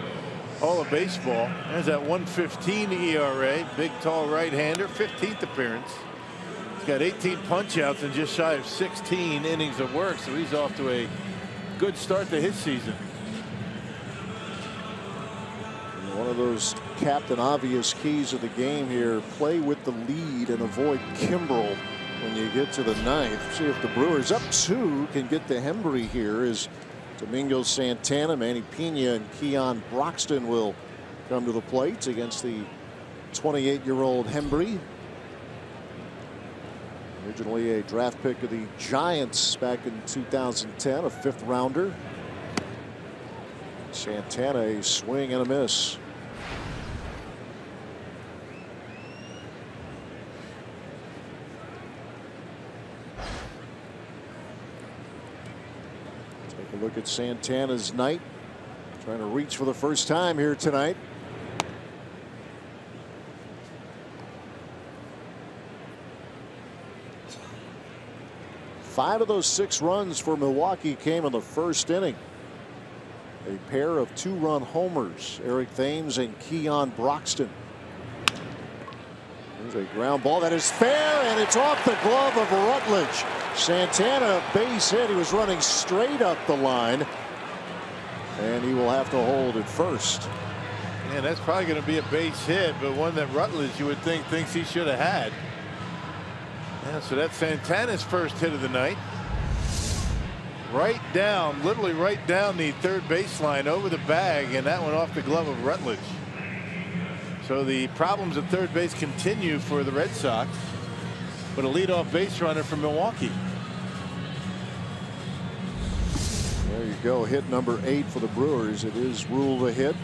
all of baseball. There's that 1.15 ERA. Big, tall right-hander. 15th appearance. He's got 18 punch-outs and just shy of 16 innings of work, so he's off to a good start to his season. One of those captain obvious keys of the game here: play with the lead and avoid Kimbrel when you get to the ninth. See if the Brewers up 2 can get to Hembree here, as Domingo Santana, Manny Pena, and Keon Broxton will come to the plate against the 28-year-old Hembree. Originally a draft pick of the Giants back in 2010, a 5th rounder. Santana, a swing and a miss. Take a look at Santana's night. Trying to reach for the first time here tonight. Five of those 6 runs for Milwaukee came in the first inning. A pair of 2-run homers, Eric Thames and Keon Broxton. There's a ground ball that is fair, and it's off the glove of Rutledge. Santana, base hit. He was running straight up the line, and he will have to hold at first. Yeah, that's probably going to be a base hit, but one that Rutledge, you would think, thinks he should have had. Yeah, so that's Santana's first hit of the night. Right down, literally right down the third baseline over the bag, and that went off the glove of Rutledge. So the problems at third base continue for the Red Sox, but a leadoff base runner from Milwaukee. There you go, hit number 8 for the Brewers. It is ruled a hit.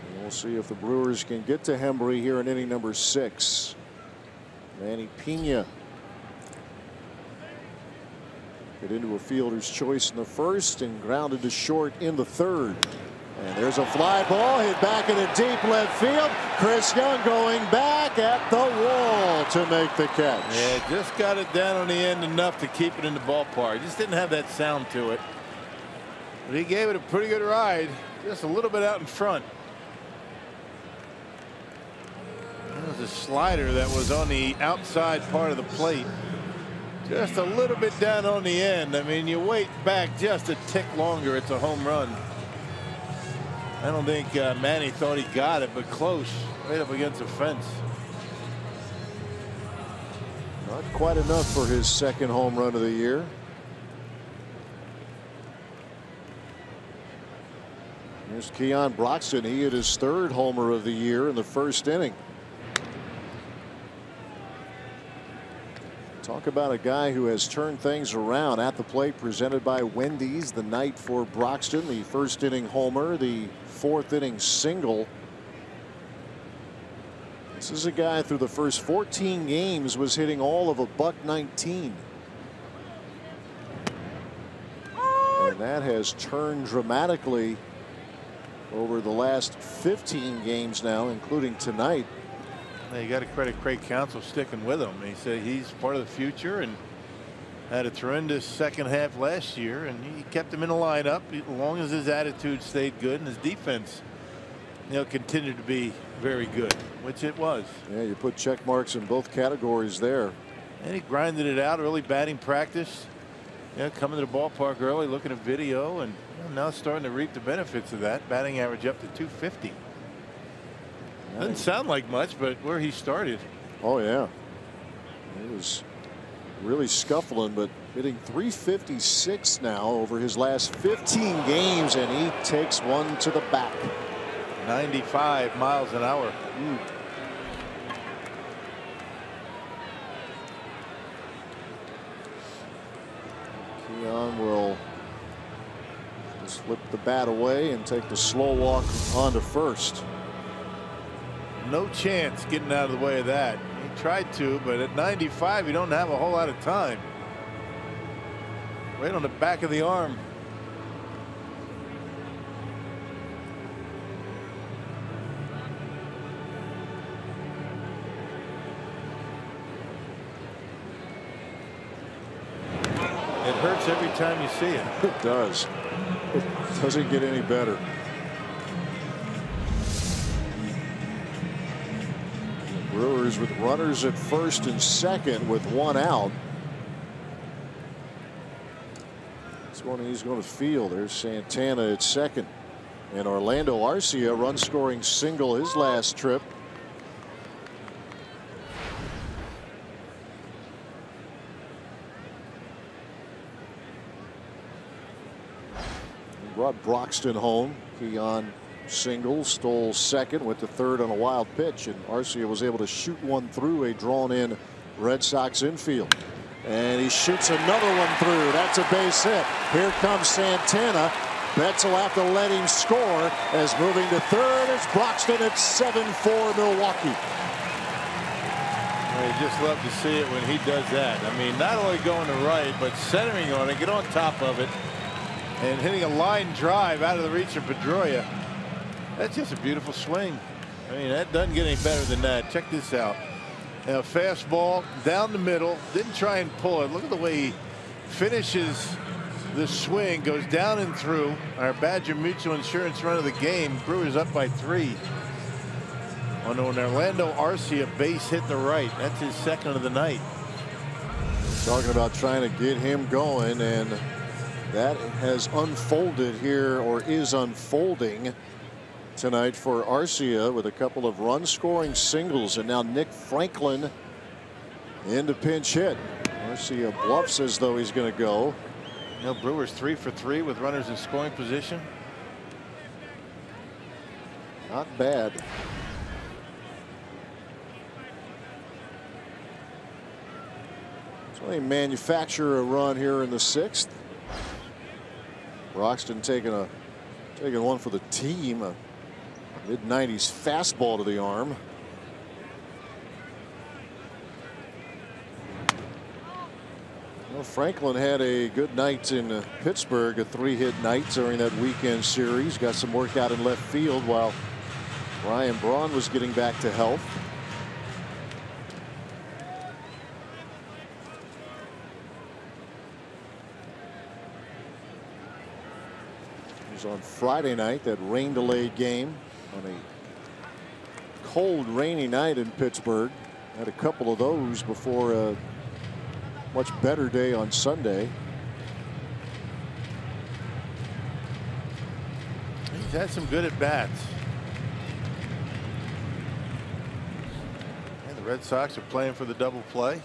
And we'll see if the Brewers can get to Hembree here in inning number 6. Manny Pena get into a fielder's choice in the first and grounded to short in the third. And there's a fly ball hit back into deep left field. Chris Young going back at the wall to make the catch. Yeah, just got it down on the end enough to keep it in the ballpark. Just didn't have that sound to it. But he gave it a pretty good ride, just a little bit out in front. That was a slider that was on the outside part of the plate. Just a little bit down on the end. I mean, you wait back just a tick longer, it's a home run. I don't think Manny thought he got it, but close, right up against the fence. Not quite enough for his second home run of the year. Here's Keon Broxton. He hit his third homer of the year in the first inning. Talk about a guy who has turned things around at the plate. Presented by Wendy's. The night for Broxton, the first inning homer, the fourth inning single. This is a guy through the first 14 games was hitting all of $119. And that has turned dramatically over the last 15 games now, including tonight. You got to credit Craig Counsell sticking with him. He said he's part of the future and had a tremendous second half last year, and he kept him in the lineup as long as his attitude stayed good and his defense, continued to be very good, which it was. Yeah, you put check marks in both categories there. And he grinded it out early batting practice. Coming to the ballpark early, looking at video, and now starting to reap the benefits of that. Batting average up to 250. Doesn't sound like much, but where he started. Oh yeah, he was really scuffling, but hitting .356 now over his last 15 games, and he takes one to the back. 95 miles an hour. Keon will slip the bat away and take the slow walk onto first. No chance getting out of the way of that. He tried to, but at 95, you don't have a whole lot of time. Right on the back of the arm. It hurts every time you see it. It does. It doesn't get any better. The Brewers with runners at first and second with one out. This one he's going to field. There's Santana at second. And Orlando Arcia run scoring single his last trip. Brought Broxton home. Keon single, stole second with the third on a wild pitch, and Arcia was able to shoot one through a drawn in Red Sox infield. And he shoots another one through. That's a base hit. Here comes Santana. Betts will have to let him score, as moving to third is Broxton at 7-4 Milwaukee. You just love to see it when he does that. I mean, not only going to right, but centering on it, get on top of it, and hitting a line drive out of the reach of Pedroia. That's just a beautiful swing. I mean, that doesn't get any better than that. Check this out. Now, fastball down the middle. Didn't try and pull it. Look at the way he finishes the swing. Goes down and through. Our Badger Mutual Insurance run of the game. Brewers up by 3. On an Orlando Arcia base hit the right. That's his second of the night. Talking about trying to get him going, and that has unfolded here, or is unfolding tonight for Arcia, with a couple of run scoring singles, and now Nick Franklin into pinch hit. Arcia bluffs as though he's going to go. You know, Brewers 3 for 3 with runners in scoring position. Not bad. So they manufacture a run here in the 6th. Broxton taking one for the team. A mid-90s fastball to the arm. Well, Franklin had a good night in Pittsburgh, a 3-hit night during that weekend series. Got some work out in left field while Ryan Braun was getting back to health. On Friday night, that rain delayed game on a cold, rainy night in Pittsburgh. Had a couple of those before a much better day on Sunday. He's had some good at bats. And the Red Sox are playing for the double play.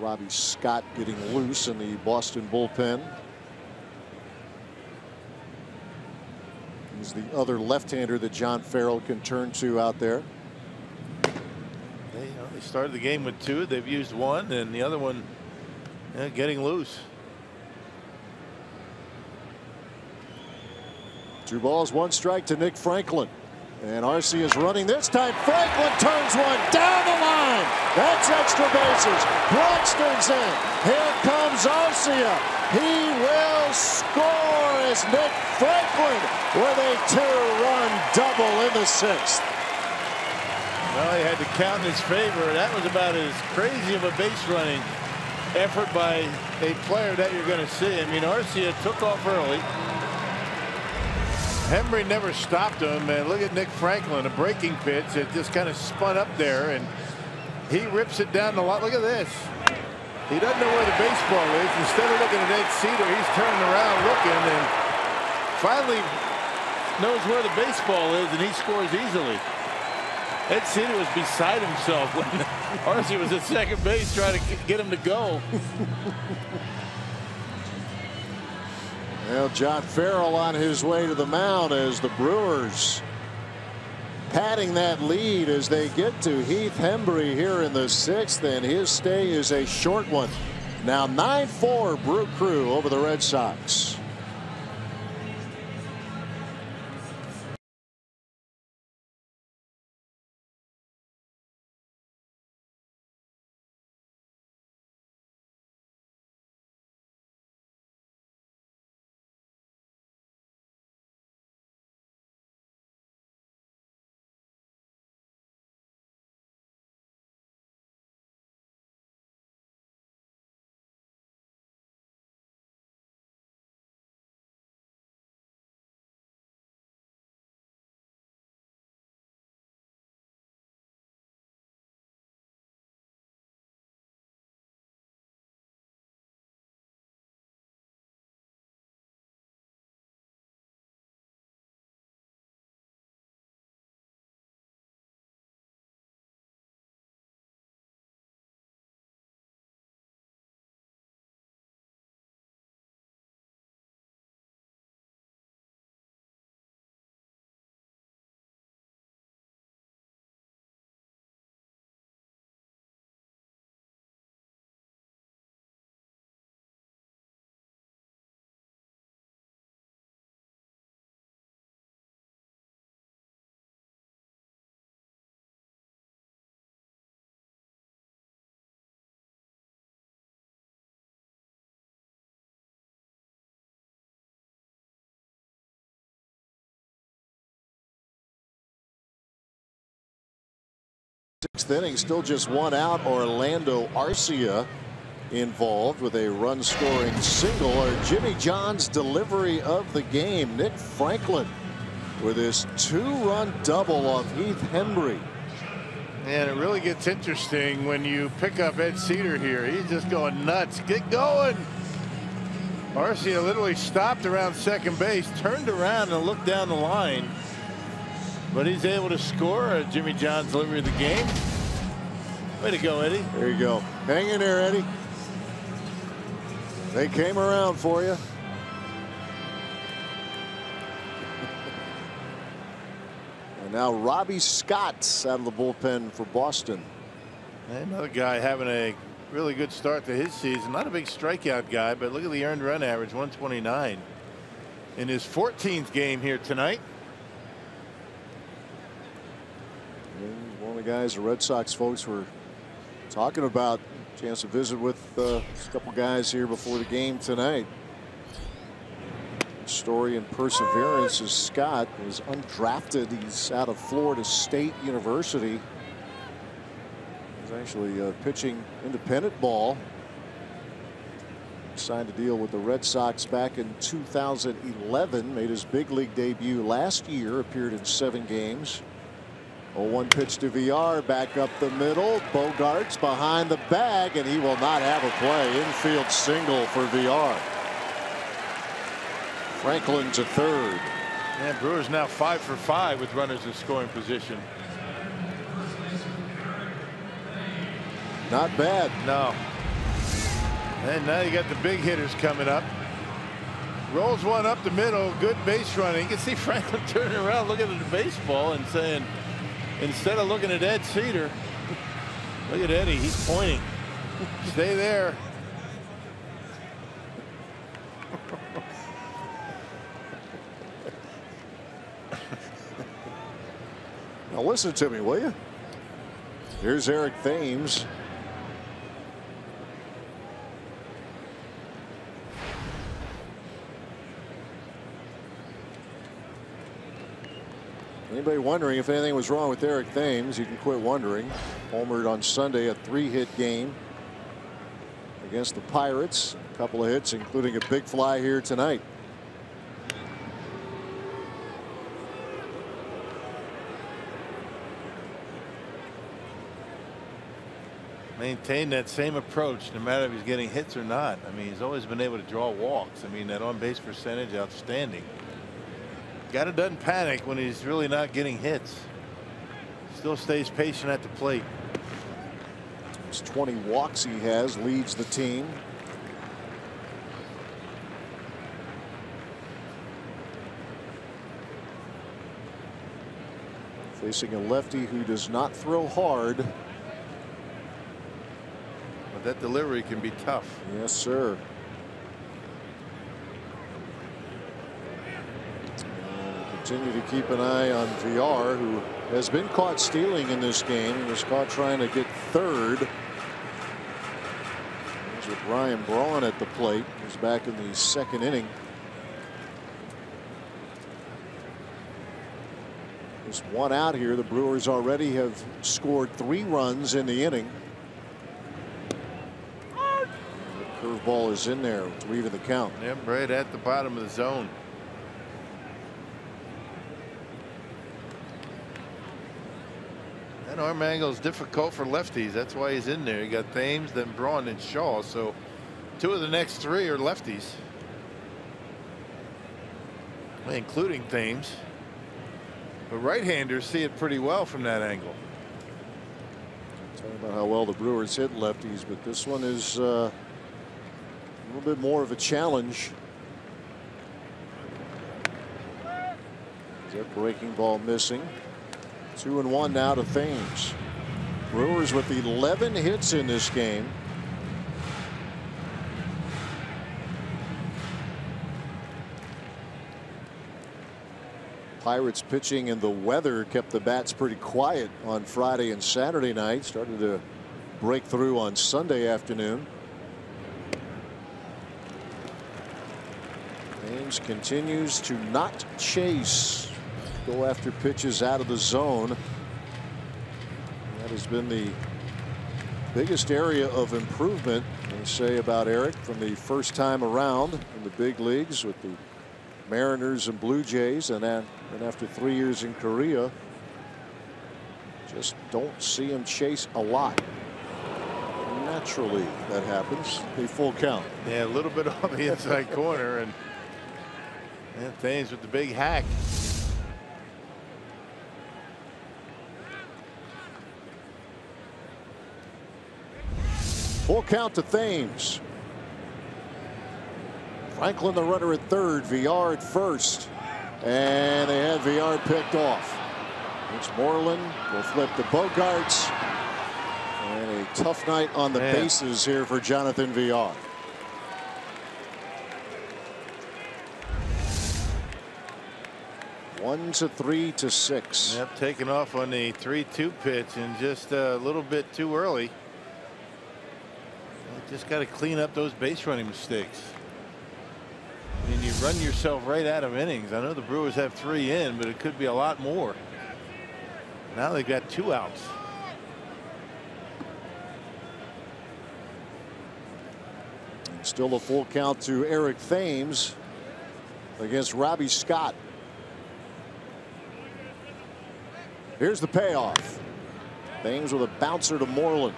Robbie Scott getting loose in the Boston bullpen. He's the other left-hander that John Farrell can turn to out there. They started the game with 2. They've used 1, and the other one getting loose. 2 balls, 1 strike to Nick Franklin. And Arcia is running this time. Franklin turns one down the line. That's extra bases. Broxton's in. Here comes Arcia. He will score as Nick Franklin with a 2-run double in the 6th. Well, he had to count in his favor. That was about as crazy of a base running effort by a player that you're going to see. I mean, Arcia took off early. Hembree never stopped him, and look at Nick Franklin, a breaking pitch. It just kind of spun up there, and he rips it down the lot. Look at this. He doesn't know where the baseball is. Instead of looking at Ed Cedar, he's turning around looking, and finally knows where the baseball is, and he scores easily. Ed Cedar was beside himself when Arcia was at second base trying to get him to go. Well, John Farrell on his way to the mound as the Brewers padding that lead as they get to Heath Hembree here in the 6th, and his stay is a short one. Now 9-4 Brew Crew over the Red Sox. Sixth inning, still just one out. Orlando Arcia involved with a run scoring single, or Jimmy John's delivery of the game. Nick Franklin with his 2-run double off Heath Hembree. And it really gets interesting when you pick up Ed Cedar here. He's just going nuts. Get going. Arcia literally stopped around second base, turned around and looked down the line. But he's able to score. Jimmy John's delivery of the game. Way to go, Eddie. There you go. Hang in there, Eddie. They came around for you. And now Robbie Scott's out of the bullpen for Boston. And another guy having a really good start to his season. Not a big strikeout guy, but look at the earned run average, 129 in his 14th game here tonight. One of the guys the Red Sox folks were talking about. Chance to visit with a couple guys here before the game tonight. Story and perseverance as Scott was undrafted. He's out of Florida State University. He's actually pitching independent ball. Signed a deal with the Red Sox back in 2011. Made his big league debut last year. Appeared in 7 games. 0-1 pitch to VR, back up the middle. Bogarts behind the bag, and he will not have a play. Infield single for VR. Franklin to third. And Brewers now 5 for 5 with runners in scoring position. Not bad. No. And now you got the big hitters coming up. Rolls one up the middle. Good base running. You can see Franklin turning around looking at the baseball and saying, instead of looking at Ed Cedar, look at Eddie. He's pointing. Stay there. Now listen to me, will you? Here's Eric Thames. Anybody wondering if anything was wrong with Eric Thames, you can quit wondering. Homered on Sunday, a 3-hit game against the Pirates. A couple of hits, including a big fly here tonight. Maintain that same approach no matter if he's getting hits or not. I mean, he's always been able to draw walks. I mean, that on-base percentage, outstanding. Guy doesn't panic when he's really not getting hits. Still stays patient at the plate. It's 20 walks he has, leads the team. Facing a lefty who does not throw hard. But that delivery can be tough. Yes, sir. Continue to keep an eye on VR, who has been caught stealing in this game. He was caught trying to get third. Here's with Ryan Braun at the plate. He's back in the second inning. Just one out here. The Brewers already have scored 3 runs in the inning. The curveball is in there to even the count. Yep, right at the bottom of the zone. That arm angle is difficult for lefties. That's why he's in there. You got Thames, then Braun, and Shaw. So 2 of the next 3 are lefties, including Thames. But right-handers see it pretty well from that angle. Talking about how well the Brewers hit lefties, but this one is a little bit more of a challenge. That breaking ball missing. 2-1 now to Thames. Brewers with 11 hits in this game. Pirates pitching and the weather kept the bats pretty quiet on Friday and Saturday night. Started to break through on Sunday afternoon. Thames continues to not chase. Go after pitches out of the zone. That has been the biggest area of improvement, they say, about Eric from the first time around in the big leagues with the Mariners and Blue Jays, and then after 3 years in Korea, just don't see him chase a lot. Naturally, that happens. A full count. Yeah, a little bit on the inside corner, and Thames with the big hack. Full count to Thames. Franklin the runner at third, VR at first, and they had VR picked off. It's Moreland will flip to Bogarts, and a tough night on the bases here for Jonathan VR. One to 3 to 6. Yep, taking off on the 3-2 pitch and just a little bit too early. Just got to clean up those base running mistakes. I mean, you run yourself right out of innings. I know the Brewers have 3 in, but it could be a lot more. Now they've got 2 outs. And still a full count to Eric Thames against Robbie Scott. Here's the payoff. Thames with a bouncer to Moreland.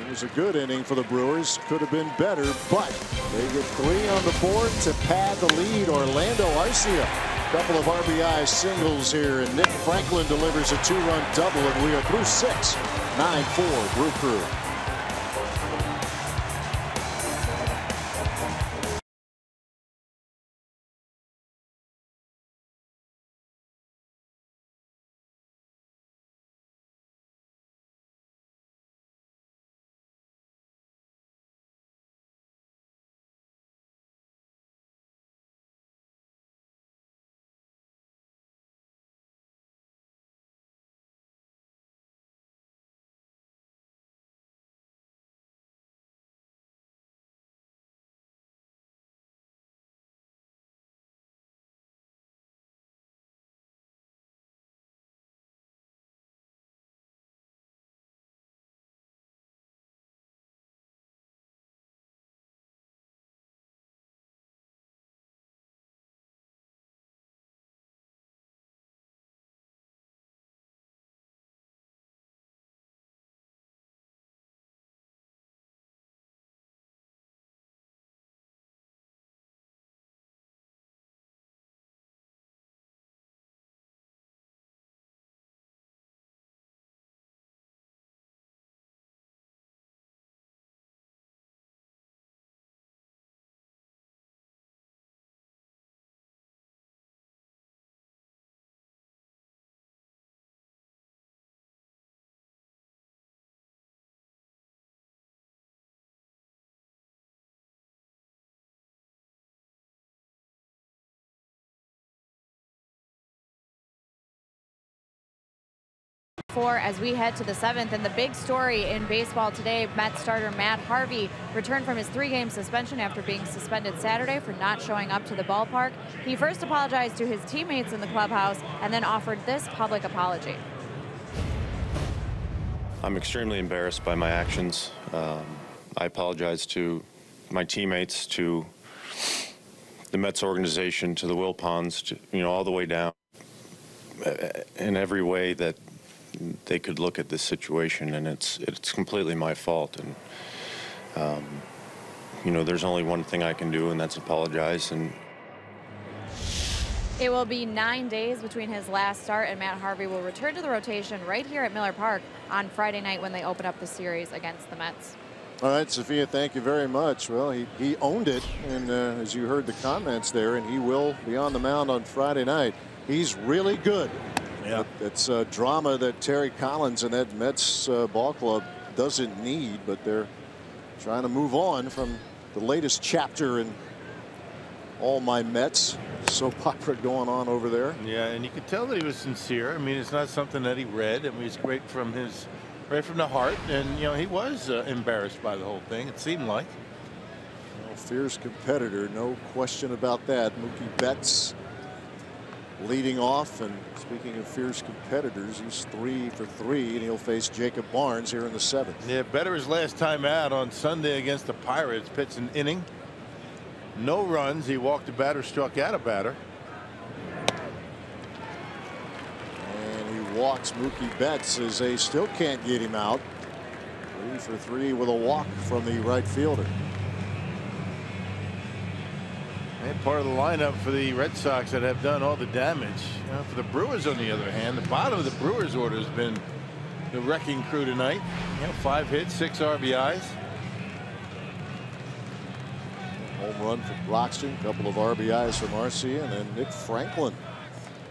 It was a good inning for the Brewers. Could have been better, but they get 3 on the board to pad the lead. Orlando Arcia, couple of RBI singles here, and Nick Franklin delivers a 2-run double, and we are through 6. 9-4 Brew Crew. 4 as we head to the 7th. And the big story in baseball today, Mets starter Matt Harvey returned from his 3-game suspension after being suspended Saturday for not showing up to the ballpark. He first apologized to his teammates in the clubhouse and then offered this public apology. I'm extremely embarrassed by my actions. I apologize to my teammates, to the Mets organization, to the Wilpons, to, all the way down, in every way that they could look at this situation, and it's completely my fault. And there's only one thing I can do, and that's apologize. And it will be 9 days between his last start, and Matt Harvey will return to the rotation right here at Miller Park on Friday night when they open up the series against the Mets. All right, Sophia, thank you very much. Well, he owned it, and as you heard the comments there, and he will be on the mound on Friday night. He's really good. Yeah. It's drama that Terry Collins and that Mets ball club doesn't need, but they're trying to move on from the latest chapter in all my Mets soap opera going on over there. Yeah, and you could tell that he was sincere. I mean, it's not something that he read. I mean, it's great from right from the heart, and he was embarrassed by the whole thing, it seemed like. Well, fierce competitor, no question about that. Mookie Betts leading off, and speaking of fierce competitors, he's 3 for 3, and he'll face Jacob Barnes here in the 7th. Yeah, better his last time out on Sunday against the Pirates. Pitched an inning, no runs. He walked a batter, struck out a batter. Walks Mookie Betts as they still can't get him out. 3 for 3 with a walk from the right fielder. And part of the lineup for the Red Sox that have done all the damage. For the Brewers, on the other hand, the bottom of the Brewers order has been the wrecking crew tonight. 5 hits, 6 RBIs. Home run from Broxton, a couple of RBIs from Arcia, and then Nick Franklin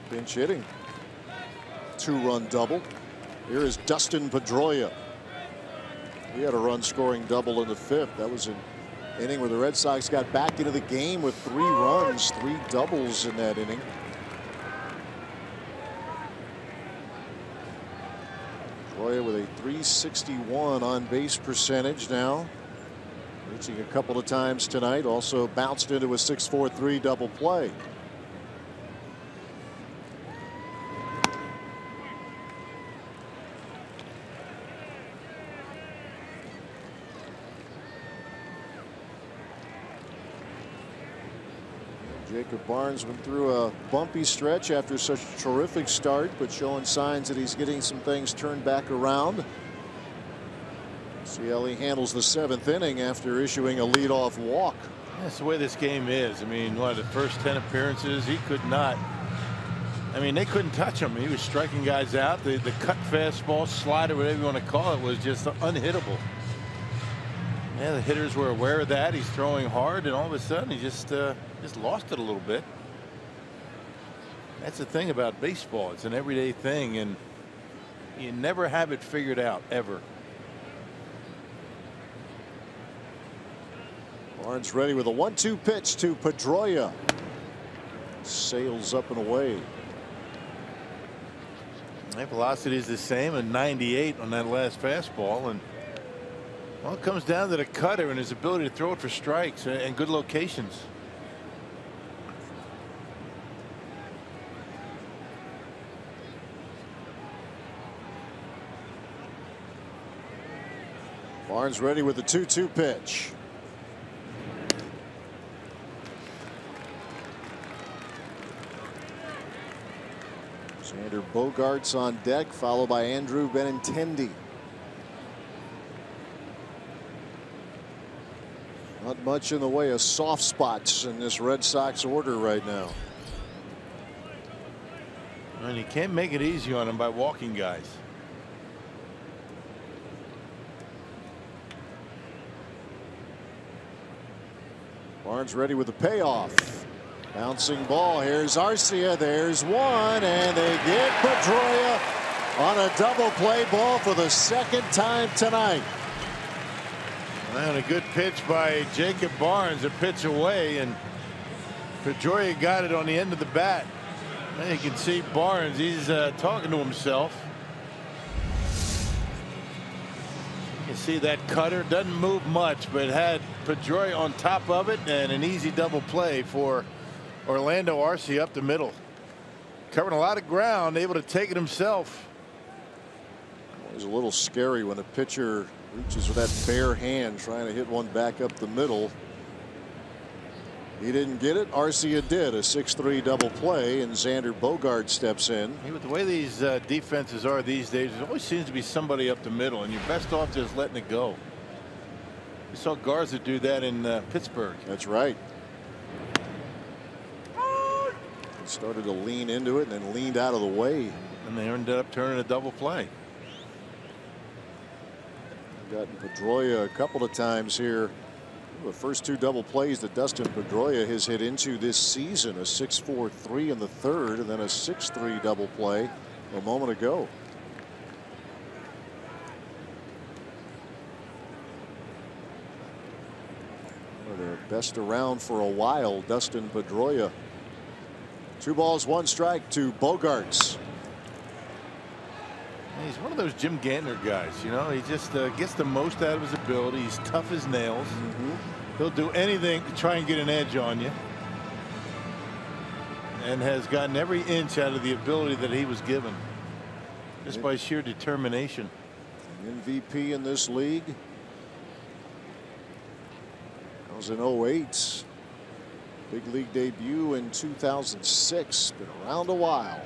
pinch hitting. 2-run double. Here is Dustin Pedroia. He had a run scoring double in the 5th. That was an inning where the Red Sox got back into the game with 3 runs, 3 doubles in that inning. Pedroia with a .361 on base percentage now. Reaching a couple of times tonight. Also bounced into a 6-4-3 double play. Jacob Barnes went through a bumpy stretch after such a terrific start, but showing signs that he's getting some things turned back around. See how he handles the 7th inning after issuing a leadoff walk. That's the way this game is. I mean, the first 10 appearances, he could not. I mean, they couldn't touch him. He was striking guys out. The cut fastball, slider, whatever you want to call it, was just unhittable. Yeah, the hitters were aware of that. He's throwing hard, and all of a sudden he just lost it a little bit. That's the thing about baseball. It's an everyday thing, and you never have it figured out, ever. Barnes ready with a 1-2 pitch to Pedroia. Sails up and away. That velocity is the same, a 98 on that last fastball, and well, it comes down to the cutter and his ability to throw it for strikes and good locations. Barnes ready with the 2-2 pitch. Xander Bogaerts on deck, followed by Andrew Benintendi. Not much in the way of soft spots in this Red Sox order right now. And you can't make it easy on them by walking guys. Barnes ready with the payoff. Bouncing ball. Here's Arcia. There's one, and they get Pedroia on a double play ball for the 2nd time tonight. And a good pitch by Jacob Barnes, a pitch away, and Pedroia got it on the end of the bat. And you can see Barnes, he's talking to himself. You see that cutter doesn't move much, but had Pedroia on top of it, and an easy double play for Orlando Arce up the middle. Covering a lot of ground, able to take it himself. It's a little scary when a pitcher reaches with that bare hand trying to hit one back up the middle. He didn't get it. Arcia did. A 6-3 double play, and Xander Bogaerts steps in. With the way these defenses are these days, there always seems to be somebody up the middle, and you're best off just letting it go. We saw Garza do that in Pittsburgh. That's right. He started to lean into it and then leaned out of the way. And they ended up turning a double play. Gotten Pedroia a couple of times here. The first two double plays that Dustin Pedroia has hit into this season, a 6-4-3 in the third, and then a 6-3 double play a moment ago. One of the best around for a while, Dustin Pedroia. 2 balls, 1 strike to Bogaerts. He's one of those Jim Gantner guys, you know. He just gets the most out of his ability. He's tough as nails. He'll do anything to try and get an edge on you, and has gotten every inch out of the ability that he was given just by sheer determination. MVP in this league. That was in 08. Big league debut in 2006. Been around a while.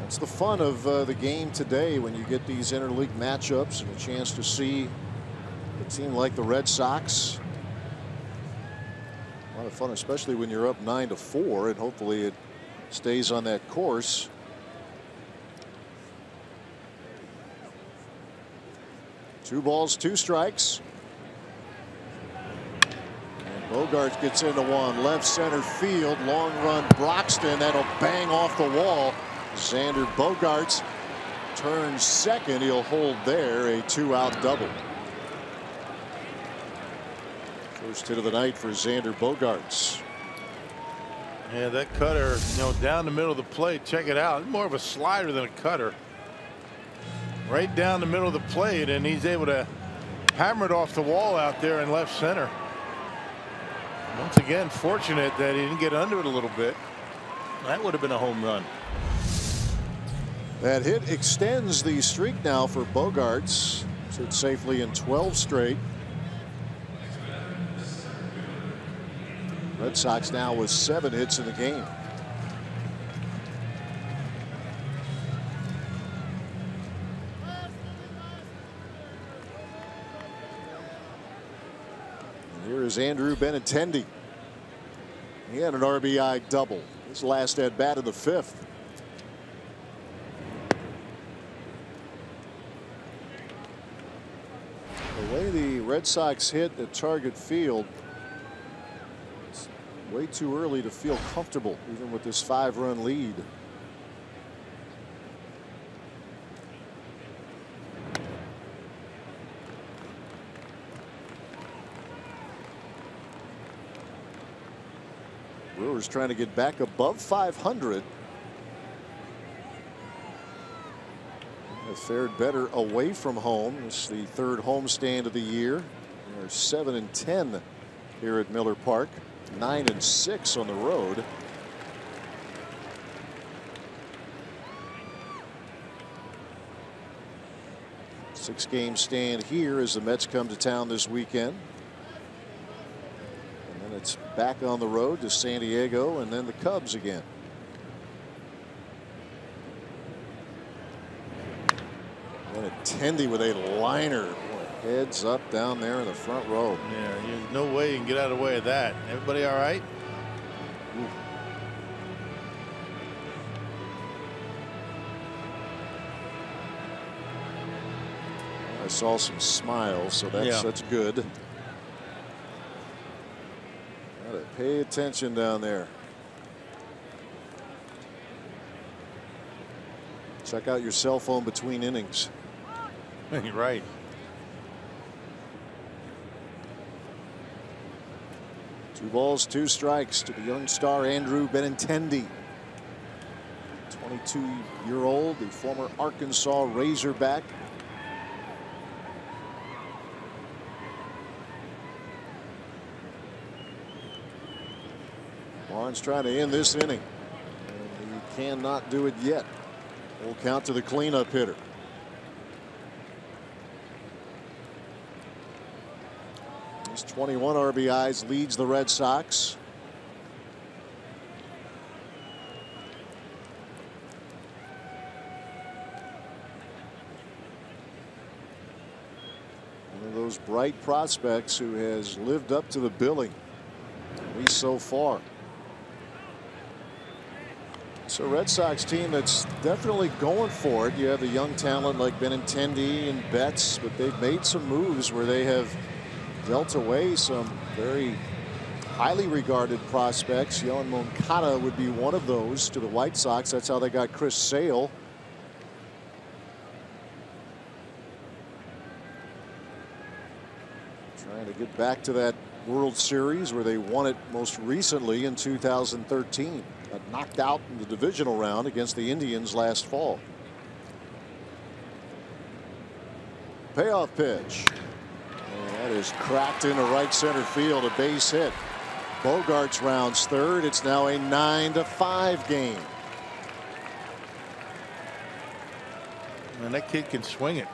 It's the fun of the game today when you get these interleague matchups and a chance to see a team like the Red Sox. A lot of fun, especially when you're up 9-4, and hopefully it stays on that course. Two balls, 2 strikes. And Bogaerts gets into one. Left center field. Long run Broxton. That'll bang off the wall. Xander Bogaerts turns second. He'll hold there. A 2-out double. First hit of the night for Xander Bogaerts. Yeah, that cutter, you know, down the middle of the plate. Check it out. It's more of a slider than a cutter. Right down the middle of the plate, and he's able to hammer it off the wall out there in left center. Once again, fortunate that he didn't get under it a little bit. That would have been a home run. That hit extends the streak now for Bogaerts. Sits safely in 12 straight. Red Sox now with 7 hits in the game. And here is Andrew Benintendi. He had an RBI double. His last at bat of the 5th. The way the Red Sox hit at Target Field, it's way too early to feel comfortable, even with this 5-run lead. Brewers trying to get back above 500. Have fared better away from home. It's the 3rd homestand of the year. They're 7-10 here at Miller Park. 9-6 on the road. Six-game stand here as the Mets come to town this weekend. And then it's back on the road to San Diego, and then the Cubs again. Benintendi with a liner. Boy, heads up down there in the front row. Yeah, there's no way you can get out of the way of that. Everybody all right? Ooh. I saw some smiles, so that's good. Gotta pay attention down there. Check out your cell phone between innings. You're right. Two balls, 2 strikes to the young star Andrew Benintendi. 22-year-old, the former Arkansas Razorback. Barnes trying to end this inning, and he cannot do it yet. Full count to the cleanup hitter. He's 21 RBIs, leads the Red Sox. One of those bright prospects who has lived up to the billing, at least so far. It's a Red Sox team that's definitely going for it. You have the young talent like Benintendi and Betts, but they've made some moves where they have dealt away some very highly regarded prospects. Yohan Moncada would be one of those to the White Sox. That's how they got Chris Sale. Trying to get back to that World Series where they won it most recently in 2013. Got knocked out in the divisional round against the Indians last fall. Payoff pitch. And that is cracked into right center field, a base hit. Bogarts rounds third. It's now a 9-5 game. And that kid can swing it.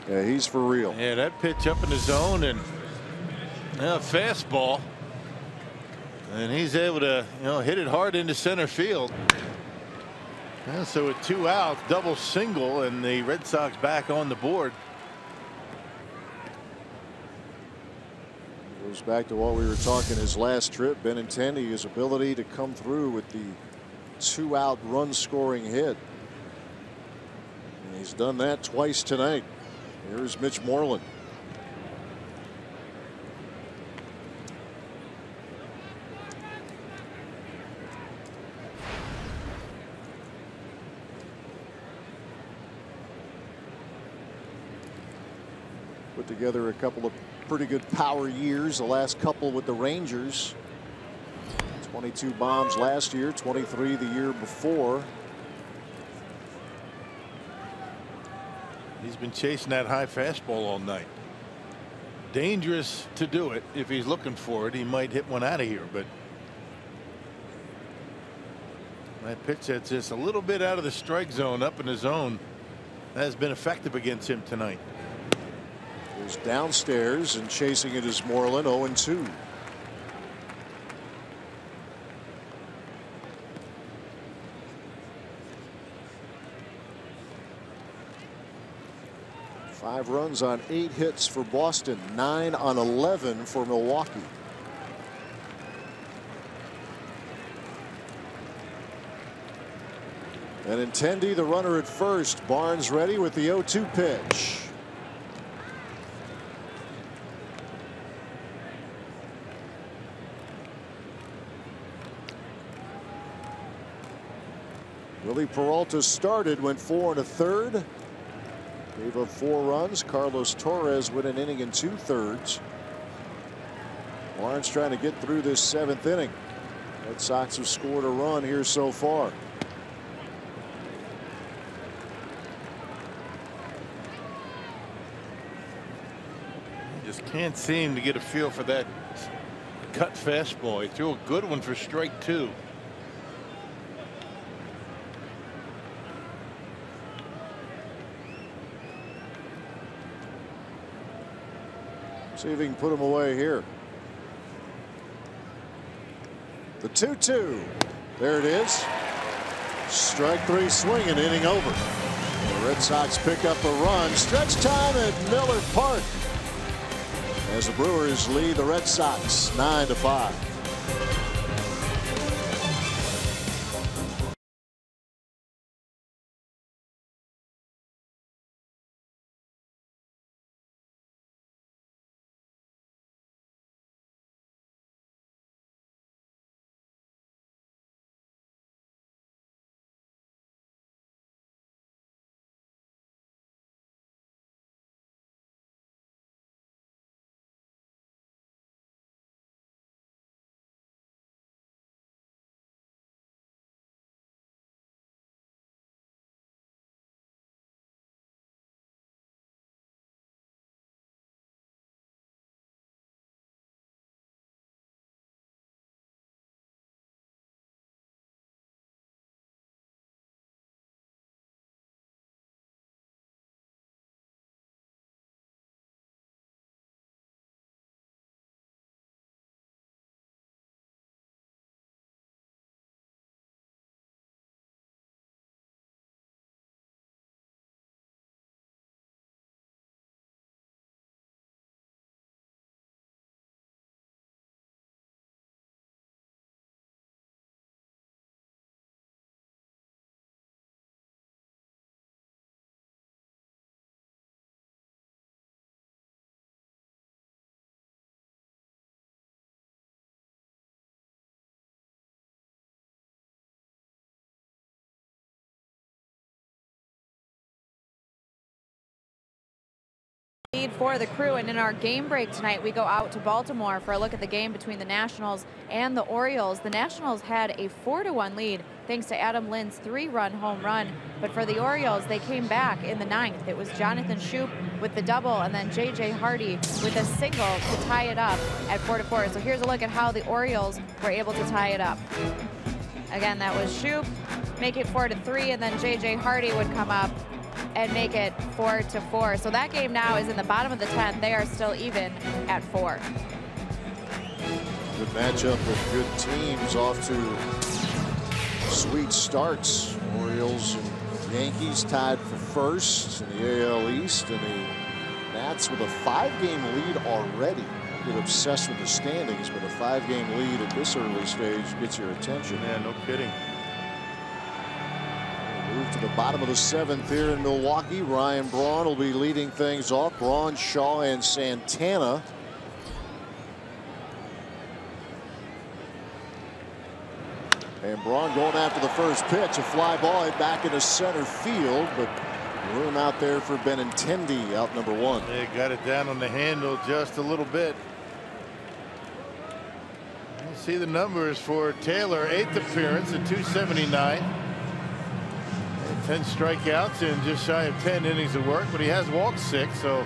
Yeah, he's for real. Yeah, that pitch up in the zone and fastball. And he's able to, hit it hard into center field. And so with 2 outs, double single, and the Red Sox back on the board. Goes back to what we were talking his last trip. Benintendi, his ability to come through with the 2-out run scoring hit. And he's done that twice tonight. Here's Mitch Moreland. Put together a couple of pretty good power years, the last couple with the Rangers. 22 bombs last year, 23 the year before. He's been chasing that high fastball all night. Dangerous to do it. If he's looking for it, he might hit one out of here, but that pitch that's just a little bit out of the strike zone, up in the zone, has been effective against him tonight. Goes downstairs, and chasing it is Moreland. 0-2. Five runs on 8 hits for Boston, 9 on 11 for Milwaukee. Benintendi, the runner at first. Barnes ready with the 0-2 pitch. Willie Peralta started, went 4 1/3. Gave up 4 runs. Carlos Torres went an inning and 2/3. Barnes trying to get through this 7th inning. Red Sox have scored a run here so far. Just can't seem to get a feel for that cut fastball. He threw a good one for strike 2. See if he can put him away here. The 2-2. There it is. Strike 3 swinging, inning over. The Red Sox pick up a run. Stretch time at Miller Park as the Brewers lead the Red Sox 9-5. lead for the Crew. And in our game break tonight, we go out to Baltimore for a look at the game between the Nationals and the Orioles. The Nationals had a 4-1 lead thanks to Adam Lynn's 3-run home run. But for the Orioles, they came back in the 9th. It was Jonathan Shoup with the double and then J.J. Hardy with a single to tie it up at 4-4. So here's a look at how the Orioles were able to tie it up. Again, that was Shoup, make it 4-3, and then J.J. Hardy would come up and make it 4-4. So that game now is in the bottom of the 10th. They are still even at 4. Good matchup with good teams, off to sweet starts. Orioles and Yankees tied for first in the AL East, and the Nats with a 5-game lead already. Get obsessed with the standings, but a 5-game lead at this early stage gets your attention. Yeah, no kidding. Move to the bottom of the 7th here in Milwaukee. Ryan Braun will be leading things off. Braun, Shaw, and Santana. And Braun going after the first pitch. A fly ball hit back into center field, but room out there for Benintendi, out number 1. They got it down on the handle just a little bit. You see the numbers for Taylor. 8th appearance at .279. 10 strikeouts and just shy of 10 innings of work, but he has walked 6, so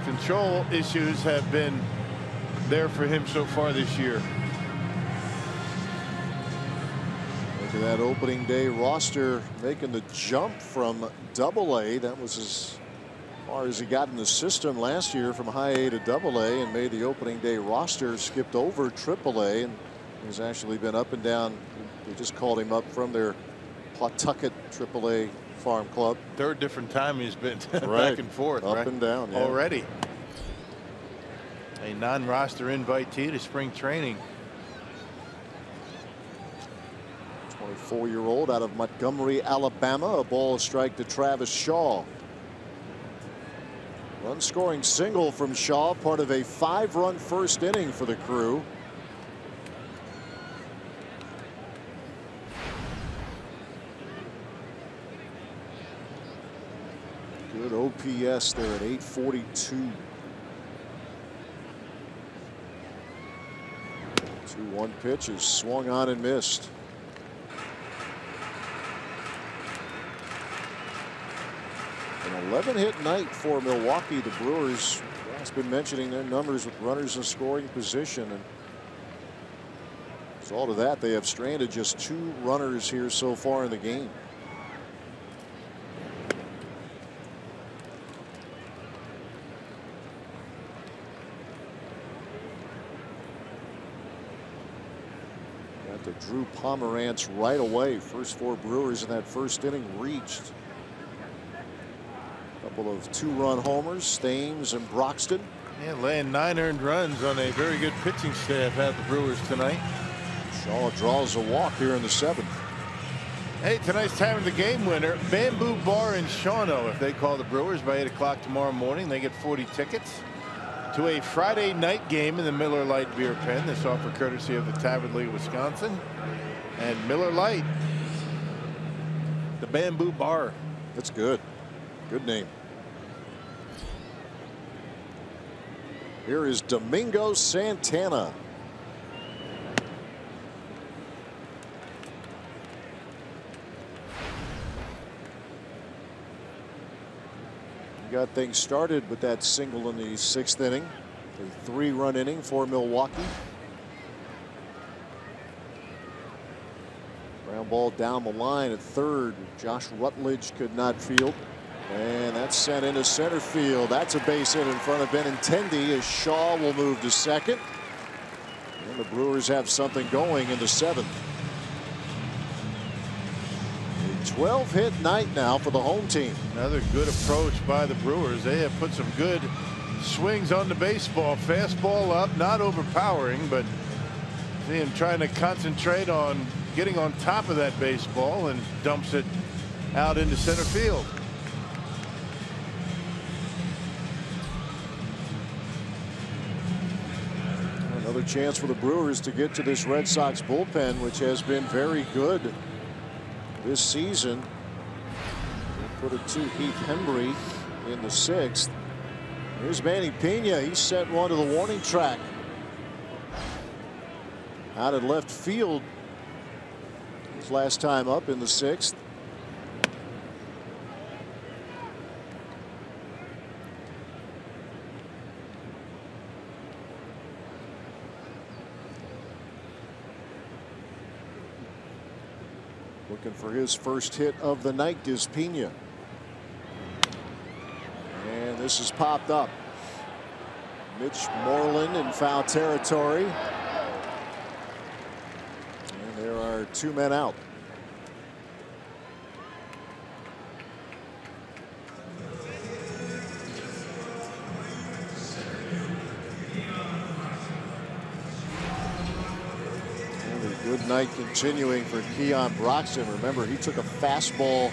control issues have been there for him so far this year. Look at that opening day roster making the jump from AA. That was as far as he got in the system last year, from high A to AA, and made the opening day roster. Skipped over AAA, and he's actually been up and down. They just called him up from their Pawtucket AAA farm club. 3rd different time he's been right. back and forth, up right? and down, yeah. Already. A non-roster invitee to spring training. 24-year-old out of Montgomery, Alabama. A ball strike to Travis Shaw. Run scoring single from Shaw, part of a 5-run first inning for the Crew. Good OPS there at 842. 2-1 pitch is swung on and missed. An 11-hit night for Milwaukee. The Brewers, has been mentioning their numbers with runners in scoring position, and as a result of that, they have stranded just 2 runners here so far in the game. Got to Drew Pomerantz right away. First 4 Brewers in that first inning reached. Couple of 2-run homers, Staines and Broxton. Yeah, laying 9 earned runs on a very good pitching staff at the Brewers tonight. Shaw draws a walk here in the 7th. Hey, tonight's time of the game winner, Bamboo Bar in Shawano. If they call the Brewers by 8 o'clock tomorrow morning, they get 40 tickets to a Friday night game in the Miller Lite Beer Pen. This offer courtesy of the Tavern League of Wisconsin and Miller Lite. The Bamboo Bar. That's good. Good name. Here is Domingo Santana. He got things started with that single in the 6th inning. A 3-run inning for Milwaukee. Ground ball down the line at 3rd. Josh Rutledge could not field. And that's sent into center field. That's a base hit in front of Benintendi, as Shaw will move to 2nd. And the Brewers have something going in the 7th. A 12-hit night now for the home team. Another good approach by the Brewers. They have put some good swings on the baseball. Fastball up, not overpowering, but see him trying to concentrate on getting on top of that baseball, and dumps it out into center field. Another chance for the Brewers to get to this Red Sox bullpen, which has been very good this season. They put it to Heath Hembry in the 6th. Here's Manny Pena. He sent one to the warning track. Out at left field. His last time up in the 6th. Looking for his first hit of the night is Pena. And this is popped up. Mitch Moreland in foul territory. And there are 2 men out. Good night continuing for Keon Broxton. Remember, he took a fastball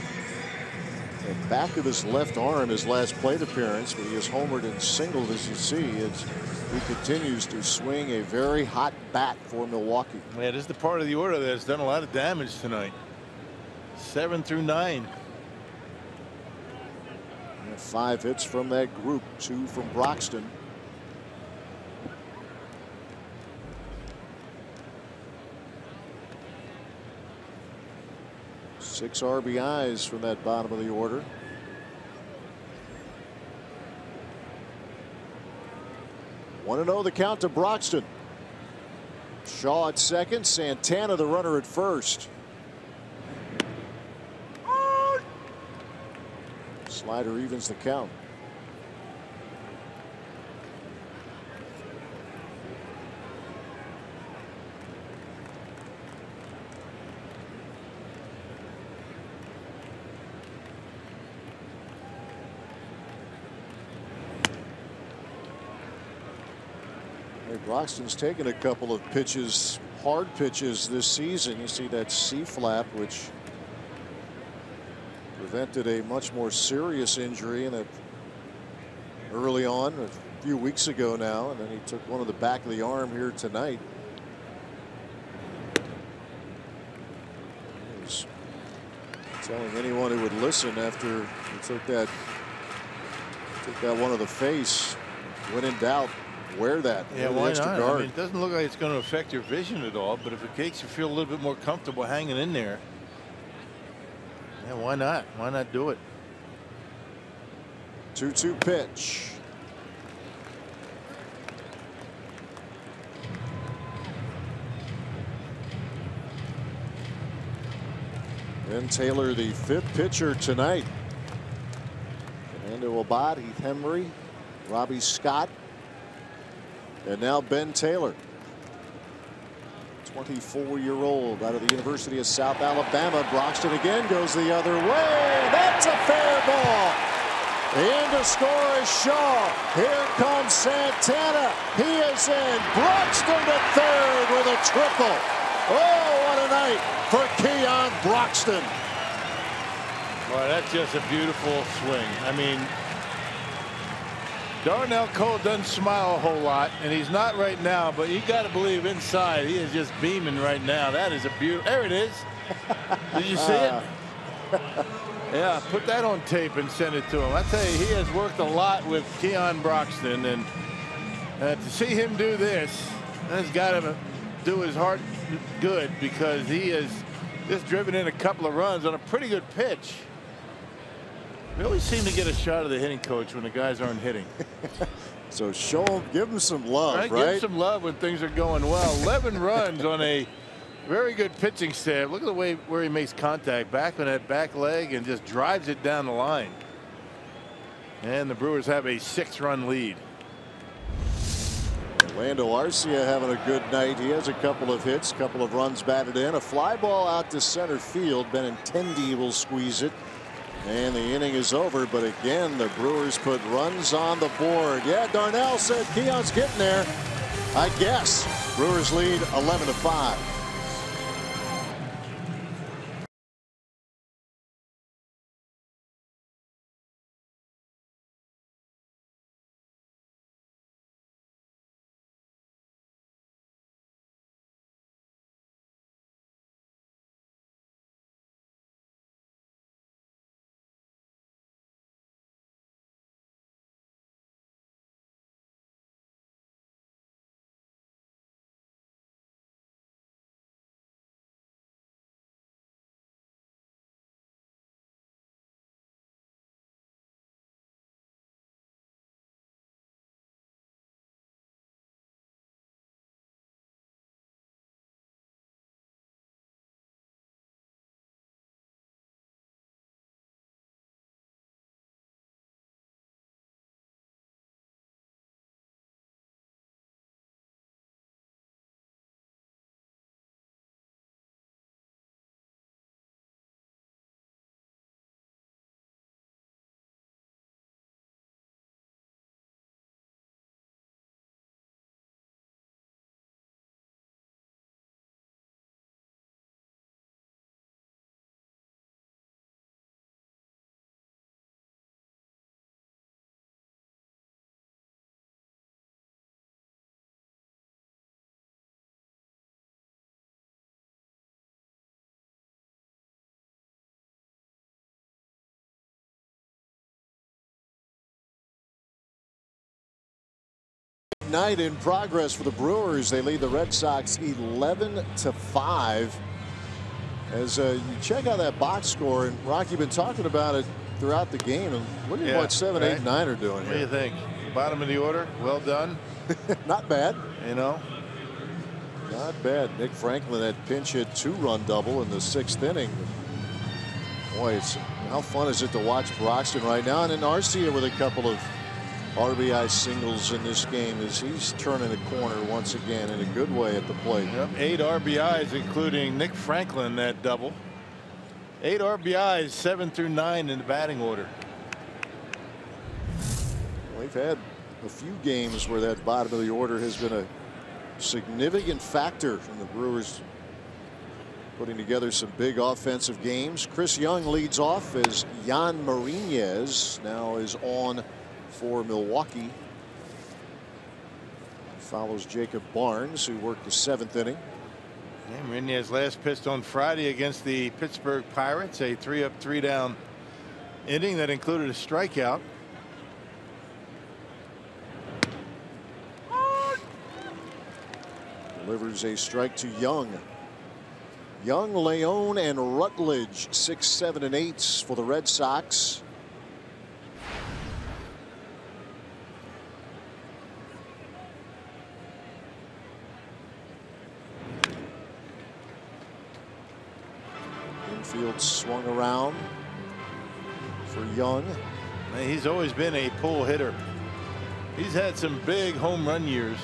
at the back of his left arm his last plate appearance, but he has homered and singled, as you see. He continues to swing a very hot bat for Milwaukee. Yeah, this is the part of the order that's done a lot of damage tonight. 7 through 9. 5 hits from that group, 2 from Broxton. Six RBIs from that bottom of the order. One 1-0 the count to Broxton. Shaw at second, Santana the runner at first. Slider evens the count. Broxton's taken a couple of pitches, hard pitches this season. You see that C-flap, which prevented a much more serious injury in early on, a few weeks ago now, and then he took one of the back of the arm here tonight. He's telling anyone who would listen after he took that one of the face, when in doubt, wear that. Yeah, why not? I mean, it doesn't look like it's going to affect your vision at all, but if it makes you feel a little bit more comfortable hanging in there, yeah, why not? Why not do it? 2-2 pitch. Ben Taylor, the 5th pitcher tonight. Fernando Abad, Heath Hemry, Robbie Scott. And now Ben Taylor, 24-year-old out of the University of South Alabama. Broxton again goes the other way. That's a fair ball. In to score is Shaw. Here comes Santana. He is in. Broxton to third with a triple. Oh, what a night for Keon Broxton. Boy, that's just a beautiful swing. I mean, Darnell Cole doesn't smile a whole lot, and he's not right now, but you got to believe inside he is just beaming right now. That is a beautiful. There it is. Did you see it? Yeah, put that on tape and send it to him. I tell you, he has worked a lot with Keon Broxton, and to see him do this, that's got to do his heart good, because he has just driven in a couple of runs on a pretty good pitch. We always seem to get a shot of the hitting coach when the guys aren't hitting. So show him, give him some love, right? Give him some love when things are going well. 11 runs on a very good pitching staff. Look at the way where he makes contact, back on that back leg, and just drives it down the line. And the Brewers have a 6-run lead. Orlando Arcia having a good night. He has a couple of hits, couple of runs batted in. A fly ball out to center field. Benintendi will squeeze it. And the inning is over, but again, the Brewers put runs on the board. Yeah, Darnell said Keon's getting there. I guess. Brewers lead 11-5. night in progress for the Brewers. They lead the Red Sox 11-5. As you check out that box score, and Rocky, been talking about it throughout the game, and look at what 7, 8, 9 are doing here. What do you think? Bottom of the order, well done. Not bad. You know, not bad. Nick Franklin had pinch hit 2-run double in the 6th inning. Boy, how fun is it to watch Broxton right now? And then Arcia with a couple of RBI singles in this game as he's turning a corner once again in a good way at the plate. Yep, 8 RBIs, including Nick Franklin, that double. 8 RBIs, 7 through 9 in the batting order. We've had a few games where that bottom of the order has been a significant factor in the Brewers putting together some big offensive games. Chris Young leads off as Yan Marinez now is on for Milwaukee. Follows Jacob Barnes, who worked the 7th inning. Yeah, Marinez last pitched on Friday against the Pittsburgh Pirates, a 3-up 3-down inning that included a strikeout. Delivers a strike to Young. Young, Leone, and Rutledge 6, 7, and 8 for the Red Sox. Infield swung around for Young. He's always been a pull hitter. He's had some big home run years.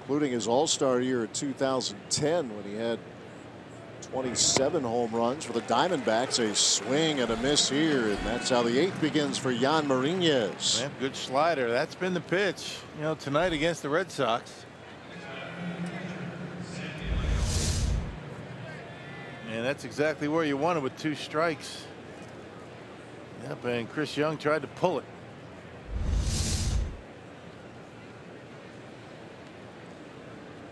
Including his all-star year in 2010 when he had 27 home runs for the Diamondbacks. A swing and a miss here, and that's how the 8th begins for Yan Marinez. Yeah, good slider. That's been the pitch, you know, tonight against the Red Sox. And that's exactly where you want it with 2 strikes. Yep, and Chris Young tried to pull it.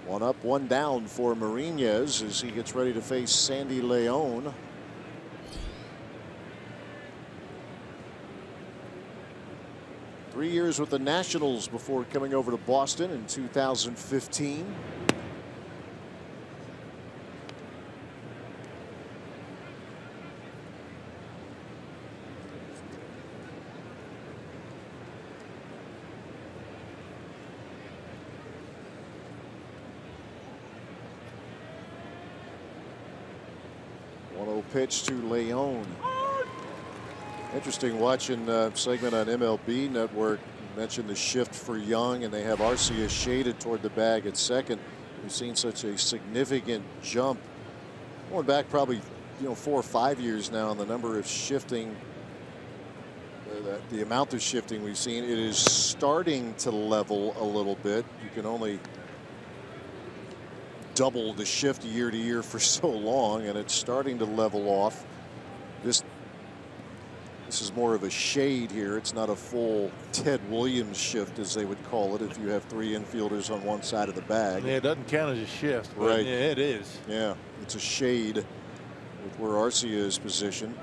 One up, one down for Marinez as he gets ready to face Sandy Leone. Three years with the Nationals before coming over to Boston in 2015. Pitch to Leone. Interesting watching segment on MLB Network. You mentioned the shift for Young, and they have Arcia shaded toward the bag at second. We've seen such a significant jump going back probably 4 or 5 years now on the number of shifting, the amount of shifting we've seen. It is starting to level a little bit. You can only double the shift year to year for so long, and it's starting to level off. This is more of a shade here. It's not a full Ted Williams shift, as they would call it, if you have 3 infielders on one side of the bag. Yeah, it doesn't count as a shift, but right? Yeah, it is. Yeah, it's a shade with where Arcia is positioned.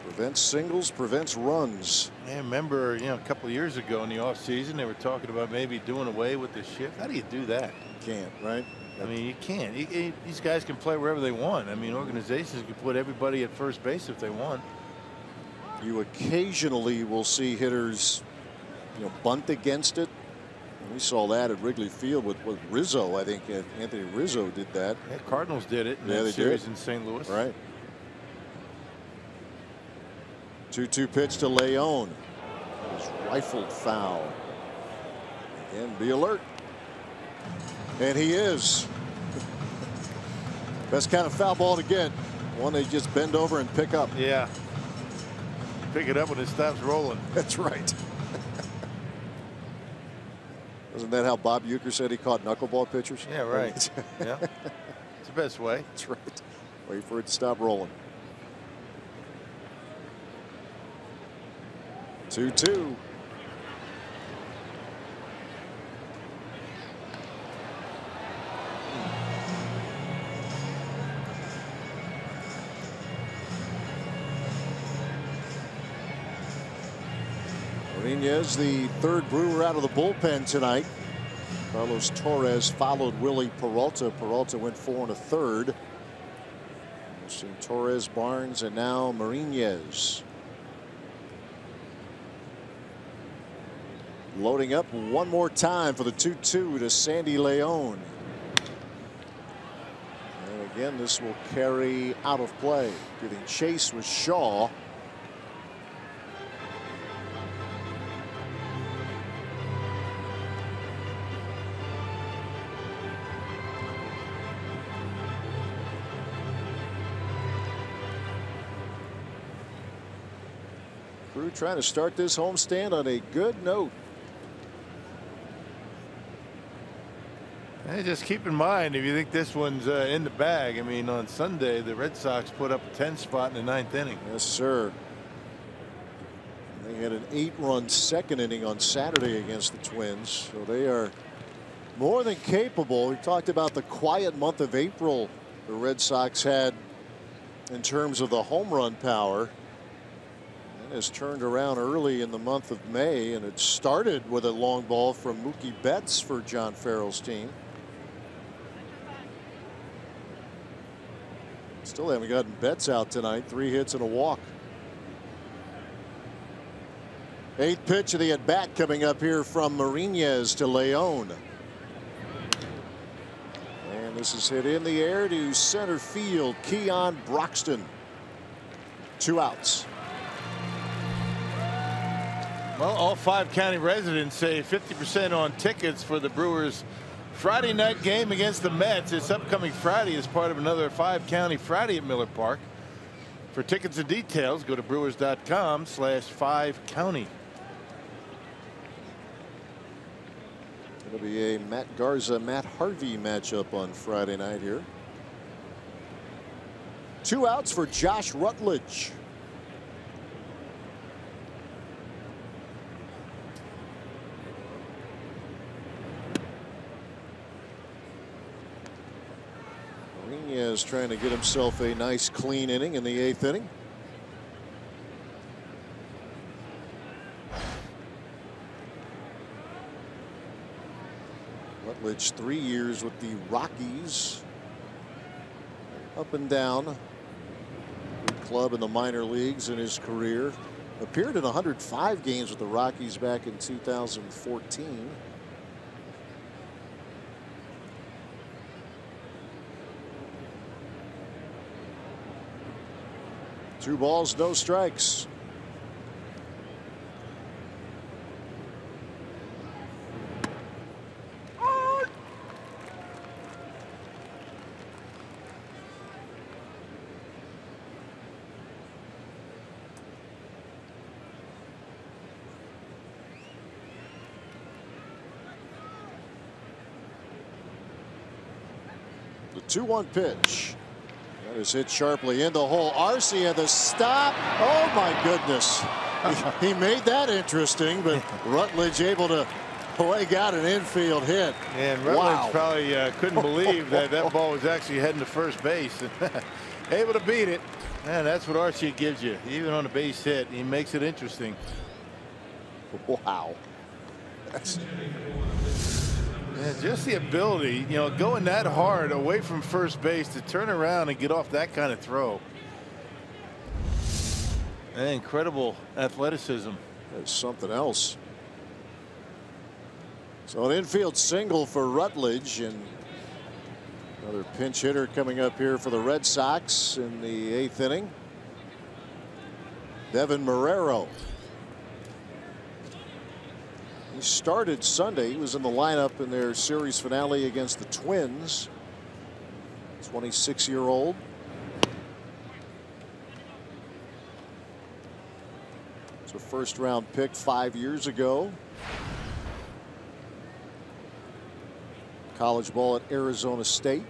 Prevents singles, prevents runs. I remember, a couple of years ago in the offseason, they were talking about maybe doing away with the shift. How do you do that? You can't, right? I mean, you can't. These guys can play wherever they want. I mean, organizations can put everybody at first base if they want. You occasionally will see hitters, bunt against it. And we saw that at Wrigley Field with Rizzo. I think Anthony Rizzo did that. Yeah, Cardinals did it in that series in St. Louis. Right. 2-2 pitch to Leone. It was rifled foul. Again, be alert. And he is. Best kind of foul ball to get. One they just bend over and pick up. Yeah. Pick it up when it stops rolling. That's right. Wasn't that how Bob Uecker said he caught knuckleball pitchers? Yeah, right. Yeah. It's the best way. That's right. Wait for it to stop rolling. 2-2. Martinez, the third Brewer out of the bullpen tonight. Carlos Torres followed Willie Peralta. Peralta went 4 1/3. Torres, Barnes, and now Martinez. Loading up one more time for the 2-2 to Sandy Leon. And again, this will carry out of play. Giving chase with Shaw. Crew trying to start this homestand on a good note. And just keep in mind, if you think this one's in the bag, I mean, on Sunday, the Red Sox put up a 10 spot in the 9th inning. Yes, sir. They had an 8-run second inning on Saturday against the Twins, so they are more than capable. We talked about the quiet month of April the Red Sox had in terms of the home run power. And has turned around early in the month of May, and it started with a long ball from Mookie Betts for John Farrell's team. Still haven't gotten Betts out tonight. 3 hits and a walk. 8th pitch of the at bat coming up here from Martinez to Leon. And this is hit in the air to center field. Keon Broxton. 2 outs. Well, all 5 county residents say 50% on tickets for the Brewers Friday night game against the Mets. This upcoming Friday is part of another 5 county Friday at Miller Park. For tickets and details, go to brewers.com/5county. It'll be a Matt Garza, Matt Harvey matchup on Friday night here. 2 outs for Josh Rutledge. Martinez trying to get himself a nice clean inning in the 8th inning. Rutledge 3 years with the Rockies. Up and down. Good club in the minor leagues in his career. Appeared in 105 games with the Rockies back in 2014. Two balls, no strikes. The 2-1 pitch. That is hit sharply in the hole. Arcia the stop. Oh my goodness. He made that interesting, but Rutledge able to leg out an infield hit. And Rutledge probably couldn't believe that that ball was actually heading to first base. Able to beat it. And that's what Arcia gives you. Even on a base hit, he makes it interesting. Wow. Yeah, just the ability, you know, going that hard away from first base to turn around and get off that kind of throw. And incredible athleticism. That's something else. So an infield single for Rutledge, and another pinch hitter coming up here for the Red Sox in the 8th inning. Devin Marrero. He started Sunday. He was in the lineup in their series finale against the Twins. 26-year-old. It's a first-round pick 5 years ago. College ball at Arizona State.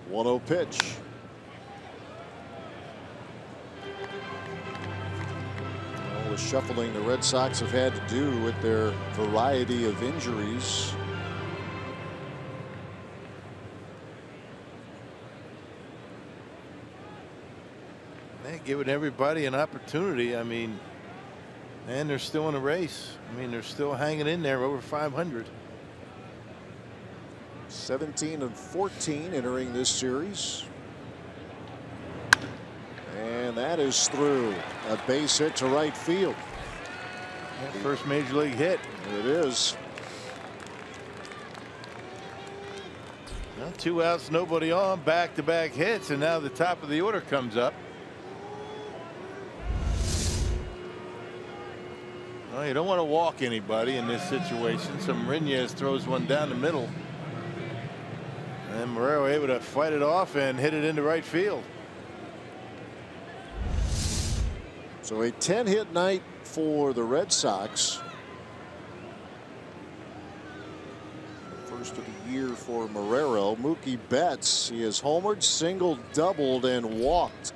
One-oh pitch. The shuffling the Red Sox have had to do with their variety of injuries. They're giving everybody an opportunity. I mean, and they're still in a race. I mean, they're still hanging in there over 500. 17-14 entering this series. And that is through. A base hit to right field. First major league hit. It is. Well, 2 outs, nobody on, back-to-back hits, and now the top of the order comes up. Well, you don't want to walk anybody in this situation. So Martinez throws one down the middle. And Marrero able to fight it off and hit it into right field. So a 10-hit night for the Red Sox. First of the year for Marrero. Mookie Betts, he has homered, singled, doubled, and walked.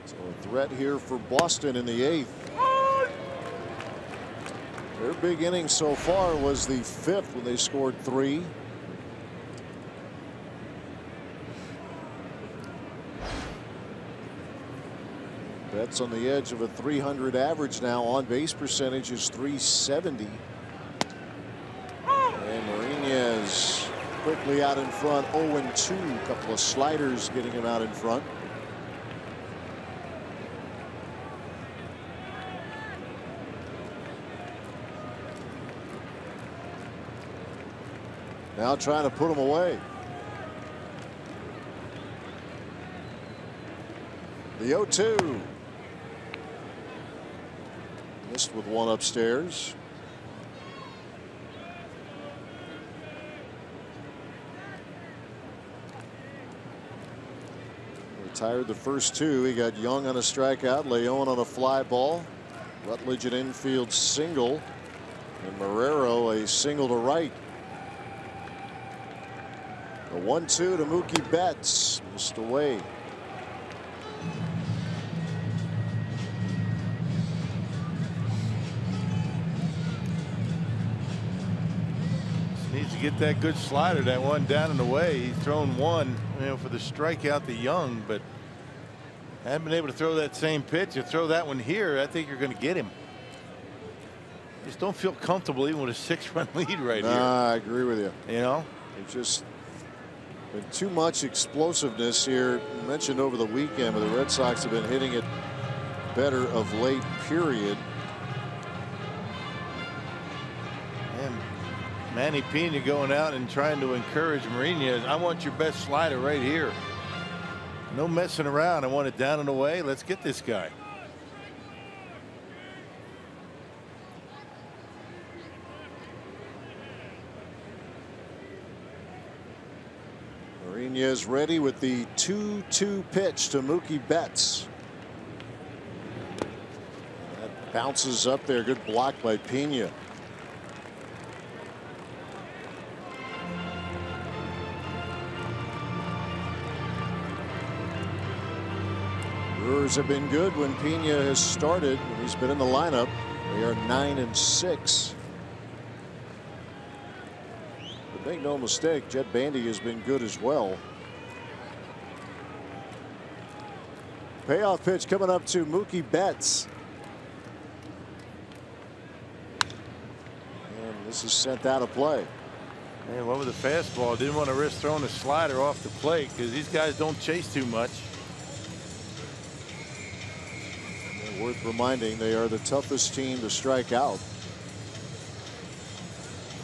So a threat here for Boston in the 8th. Their big inning so far was the 5th when they scored 3. Betts on the edge of a .300 average now. On base percentage is .370. And Martinez quickly out in front, 0-2. A couple of sliders getting him out in front. Now trying to put him away. The 0-2. Missed with one upstairs. Retired the first 2. He got Young on a strikeout, Leon on a fly ball, Rutledge an infield single, and Marrero a single to right. The 1-2 to Mookie Betts, missed away. Needs to get that good slider, that one down and away. He's thrown one, you know, for the strikeout to Young, but haven't been able to throw that same pitch. You throw that one here, I think you're going to get him. Just don't feel comfortable even with a 6-run lead right here. I agree with you. You know, it's just been too much explosiveness here. You mentioned over the weekend, but the Red Sox have been hitting it better of late, period. And Manny Pena going out and trying to encourage Martinez. I want your best slider right here. No messing around. I want it down and away. Let's get this guy. Martinez ready with the 2-2 pitch to Mookie Betts. That bounces up there. Good block by Pena. Brewers have been good when Pena has started. When he's been in the lineup. They are 9-6. But make no mistake, Jet Bandy has been good as well. Payoff pitch coming up to Mookie Betts. And this is sent out of play. Man, what with the fastball? Didn't want to risk throwing a slider off the plate because these guys don't chase too much. And worth reminding, they are the toughest team to strike out.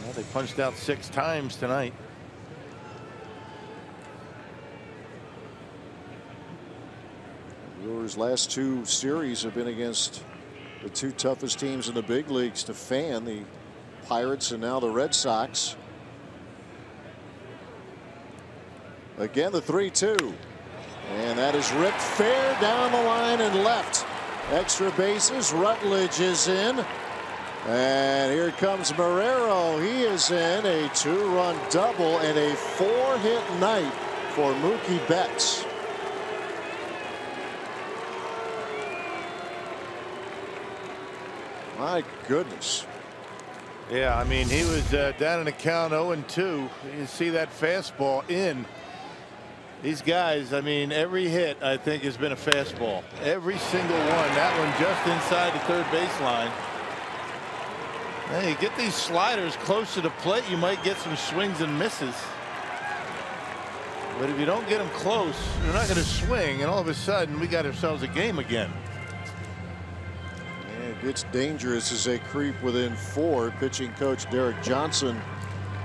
Well, they punched out 6 times tonight. Brewers' last 2 series have been against the 2 toughest teams in the big leagues to fan, the Pirates and now the Red Sox. Again, the 3-2. And that is ripped fair down the line and left. Extra bases. Rutledge is in. And here comes Marrero. He is in. A 2-run double and a 4-hit night for Mookie Betts. My goodness. Yeah, I mean, he was down in the count 0-2. You see that fastball in. These guys, I mean, every hit, I think, has been a fastball. Every single one. That one just inside the third baseline. Hey, you get these sliders close to the plate, you might get some swings and misses. But if you don't get them close, you're not going to swing, and all of a sudden, we got ourselves a game again. Yeah, it gets dangerous as they creep within 4. Pitching coach Derek Johnson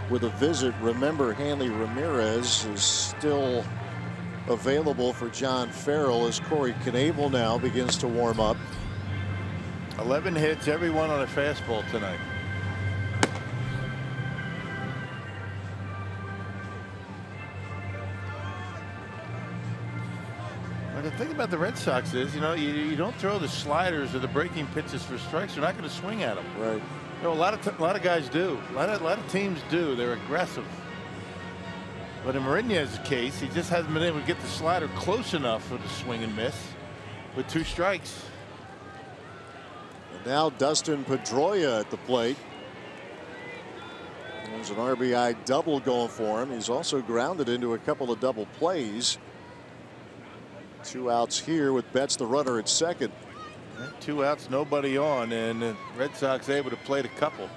with a visit. Remember, Hanley Ramirez is still available for John Farrell as Corey Knebel now begins to warm up. 11 hits, every one on a fastball tonight. But the thing about the Red Sox is, you know, you don't throw the sliders or the breaking pitches for strikes. You're not going to swing at them. Right. You know, a lot of guys do. A lot of teams do. They're aggressive. But in Mourinho's case, he just hasn't been able to get the slider close enough for the swing and miss with 2 strikes. And now Dustin Pedroia at the plate. There's an RBI double going for him. He's also grounded into a couple of double plays. 2 outs here with Betts the runner at second. 2 outs, nobody on, and the Red Sox able to play the couple.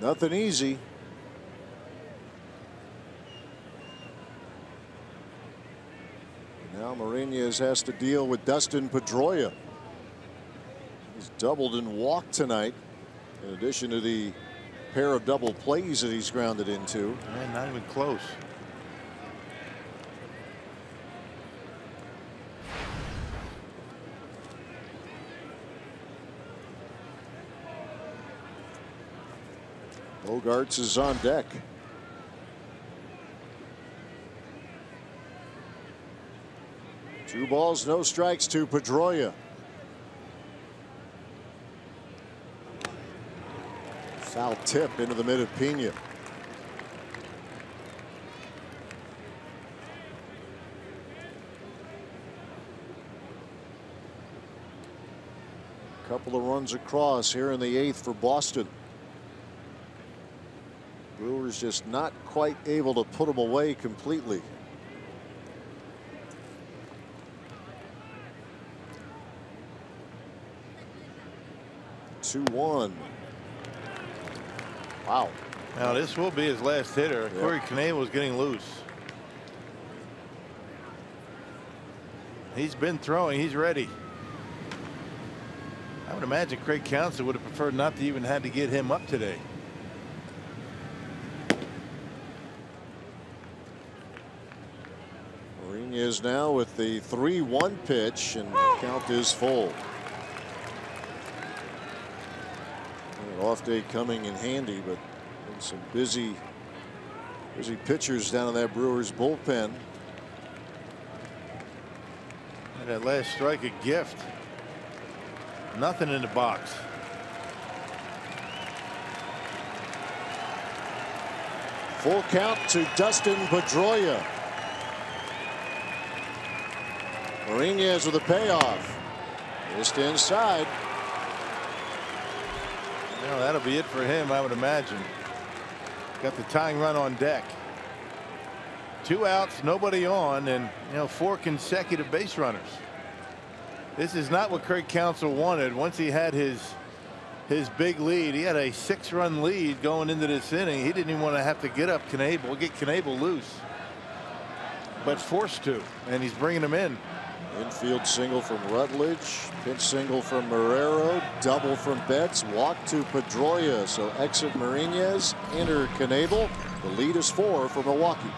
Nothing easy. Now Mourinho's has to deal with Dustin Pedroia. He's doubled and walked tonight, in addition to the pair of double plays that he's grounded into. And not even close. Bogarts is on deck. Two balls, no strikes to Pedroia. Foul tip into the mid of Pena. Couple of runs across here in the 8th for Boston. Brewers just not quite able to put them away completely. Two one. Wow. Now this will be his last hitter. Yep. Corey Knebel is getting loose. He's been throwing. He's ready. I would imagine Craig Counsell would have preferred not to even had to get him up today. Is now with the 3-1 pitch, and the count is full. An off day coming in handy, but some busy pitchers down in that Brewers bullpen. And that last strike a gift. Nothing in the box. Full count to Dustin Pedroia. Mourinho's with a payoff. Just inside. Well, that'll be it for him, I would imagine. Got the tying run on deck. 2 outs, nobody on, and 4 consecutive base runners. This is not what Craig Counsell wanted. Once he had his big lead, he had a 6-run lead going into this inning. He didn't even want to have to get up get Knebel loose, but forced to, and he's bringing him in. Infield single from Rutledge, pitch single from Marrero, double from Betts, walk to Pedroia. So exit Mourinho's, enter Knebel. The lead is 4 for Milwaukee.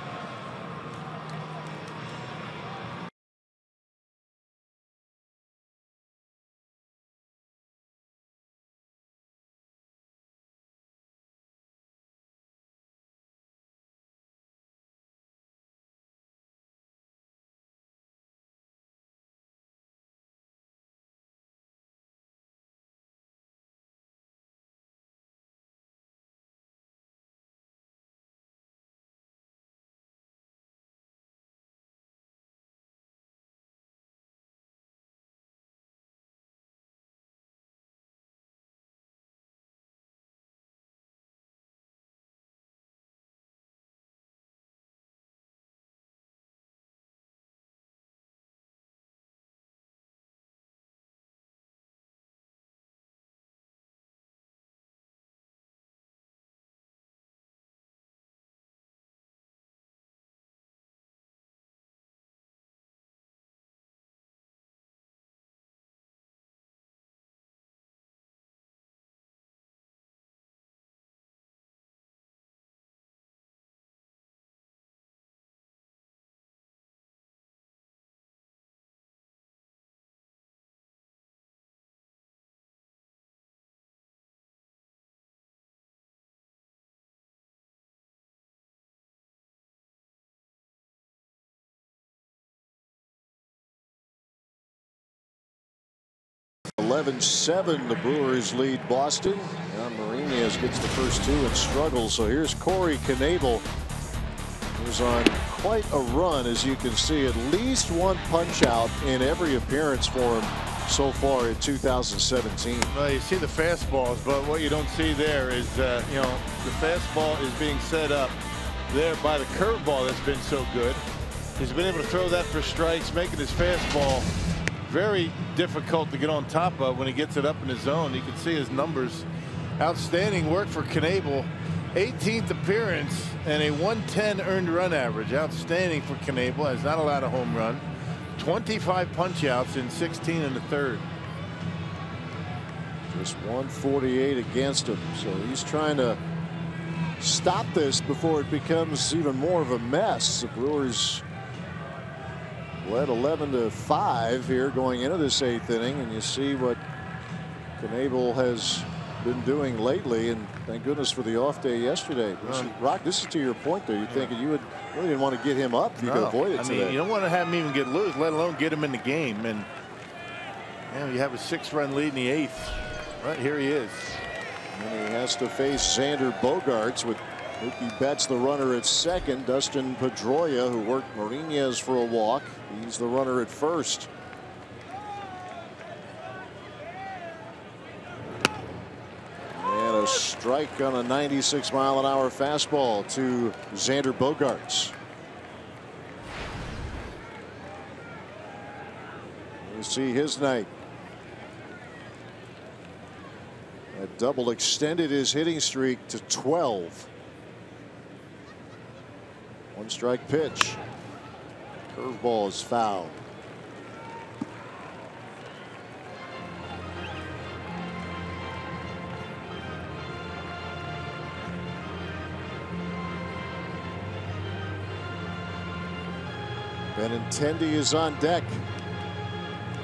11-7, the Brewers lead Boston. Now Martinez gets the first two and struggles. So here's Corey Knebel, who's on quite a run, as you can see. At least one punch out in every appearance for him so far in 2017. Well, you see the fastballs, but what you don't see there is, you know, the fastball is being set up there by the curveball that's been so good. He's been able to throw that for strikes, making his fastball very difficult to get on top of when he gets it up in his zone. You can see his numbers. Outstanding work for Knebel. 18th appearance and a 110 earned run average. Outstanding for Knebel. Has not allowed a home run. 25 punch outs in 16 and a third. Just 148 against him. So he's trying to stop this before it becomes even more of a mess. The Brewers led 11-5 here going into this 8th inning, and you see what Knebel has been doing lately, and thank goodness for the off day yesterday. Rock, this is to your point there. You're thinking you really didn't want to get him up. You could avoid it today. You don't want to have him even get loose, let alone get him in the game. And you know, you have a 6-run lead in the 8th. Right here he is. And he has to face Xander Bogaerts with Mookie Betts, the runner at second. Dustin Pedroia, who worked Martinez for a walk. He's the runner at first. And a strike on a 96-mile-an-hour fastball to Xander Bogaerts. We'll see his night. That double extended his hitting streak to 12. One strike pitch. Curveball is foul. Benintendi is on deck.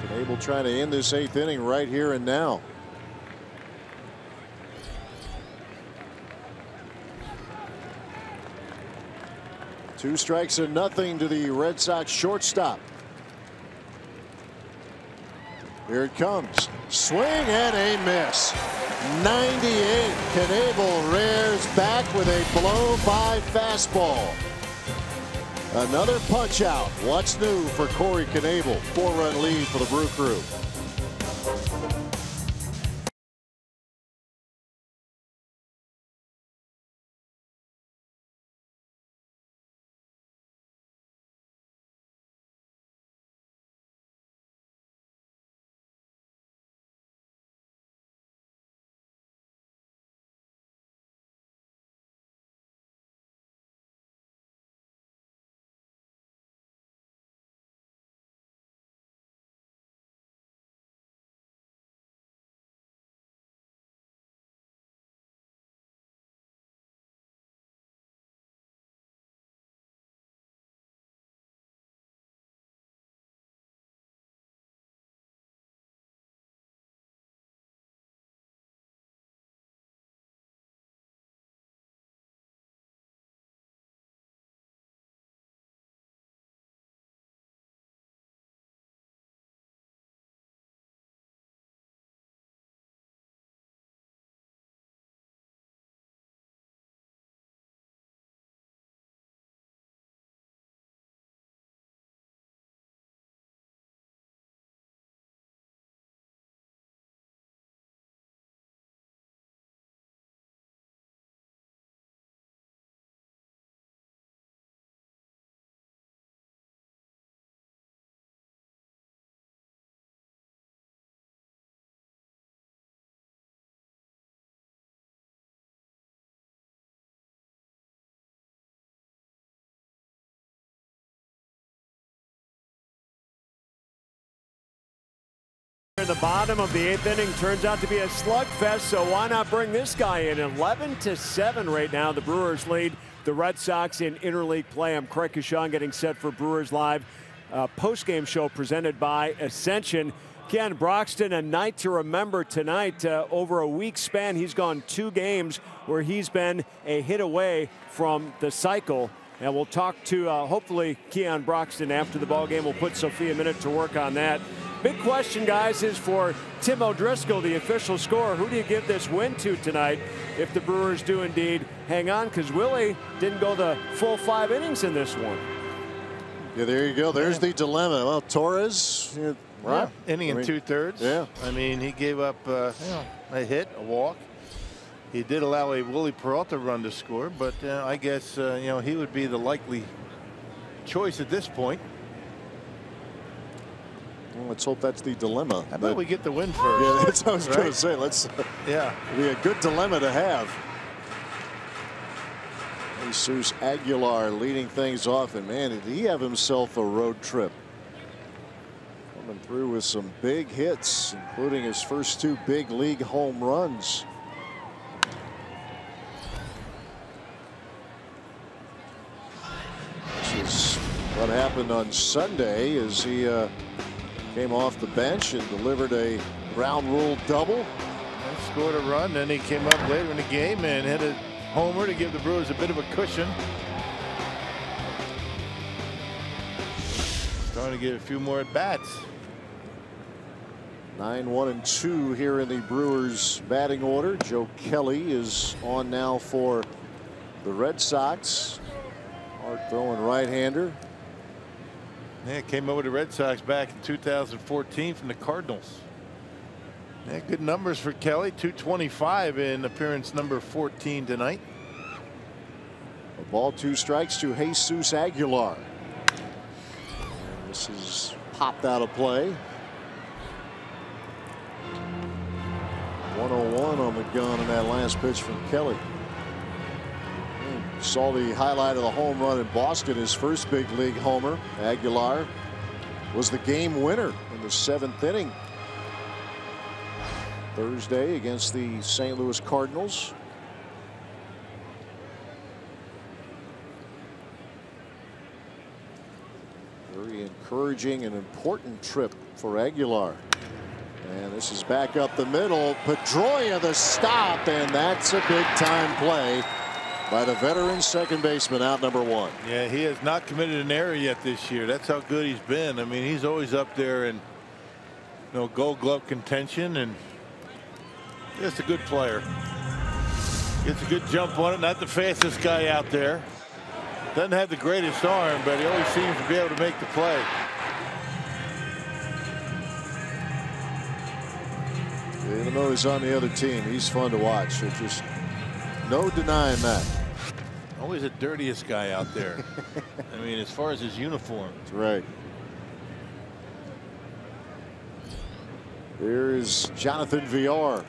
Knebel trying to end this 8th inning right here and now. Two strikes and nothing to the Red Sox shortstop. Here it comes. Swing and a miss. 98. Knebel rears back with a blow-by fastball. Another punch out. What's new for Corey Knebel? 4-run lead for the Brew Crew. The bottom of the 8th inning turns out to be a slugfest, so why not bring this guy in? 11-7 right now. The Brewers lead the Red Sox in interleague play. I'm Craig Kashan getting set for Brewers Live post-game show presented by Ascension. Ken Broxton, a night to remember tonight. Over a week span, he's gone 2 games where he's been a hit away from the cycle. And we'll talk to hopefully Keon Broxton after the ball game. We'll put Sophia Minute to work on that. Big question, guys, is for Tim O'Driscoll, the official scorer. Who do you give this win to tonight if the Brewers do indeed hang on? Because Willie didn't go the full 5 innings in this one. Yeah, there you go. There's the dilemma. Well, Torres, right? Inning and 2/3. Yeah. I mean, he gave up a hit, a walk. He did allow a Willie Peralta run to score, but I guess he would be the likely choice at this point. Well, let's hope that's the dilemma. How about we get the win first? Yeah, that's what I was going to say. Let's. Yeah, it'd be a good dilemma to have. Jesus Aguilar leading things off, and man, did he have himself a road trip. Coming through with some big hits, including his first 2 big league home runs. This is what happened on Sunday as he came off the bench and delivered a ground rule double. and scored a run. Then he came up later in the game and hit a homer to give the Brewers a bit of a cushion. Starting to get a few more at bats. 9-1-2 here in the Brewers batting order. Joe Kelly is on now for the Red Sox. Hard throwing right-hander. Yeah, came over to the Red Sox back in 2014 from the Cardinals. Yeah, good numbers for Kelly. 225 in appearance number 14 tonight. A ball, 2 strikes to Jesus Aguilar. This is popped out of play. 101 on the gun in that last pitch from Kelly. Saw the highlight of the home run in Boston, his first big league homer. Aguilar was the game winner in the 7th inning Thursday against the St. Louis Cardinals. Very encouraging and important trip for Aguilar. And this is back up the middle. Pedroia the stop, and that's a big time play by the veteran second baseman, out number 1. Yeah, he has not committed an error yet this year. That's how good he's been. I mean, he's always up there in Gold Glove contention, and just a good player. Gets a good jump on it. Not the fastest guy out there. Doesn't have the greatest arm, but he always seems to be able to make the play. Even though he's on the other team, he's fun to watch. There's just no denying that. Always the dirtiest guy out there. I mean, as far as his uniform. That's right. Here's Jonathan Villar.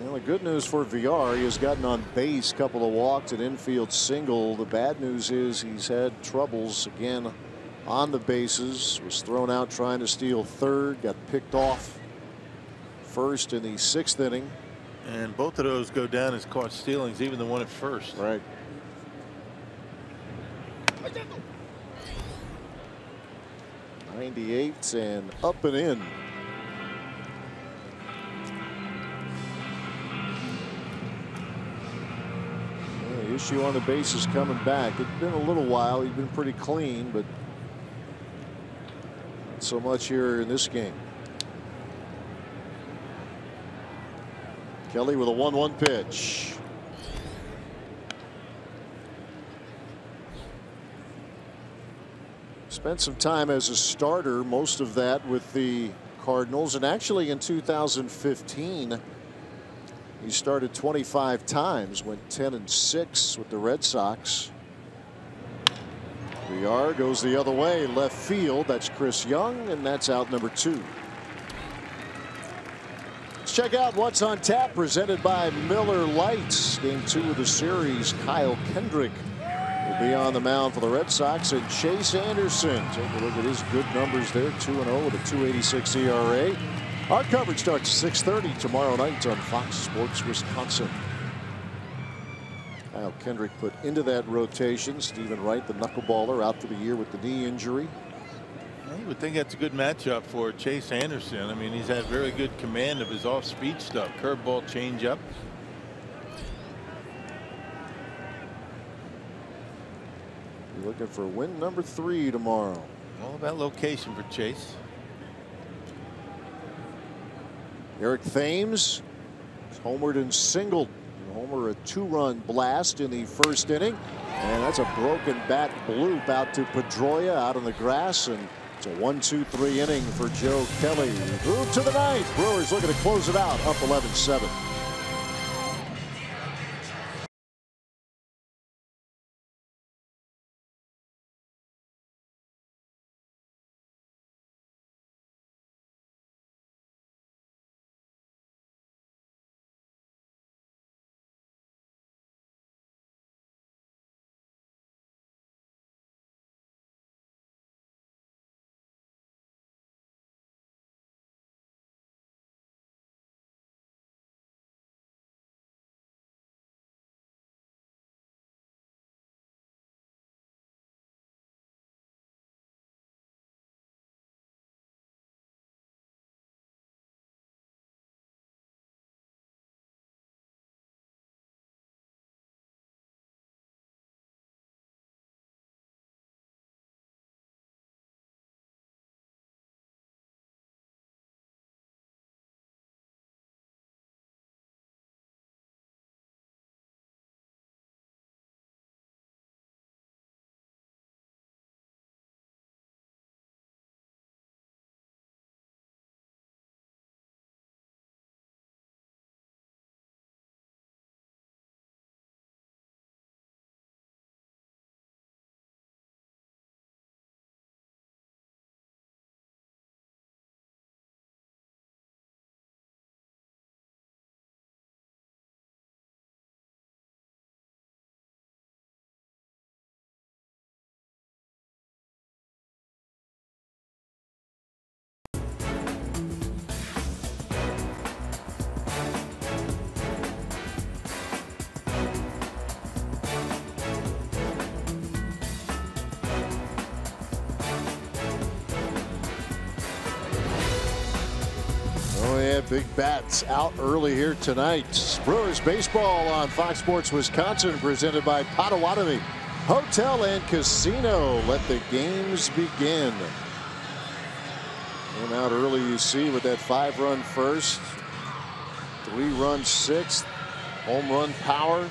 Well, the good news for Villar, he has gotten on base, couple of walks, an infield single. The bad news is he's had troubles again on the bases. Was thrown out trying to steal third, got picked off first in the 6th inning. And both of those go down as caught stealings, even the one at first. Right. '98 and up and in. The issue on the base is coming back. It's been a little while. He's been pretty clean, but not so much here in this game. Kelly with a 1-1 pitch. Spent some time as a starter, most of that with the Cardinals, and actually in 2015 he started 25 times, went 10-6 with the Red Sox. Villar goes the other way, left field. That's Chris Young, and that's out number 2. Let's check out what's on tap, presented by Miller Lights. Game 2 of the series. Kyle Kendrick will be on the mound for the Red Sox, and Chase Anderson. Take a look at his good numbers there. 2-0 with a 2.86 ERA. Our coverage starts 6:30 tomorrow night on Fox Sports Wisconsin. Kyle Kendrick put into that rotation. Stephen Wright, the knuckleballer, out for the year with the knee injury. You would think that's a good matchup for Chase Anderson. I mean, he's had very good command of his off-speed stuff. Curveball, changeup. looking for win number 3 tomorrow. All about location for Chase. Eric Thames homered and singled. Homer a 2-run blast in the first inning, and that's a broken bat bloop out to Pedroia out on the grass, and it's a 1-2-3 inning for Joe Kelly. Move to the ninth. Brewers looking to close it out, up 11-7. Big bats out early here tonight. Brewers baseball on Fox Sports Wisconsin, presented by Potawatomi Hotel and Casino. Let the games begin. Came out early, you see, with that 5-run first, 3-run sixth, home run power,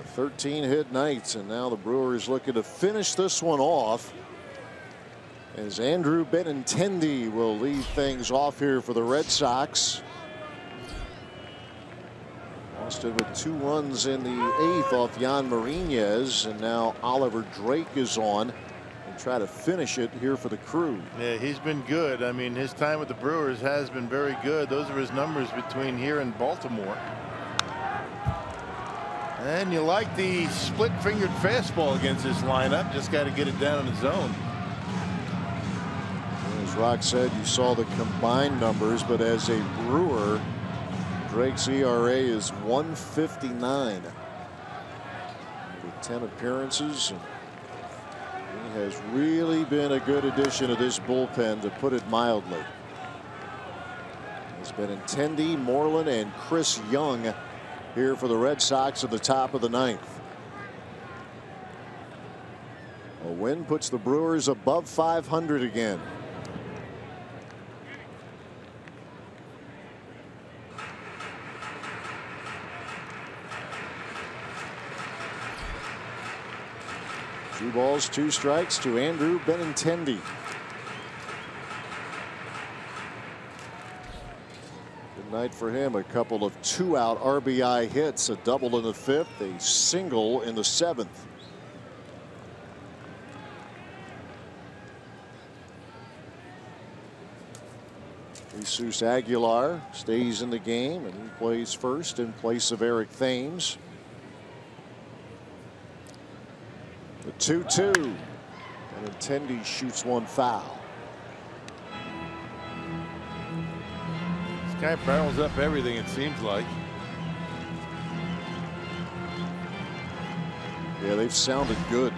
a 13-hit night, and now the Brewers looking to finish this one off, as Andrew Benintendi will lead things off here for the Red Sox. Austin with 2 runs in the 8th off Jan Marinez, and now Oliver Drake is on and try to finish it here for the Crew. Yeah, he's been good. I mean, his time with the Brewers has been very good. Those are his numbers between here and Baltimore. And you like the split-fingered fastball against this lineup. Just got to get it down in the zone. As Rock said, you saw the combined numbers, but as a Brewer, Drake's ERA is 1.59 with 10 appearances. He has really been a good addition to this bullpen, to put it mildly. It's Benintendi, Moreland, and Chris Young here for the Red Sox at the top of the 9th. A win puts the Brewers above 500 again. Two balls, 2 strikes to Andrew Benintendi. Good night for him. A couple of 2-out RBI hits, a double in the 5th, a single in the 7th. Jesus Aguilar stays in the game, and he plays first in place of Eric Thames. The 2-2, and Benintendi shoots one foul. This guy barrels up everything, it seems like. Yeah, they've sounded good.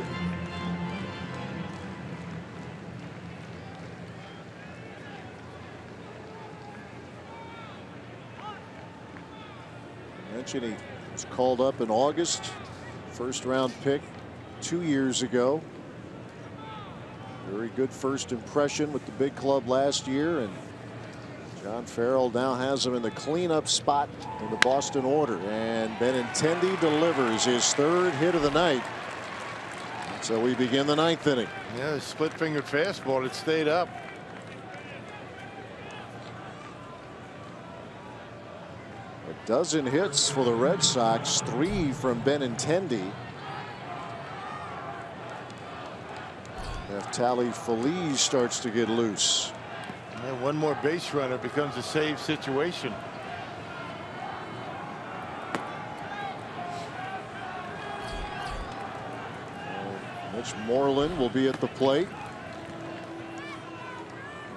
I mentioned he was called up in August, 1st-round pick 2 years ago. Very good first impression with the big club last year, and John Farrell now has him in the cleanup spot in the Boston order, and Benintendi delivers his third hit of the night. So we begin the ninth inning. Yeah, a split-fingered fastball. It stayed up. A dozen hits for the Red Sox, 3 from Benintendi. Neftali Feliz starts to get loose. And one more base runner becomes a save situation. Mitch Moreland will be at the plate.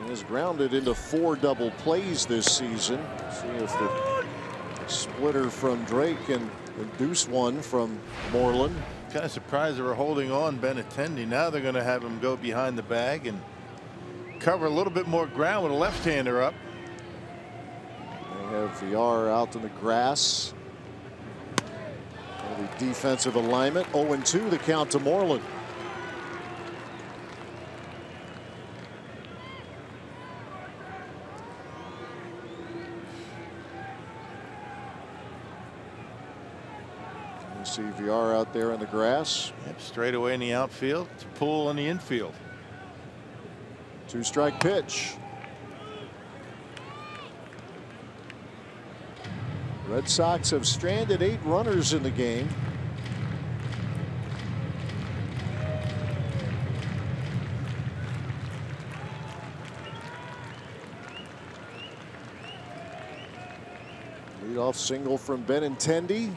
He has grounded into 4 double plays this season. See if the splitter from Drake can induce one from Moreland. Kind of surprised they were holding on Benintendi. Now they're going to have him go behind the bag and cover a little bit more ground with a left-hander up. They have VR out in the grass. The defensive alignment. 0-2 the count to Moreland. See VR out there in the grass. Yep, straight away in the outfield, to pull in the infield. 2-strike pitch. Red Sox have stranded 8 runners in the game. Leadoff single from Benintendi.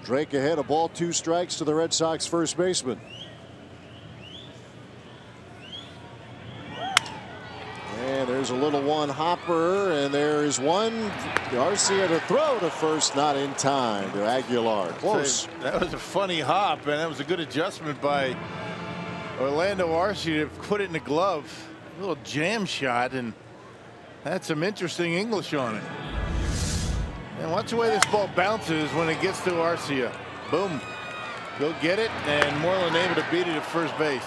Drake ahead, a ball, 2 strikes to the Red Sox first baseman. And there's a little one hopper, and there is one. Garcia to throw to first, not in time to Aguilar. Close. That was a funny hop, and that was a good adjustment by Orlando Arcia to put it in the glove. A little jam shot, and had some interesting English on it. And watch the way this ball bounces when it gets to Arcia. Boom. Go get it, and Moreland able to beat it at first base.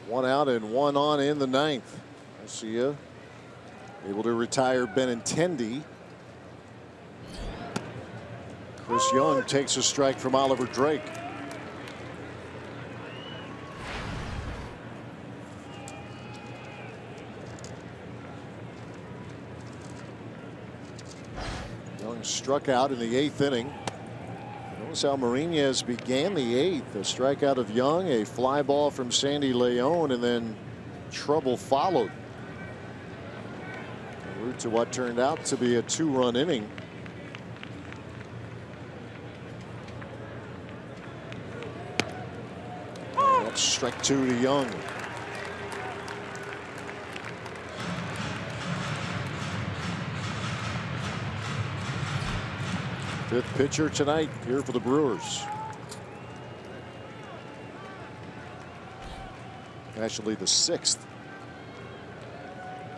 One out and one on in the ninth. Arcia able to retire Benintendi. Chris Young takes a strike from Oliver Drake. Struck out in the 8th inning. Notice how Marinez began the 8th. A strikeout of Young, a fly ball from Sandy Leon, and then trouble followed. En route to what turned out to be a 2-run inning. And that's strike 2 to Young. Fifth pitcher tonight here for the Brewers. Actually the 6th.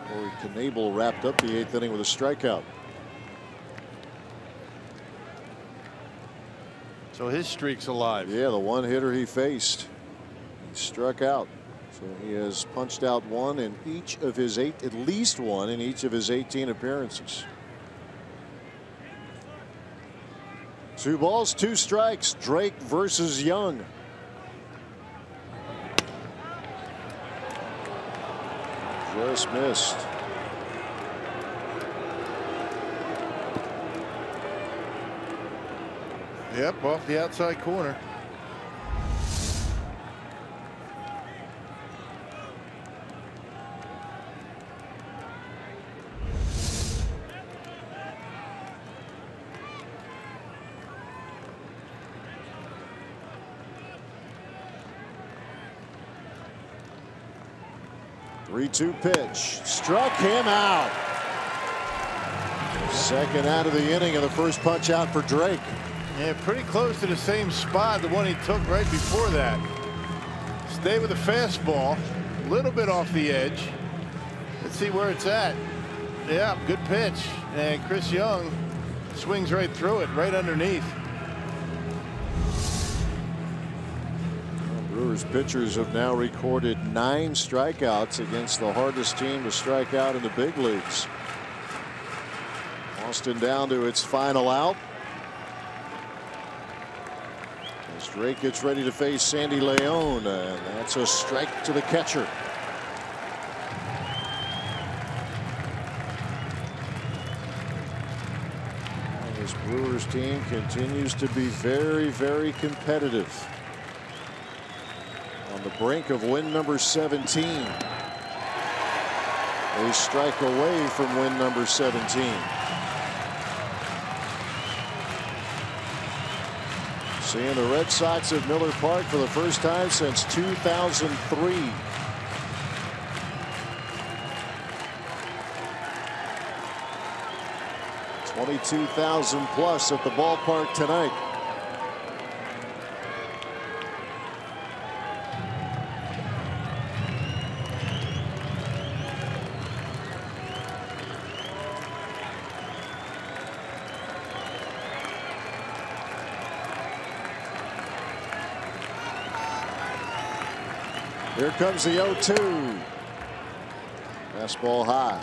Corey Knebel wrapped up the 8th inning with a strikeout. So his streak's alive. Yeah, the one hitter he faced, he struck out. So he has punched out one in each of his at least one in each of his 18 appearances. 2 balls, 2 strikes. Drake versus Young. Just missed. Yep, off the outside corner. Three-two pitch. Struck him out. Second out of the inning and the first punch out for Drake. Yeah, pretty close to the same spot, the one he took right before that. Stay with the fastball. A little bit off the edge. Let's see where it's at. Yeah, good pitch. And Chris Young swings right through it, right underneath. Brewers pitchers have now recorded 9 strikeouts against the hardest team to strike out in the big leagues. Boston down to its final out. As Drake gets ready to face Sandy Leon, and that's a strike to the catcher. This Brewers team continues to be very, very competitive. On the brink of win number 17. A strike away from win number 17. Seeing the Red Sox at Miller Park for the first time since 2003. $22,000 plus at the ballpark tonight. Here comes the 0-2. Fastball high.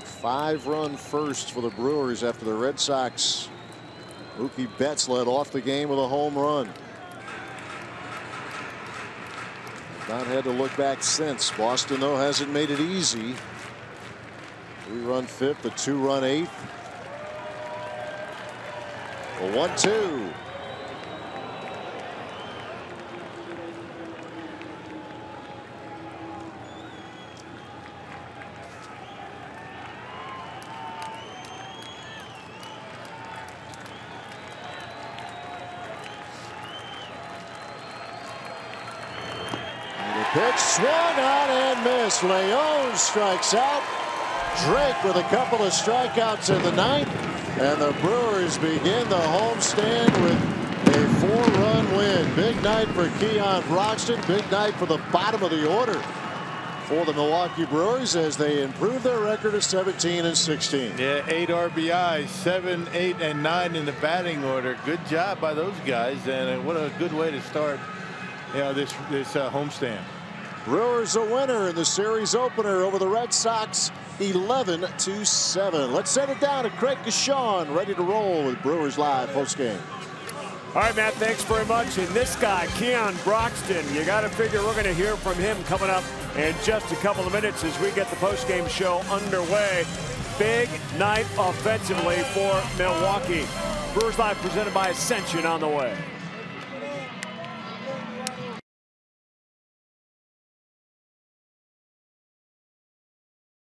Five-run first for the Brewers after the Red Sox. Mookie Betts led off the game with a home run. Not had to look back since. Boston, though, hasn't made it easy. 3-run fifth, a 2-run eighth. A 1-2. Pitch swung on and missed. Leon strikes out. Drake with a couple of strikeouts in the ninth. And the Brewers begin the homestand with a 4-run win. Big night for Keon Broxton. Big night for the bottom of the order for the Milwaukee Brewers as they improve their record of 17-16. Yeah, 8 RBIs, 7, 8, and 9 in the batting order. Good job by those guys, and what a good way to start, this homestand. Brewers a winner in the series opener over the Red Sox, 11-7. Let's send it down to Craig Gashawn, ready to roll with Brewers Live postgame. All right, Matt, thanks very much. And this guy, Keon Broxton, you got to figure we're going to hear from him coming up in just a couple of minutes as we get the postgame show underway. Big night offensively for Milwaukee. Brewers Live presented by Ascension on the way.